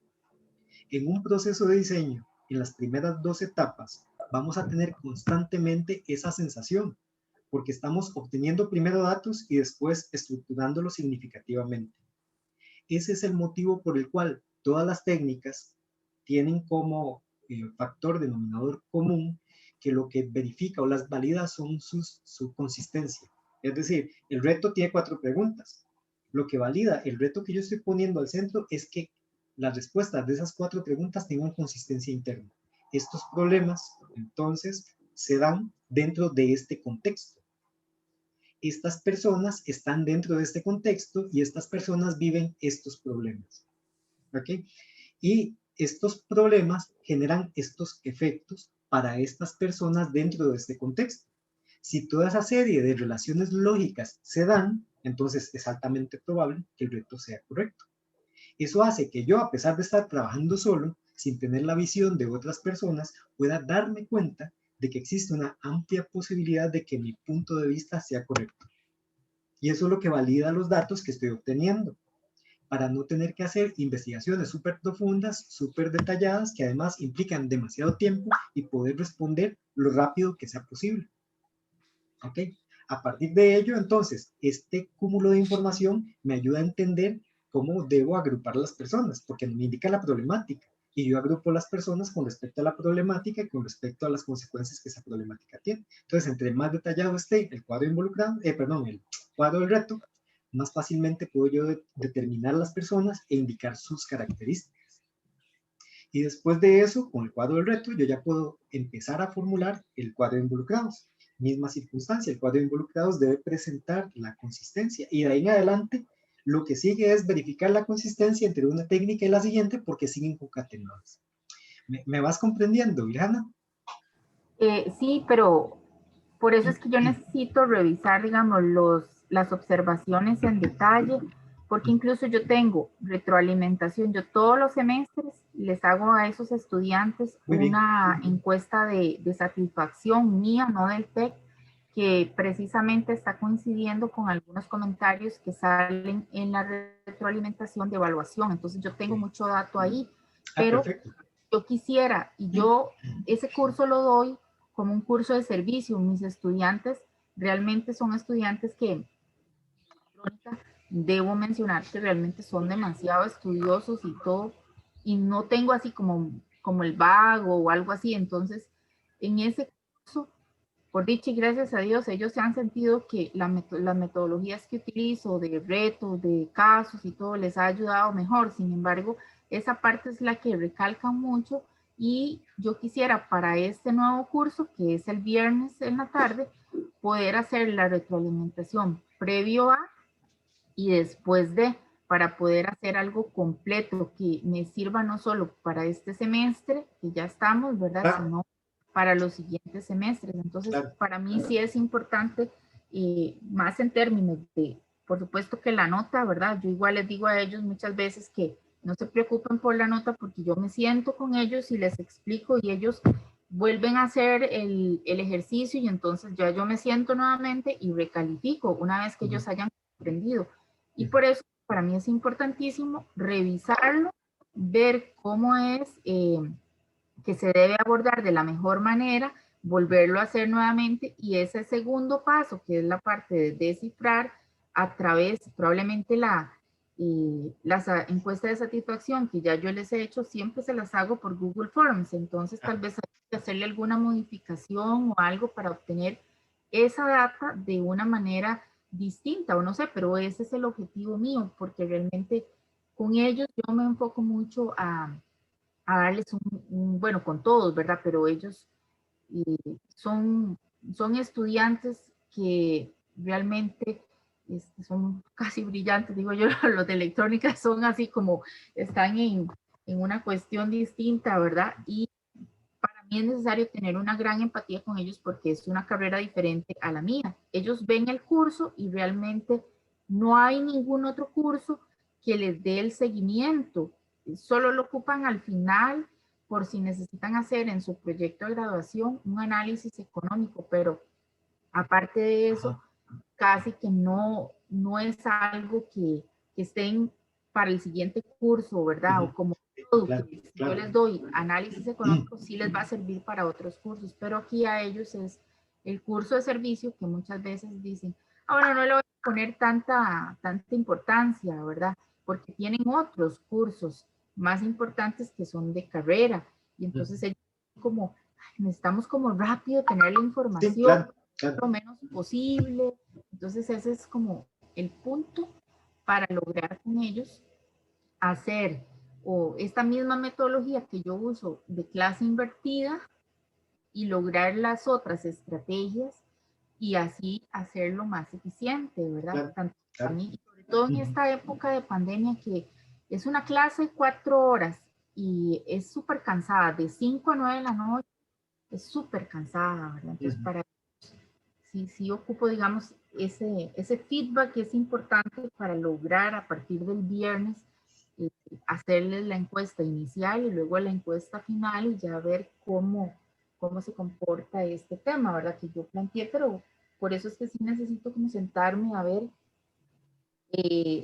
En un proceso de diseño, en las primeras 2 etapas, vamos a tener constantemente esa sensación, porque estamos obteniendo primero datos y después estructurándolos significativamente. Ese es el motivo por el cual todas las técnicas tienen como factor denominador común que lo que verifica o las valida son su consistencia. Es decir, el reto tiene 4 preguntas. Lo que valida el reto que yo estoy poniendo al centro es que las respuestas de esas 4 preguntas tengan consistencia interna. Estos problemas, entonces, se dan dentro de este contexto. Estas personas están dentro de este contexto y estas personas viven estos problemas. ¿Ok? Y estos problemas generan estos efectos para estas personas dentro de este contexto. Si toda esa serie de relaciones lógicas se dan, entonces es altamente probable que el reto sea correcto. Eso hace que yo, a pesar de estar trabajando solo, sin tener la visión de otras personas, pueda darme cuenta de que existe una amplia posibilidad de que mi punto de vista sea correcto. Y eso es lo que valida los datos que estoy obteniendo, para no tener que hacer investigaciones súper profundas, súper detalladas, que además implican demasiado tiempo y poder responder lo rápido que sea posible. ¿Ok? A partir de ello, entonces, este cúmulo de información me ayuda a entender cómo debo agrupar a las personas, porque me indica la problemática. Y yo agrupo las personas con respecto a la problemática y con respecto a las consecuencias que esa problemática tiene. Entonces, entre más detallado esté el cuadro involucrado, el cuadro del reto, más fácilmente puedo yo determinar las personas e indicar sus características. Y después de eso, con el cuadro del reto, yo ya puedo empezar a formular el cuadro de involucrados. Misma circunstancia, el cuadro de involucrados debe presentar la consistencia. Y de ahí en adelante, lo que sigue es verificar la consistencia entre una técnica y la siguiente porque siguen concatenadas. ¿Me vas comprendiendo, Ilhana? Sí, pero por eso es que yo necesito revisar, digamos, las observaciones en detalle, porque incluso yo tengo retroalimentación. Yo todos los semestres les hago a esos estudiantes una encuesta de satisfacción mía, no del TEC, que precisamente está coincidiendo con algunos comentarios que salen en la retroalimentación de evaluación. Entonces yo tengo mucho dato ahí, pero yo quisiera, y yo ese curso lo doy como un curso de servicio. Mis estudiantes realmente son estudiantes que, debo mencionar que realmente son demasiado estudiosos y todo, y no tengo así como el vago o algo así. Entonces, en ese curso, por dicha y gracias a Dios, ellos se han sentido que las metodologías que utilizo de retos, de casos y todo, les ha ayudado mejor. Sin embargo, esa parte es la que recalcan mucho, y yo quisiera para este nuevo curso, que es el viernes en la tarde, poder hacer la retroalimentación previo a y después de, para poder hacer algo completo que me sirva no solo para este semestre, que ya estamos, ¿verdad? Sino para los siguientes semestres. Entonces, para mí sí es importante, más en términos de, por supuesto que la nota, ¿verdad? Yo igual les digo a ellos muchas veces que no se preocupen por la nota, porque yo me siento con ellos y les explico, y ellos vuelven a hacer el ejercicio, y entonces ya yo me siento nuevamente y recalifico una vez que ellos hayan aprendido. Y por eso para mí es importantísimo revisarlo, ver cómo es que se debe abordar de la mejor manera, volverlo a hacer nuevamente, y ese segundo paso, que es la parte de descifrar a través, probablemente las encuestas de satisfacción que ya yo les he hecho, siempre se las hago por Google Forms. Entonces tal vez hay que hacerle alguna modificación o algo para obtener esa data de una manera distinta, o no sé, pero ese es el objetivo mío, porque realmente con ellos yo me enfoco mucho a darles bueno, con todos, ¿verdad? Pero ellos son estudiantes que realmente son casi brillantes, digo yo. Los de electrónica son así como, están en una cuestión distinta, ¿verdad? Y para mí es necesario tener una gran empatía con ellos, porque es una carrera diferente a la mía. Ellos ven el curso y realmente no hay ningún otro curso que les dé el seguimiento. Solo lo ocupan al final por si necesitan hacer en su proyecto de graduación un análisis económico, pero aparte de eso, casi que no es algo que estén para el siguiente curso, ¿verdad? O como si yo les doy análisis económico, sí les va a servir para otros cursos, pero aquí a ellos es el curso de servicio, que muchas veces dicen, ahora no le voy a poner tanta importancia, ¿verdad? Porque tienen otros cursos más importantes que son de carrera, y entonces ellos como, necesitamos como rápido tener la información, lo menos posible. Entonces ese es como el punto para lograr con ellos hacer esta misma metodología que yo uso de clase invertida, y lograr las otras estrategias, y así hacerlo más eficiente, ¿verdad? Tanto para mí, y sobre todo en esta época de pandemia, que es una clase de 4 horas y es súper cansada, de 5 a 9 de la noche, es súper cansada, ¿verdad? Entonces para sí ocupo, digamos, ese feedback que es importante para lograr a partir del viernes hacerles la encuesta inicial y luego la encuesta final, y ya ver cómo se comporta este tema, ¿verdad? Que yo planteé, pero por eso es que sí necesito como sentarme a ver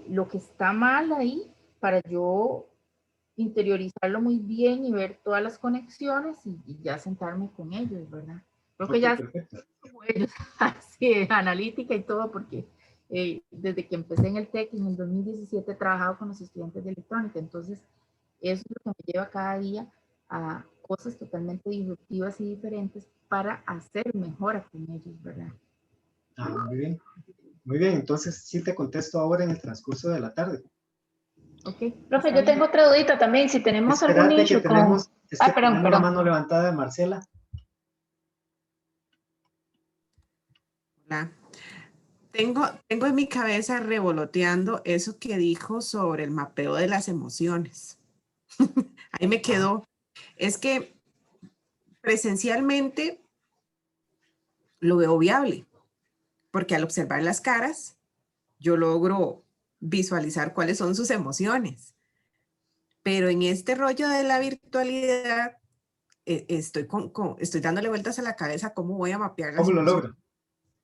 lo que está mal ahí, para yo interiorizarlo muy bien y ver todas las conexiones, y ya sentarme con ellos, ¿verdad? Creo que ya como ellos, así, analítica y todo, porque desde que empecé en el TEC en el 2017 he trabajado con los estudiantes de electrónica. Entonces eso es lo que me lleva cada día a cosas totalmente disruptivas y diferentes para hacer mejora con ellos, ¿verdad? Muy bien. Muy bien, entonces sí te contesto ahora en el transcurso de la tarde. Ok. Profe, yo tengo otra dudita también, si tenemos algún issue con... Tenemos la mano levantada de Marcela. Hola. Tengo en mi cabeza revoloteando eso que dijo sobre el mapeo de las emociones. Ahí me quedó. Es que presencialmente lo veo viable, porque al observar las caras, yo logro visualizar cuáles son sus emociones. Pero en este rollo de la virtualidad, estoy dándole vueltas a la cabeza cómo voy a mapear las emociones. ¿Cómo lo logro?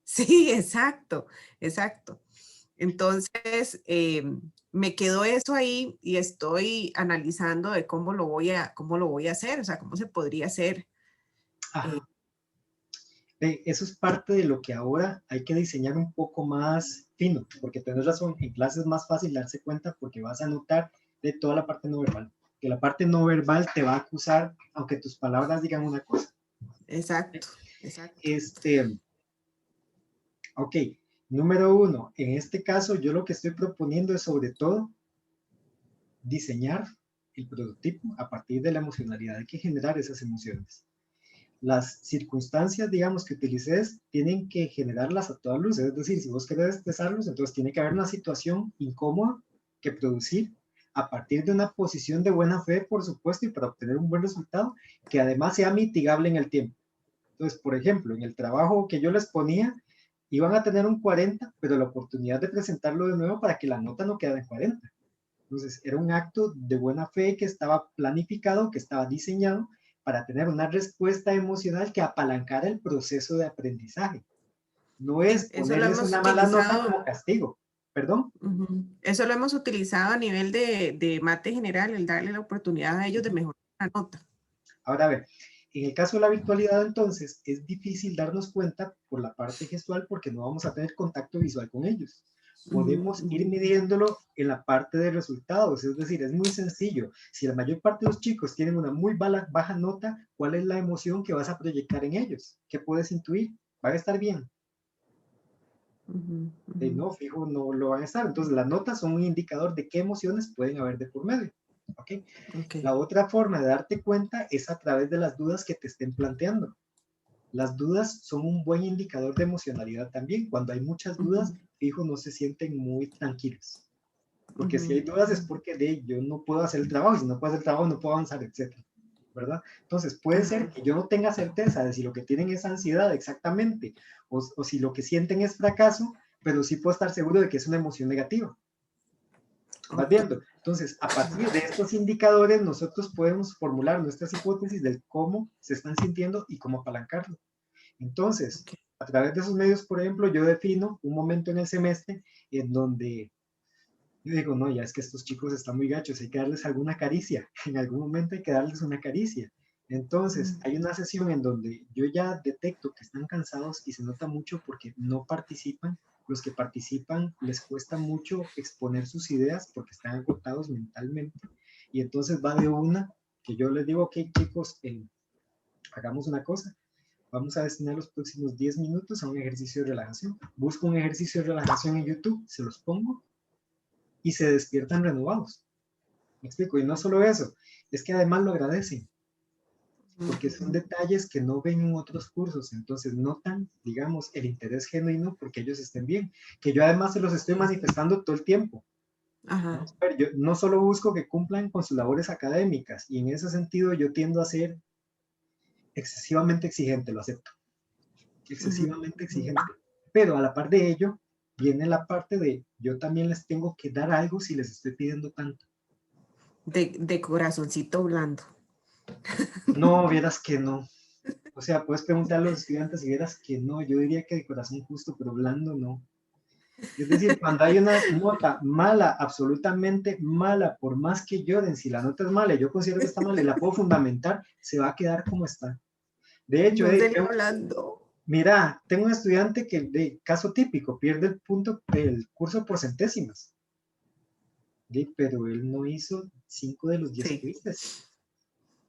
Sí, exacto, exacto. Entonces, me quedó eso ahí y estoy analizando de cómo lo voy a hacer, o sea, cómo se podría hacer. Eso es parte de lo que ahora hay que diseñar un poco más fino, porque tenés razón, en clase es más fácil darse cuenta porque vas a notar de toda la parte no verbal, que la parte no verbal te va a acusar aunque tus palabras digan una cosa. Exacto, exacto. Ok, número 1, en este caso yo lo que estoy proponiendo es sobre todo diseñar el prototipo a partir de la emocionalidad. Hay que generar esas emociones. Las circunstancias, digamos, que utilices tienen que generarlas a todas luces. Es decir, si vos querés expresarlos, entonces tiene que haber una situación incómoda que producir a partir de una posición de buena fe, por supuesto, y para obtener un buen resultado, que además sea mitigable en el tiempo. Entonces, por ejemplo, en el trabajo que yo les ponía, iban a tener un 40, pero la oportunidad de presentarlo de nuevo para que la nota no quedara en 40. Entonces, era un acto de buena fe que estaba planificado, que estaba diseñado para tener una respuesta emocional que apalancara el proceso de aprendizaje. No es ponerles una mala nota como castigo. ¿Perdón? Eso lo hemos utilizado a nivel de mate general, el darle la oportunidad a ellos de mejorar la nota. Ahora, a ver, en el caso de la virtualidad, entonces, es difícil darnos cuenta por la parte gestual porque no vamos a tener contacto visual con ellos. Podemos ir midiéndolo en la parte de resultados, es decir, es muy sencillo. Si la mayor parte de los chicos tienen una muy baja nota, ¿cuál es la emoción que vas a proyectar en ellos? ¿Qué puedes intuir? ¿Van a estar bien? No, fijo, no lo van a estar. Entonces, las notas son un indicador de qué emociones pueden haber de por medio. ¿Okay? La otra forma de darte cuenta es a través de las dudas que te estén planteando. Las dudas son un buen indicador de emocionalidad también. Cuando hay muchas dudas, fijo, no se sienten muy tranquilos. Porque si hay dudas es porque yo no puedo hacer el trabajo, y si no puedo hacer el trabajo no puedo avanzar, etc. ¿Verdad? Entonces puede ser que yo no tenga certeza de si lo que tienen es ansiedad exactamente, o si lo que sienten es fracaso, pero sí puedo estar seguro de que es una emoción negativa. ¿Vas viendo? Entonces, a partir de estos indicadores, nosotros podemos formular nuestras hipótesis de cómo se están sintiendo y cómo apalancarlo. Entonces, a través de esos medios, por ejemplo, yo defino un momento en el semestre en donde yo digo, no, ya es que estos chicos están muy gachos, hay que darles alguna caricia. En algún momento hay que darles una caricia. Entonces, hay una sesión en donde yo ya detecto que están cansados y se nota mucho porque no participan. Los que participan les cuesta mucho exponer sus ideas porque están agotados mentalmente. Y entonces va de una que yo les digo, ok, chicos, hagamos una cosa. Vamos a destinar los próximos 10 minutos a un ejercicio de relajación. Busco un ejercicio de relajación en YouTube, se los pongo y se despiertan renovados. ¿Me explico? Y no solo eso, es que además lo agradecen. Porque son detalles que no ven en otros cursos, entonces notan, digamos, el interés genuino porque ellos estén bien, que yo además se los estoy manifestando todo el tiempo. Vamos a ver, yo no solo busco que cumplan con sus labores académicas, y en ese sentido yo tiendo a ser excesivamente exigente, lo acepto, excesivamente exigente, pero a la par de ello, viene la parte de yo también les tengo que dar algo si les estoy pidiendo tanto. De corazoncito blando. No, vieras que no. O sea, puedes preguntar a los estudiantes y vieras que no. Yo diría que de corazón justo, pero blando no. Es decir, cuando hay una nota mala, absolutamente mala, por más que lloren, si la nota es mala y yo considero que está mala y la puedo fundamentar, se va a quedar como está. De hecho, mira, tengo un estudiante que, de caso típico, pierde el curso por centésimas. Pero él no hizo 5 de los 10 quizzes.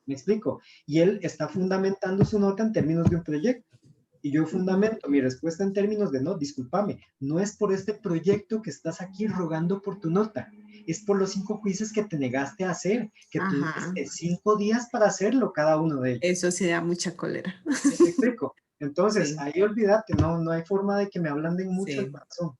¿Me explico? Y él está fundamentando su nota en términos de un proyecto. Y yo fundamento mi respuesta en términos de, no, discúlpame, no es por este proyecto que estás aquí rogando por tu nota, es por los 5 quizzes que te negaste a hacer, que tuviste 5 días para hacerlo cada uno de ellos. Eso sí da mucha cólera. ¿Me explico? Entonces, ahí olvídate, no hay forma de que me ablanden mucho el corazón.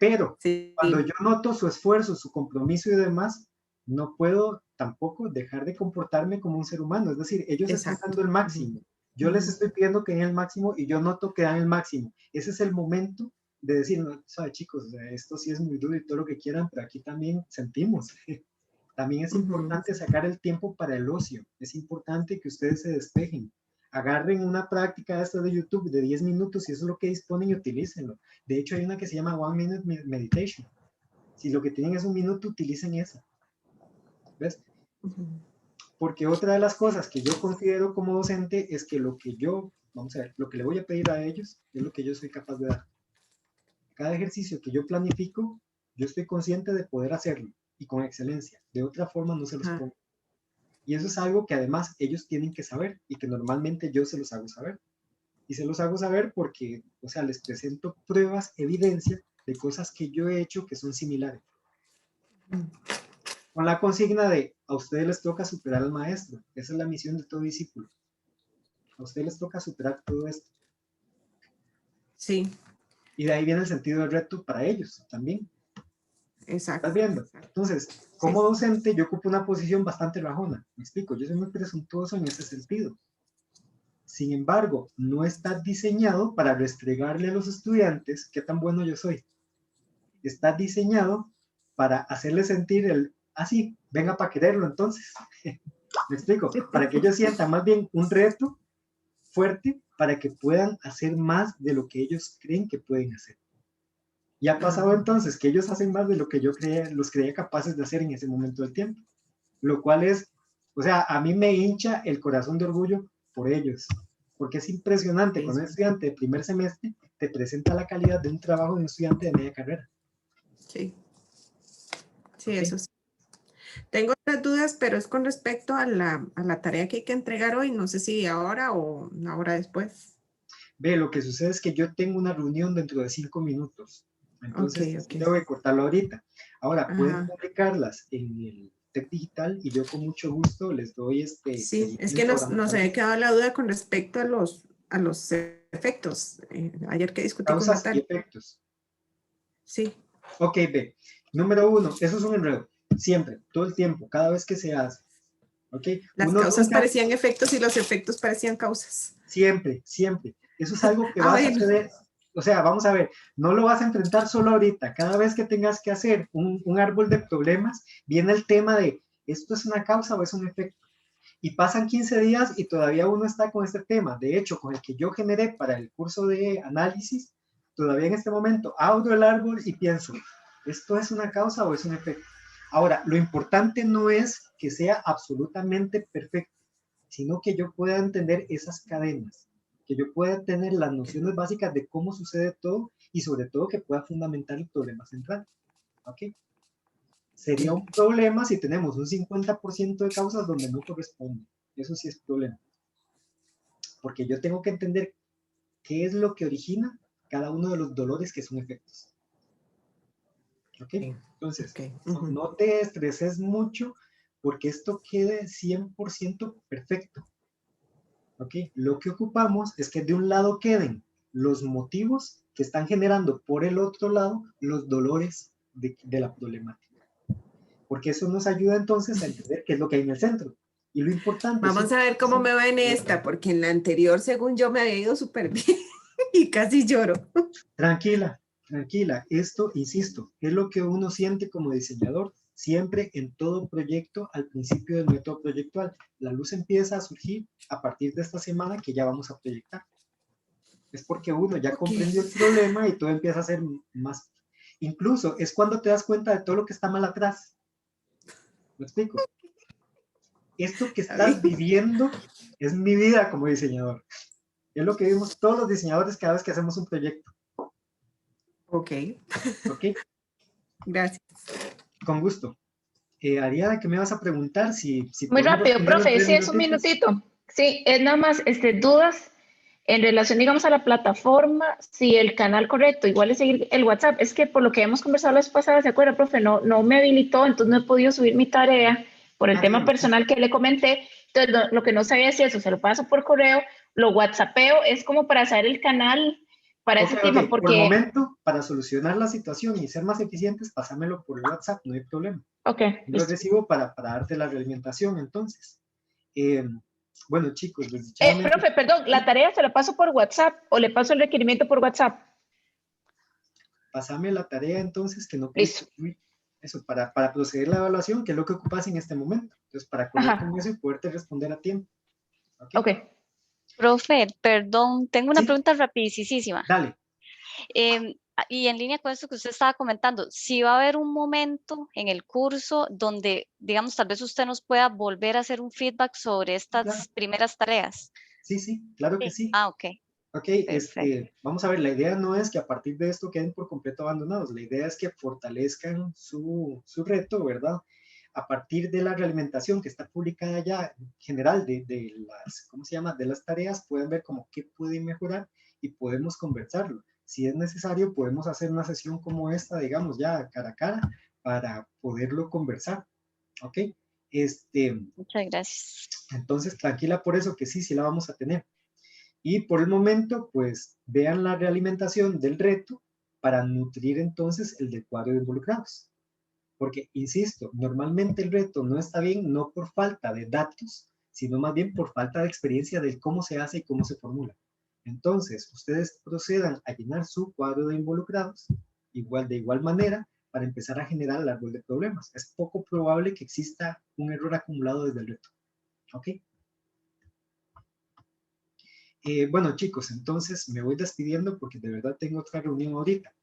Pero cuando yo noto su esfuerzo, su compromiso y demás, no puedo tampoco dejar de comportarme como un ser humano. Es decir, ellos están dando el máximo. Yo les estoy pidiendo que den el máximo y yo noto que dan el máximo. Ese es el momento de decir, no, sabe, chicos, esto sí es muy duro y todo lo que quieran, pero aquí también sentimos. También es importante sacar el tiempo para el ocio. Es importante que ustedes se despejen. agarren una práctica esta de YouTube de 10 minutos y eso es lo que disponen y utilícenlo. De hecho, hay una que se llama 1 Minute Meditation. Si lo que tienen es 1 minuto, utilicen esa. ¿Ves? Porque otra de las cosas que yo considero como docente es que lo que yo, vamos a ver, lo que le voy a pedir a ellos es lo que yo soy capaz de dar. Cada ejercicio que yo planifico, yo estoy consciente de poder hacerlo y con excelencia. De otra forma no se los pongo. Y eso es algo que además ellos tienen que saber y que normalmente yo se los hago saber. Y se los hago saber porque, o sea, les presento pruebas, evidencia de cosas que yo he hecho que son similares. Con la consigna de, a ustedes les toca superar al maestro. Esa es la misión de todo discípulo. A ustedes les toca superar todo esto. Sí. Y de ahí viene el sentido del reto para ellos también. Exacto. ¿Estás viendo? Entonces, como docente, yo ocupo una posición bastante rajona. Me explico, yo soy muy presuntuoso en ese sentido. Sin embargo, no está diseñado para restregarle a los estudiantes qué tan bueno yo soy. Está diseñado para hacerles sentir el, sí, venga para quererlo entonces. Me explico, para que ellos sientan más bien un reto fuerte para que puedan hacer más de lo que ellos creen que pueden hacer. Y ha pasado entonces que ellos hacen más de lo que yo los creía capaces de hacer en ese momento del tiempo. Lo cual es, o sea, a mí me hincha el corazón de orgullo por ellos. Porque es impresionante cuando un estudiante de primer semestre te presenta la calidad de un trabajo de un estudiante de media carrera. Sí. Sí, okay. Eso sí. Tengo otras dudas, pero es con respecto a la tarea que hay que entregar hoy. No sé si ahora o una hora después. Ve, lo que sucede es que yo tengo una reunión dentro de 5 minutos. Entonces, tengo que cortarlo ahorita. Ahora, pueden publicarlas en el TEC Digital y yo con mucho gusto les doy Sí, es que nos había quedado la duda con respecto a los efectos. Ayer que discutí causas con Natalia. Y efectos. Sí. Ok, ve. Número 1, eso es un enredo. Siempre, todo el tiempo, cada vez que se hace. Okay. Las causas parecían efectos y los efectos parecían causas. Siempre, siempre. Eso es algo que va a suceder. O sea, vamos a ver, no lo vas a enfrentar solo ahorita. Cada vez que tengas que hacer un árbol de problemas, viene el tema de, ¿esto es una causa o es un efecto? Y pasan 15 días y todavía uno está con este tema. De hecho, con el que yo generé para el curso de análisis, todavía en este momento abro el árbol y pienso, ¿esto es una causa o es un efecto? Ahora, lo importante no es que sea absolutamente perfecto, sino que yo pueda entender esas cadenas, que yo pueda tener las nociones básicas de cómo sucede todo y sobre todo que pueda fundamentar el problema central. ¿Ok? Sería un problema si tenemos un 50% de causas donde no corresponde. Eso sí es problema. Porque yo tengo que entender qué es lo que origina cada uno de los dolores que son efectos. ¿Ok? Entonces, no te estreses mucho porque esto quede 100% perfecto. ¿Ok? Lo que ocupamos es que de un lado queden los motivos que están generando por el otro lado los dolores de la problemática. Porque eso nos ayuda entonces a entender qué es lo que hay en el centro. Y lo importante Vamos a ver cómo me va en esta, porque en la anterior, según yo, me había ido súper bien y casi lloro. Tranquila, tranquila. Esto, insisto, es lo que uno siente como diseñador siempre en todo proyecto al principio del método proyectual. La luz empieza a surgir a partir de esta semana que ya vamos a proyectar. Es porque uno ya comprendió el problema y todo empieza a ser más. Incluso es cuando te das cuenta de todo lo que está mal atrás. ¿Me explico? Esto que estás viviendo es mi vida como diseñador. Es lo que vimos todos los diseñadores cada vez que hacemos un proyecto. Ok. Ok. Gracias. Con gusto. Ariana, ¿qué me vas a preguntar? Muy rápido, profe, sí, es un minutito. Sí, es nada más dudas en relación, digamos, a la plataforma, si el canal correcto, igual es seguir el WhatsApp. Es que por lo que hemos conversado la vez pasada, ¿se acuerda, profe? No me habilitó, entonces no he podido subir mi tarea por el tema personal que le comenté. Entonces, lo que no sabía si eso se lo paso por correo, lo WhatsAppeo, es como para saber el canal para ese tema. Porque... Por el momento, para solucionar la situación y ser más eficientes, pásamelo por el WhatsApp, no hay problema. Ok. Yo lo recibo para darte la realimentación, entonces. Bueno, chicos, profe, perdón, ¿la tarea se la paso por WhatsApp o le paso el requerimiento por WhatsApp? Pásame la tarea, entonces, que no... Listo. Eso, para proceder a la evaluación, que es lo que ocupas en este momento. Entonces, para correr con eso y poderte responder a tiempo. Ok. Profe, perdón, tengo una Sí. pregunta rapidísima. Dale. Y en línea con esto que usted estaba comentando, si va a haber un momento en el curso donde, digamos, tal vez usted nos pueda volver a hacer un feedback sobre estas Claro. primeras tareas. Sí, claro que sí. Ah, ok. Ok, Perfecto. vamos a ver, la idea no es que a partir de esto queden por completo abandonados, la idea es que fortalezcan su reto, ¿verdad? A partir de la realimentación que está publicada ya en general de las, ¿cómo se llama? De las tareas, pueden ver como qué pueden mejorar y podemos conversarlo. Si es necesario, podemos hacer una sesión como esta, digamos, ya cara a cara, para poderlo conversar, ¿ok? Muchas gracias. Entonces, tranquila por eso, que sí la vamos a tener. Y por el momento, pues, vean la realimentación del reto para nutrir entonces el del cuadro de involucrados. Porque, insisto, normalmente el reto no está bien no por falta de datos, sino más bien por falta de experiencia de cómo se hace y cómo se formula. Entonces, ustedes procedan a llenar su cuadro de involucrados de igual manera para empezar a generar el árbol de problemas. Es poco probable que exista un error acumulado desde el reto. ¿Ok? Bueno, chicos, entonces me voy despidiendo porque de verdad tengo otra reunión ahorita.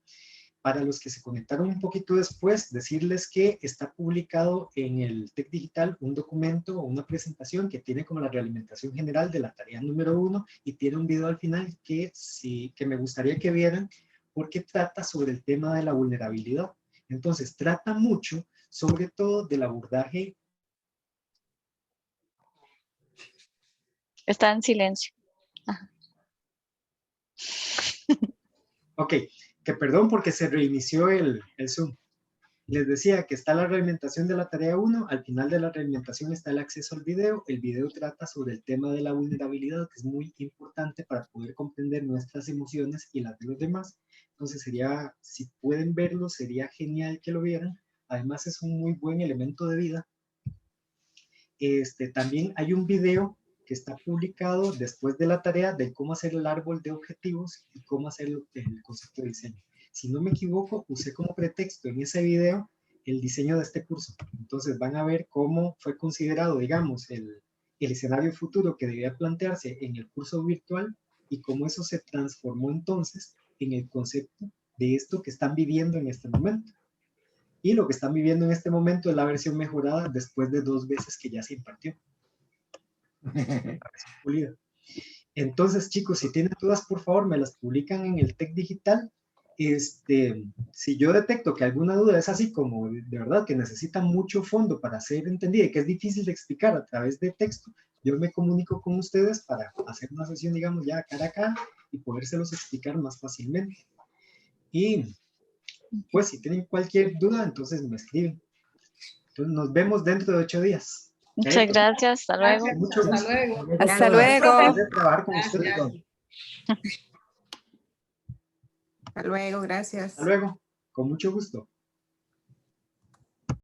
Para los que se conectaron un poquito después, decirles que está publicado en el TEC Digital un documento o una presentación que tiene como la realimentación general de la tarea número 1 y tiene un video al final que me gustaría que vieran porque trata sobre el tema de la vulnerabilidad. Entonces, trata mucho sobre todo del abordaje. Está en silencio. Ajá. Ok, que perdón porque se reinició el Zoom. Les decía que está la realimentación de la tarea 1, al final de la realimentación está el acceso al video. El video trata sobre el tema de la vulnerabilidad, que es muy importante para poder comprender nuestras emociones y las de los demás. Entonces sería, si pueden verlo, sería genial que lo vieran. Además es un muy buen elemento de vida. También hay un video que está publicado después de la tarea de cómo hacer el árbol de objetivos y cómo hacer el concepto de diseño. Si no me equivoco, usé como pretexto en ese video el diseño de este curso. Entonces van a ver cómo fue considerado, digamos, el escenario futuro que debía plantearse en el curso virtual y cómo eso se transformó entonces en el concepto de esto que están viviendo en este momento. Y lo que están viviendo en este momento es la versión mejorada después de 2 veces que ya se impartió. Entonces, chicos, si tienen dudas, por favor, me las publican en el TEC Digital. Si yo detecto que alguna duda es así como de verdad que necesita mucho fondo para ser entendida y que es difícil de explicar a través de texto, yo me comunico con ustedes para hacer una sesión, digamos, ya cara a cara y podérselos explicar más fácilmente. Y pues si tienen cualquier duda, entonces me escriben. Entonces nos vemos dentro de 8 días. Muchas gracias, hasta luego. Mucho gusto. Hasta luego. Hasta luego. Trabajar con ustedes. Hasta luego, gracias. Hasta luego, con mucho gusto.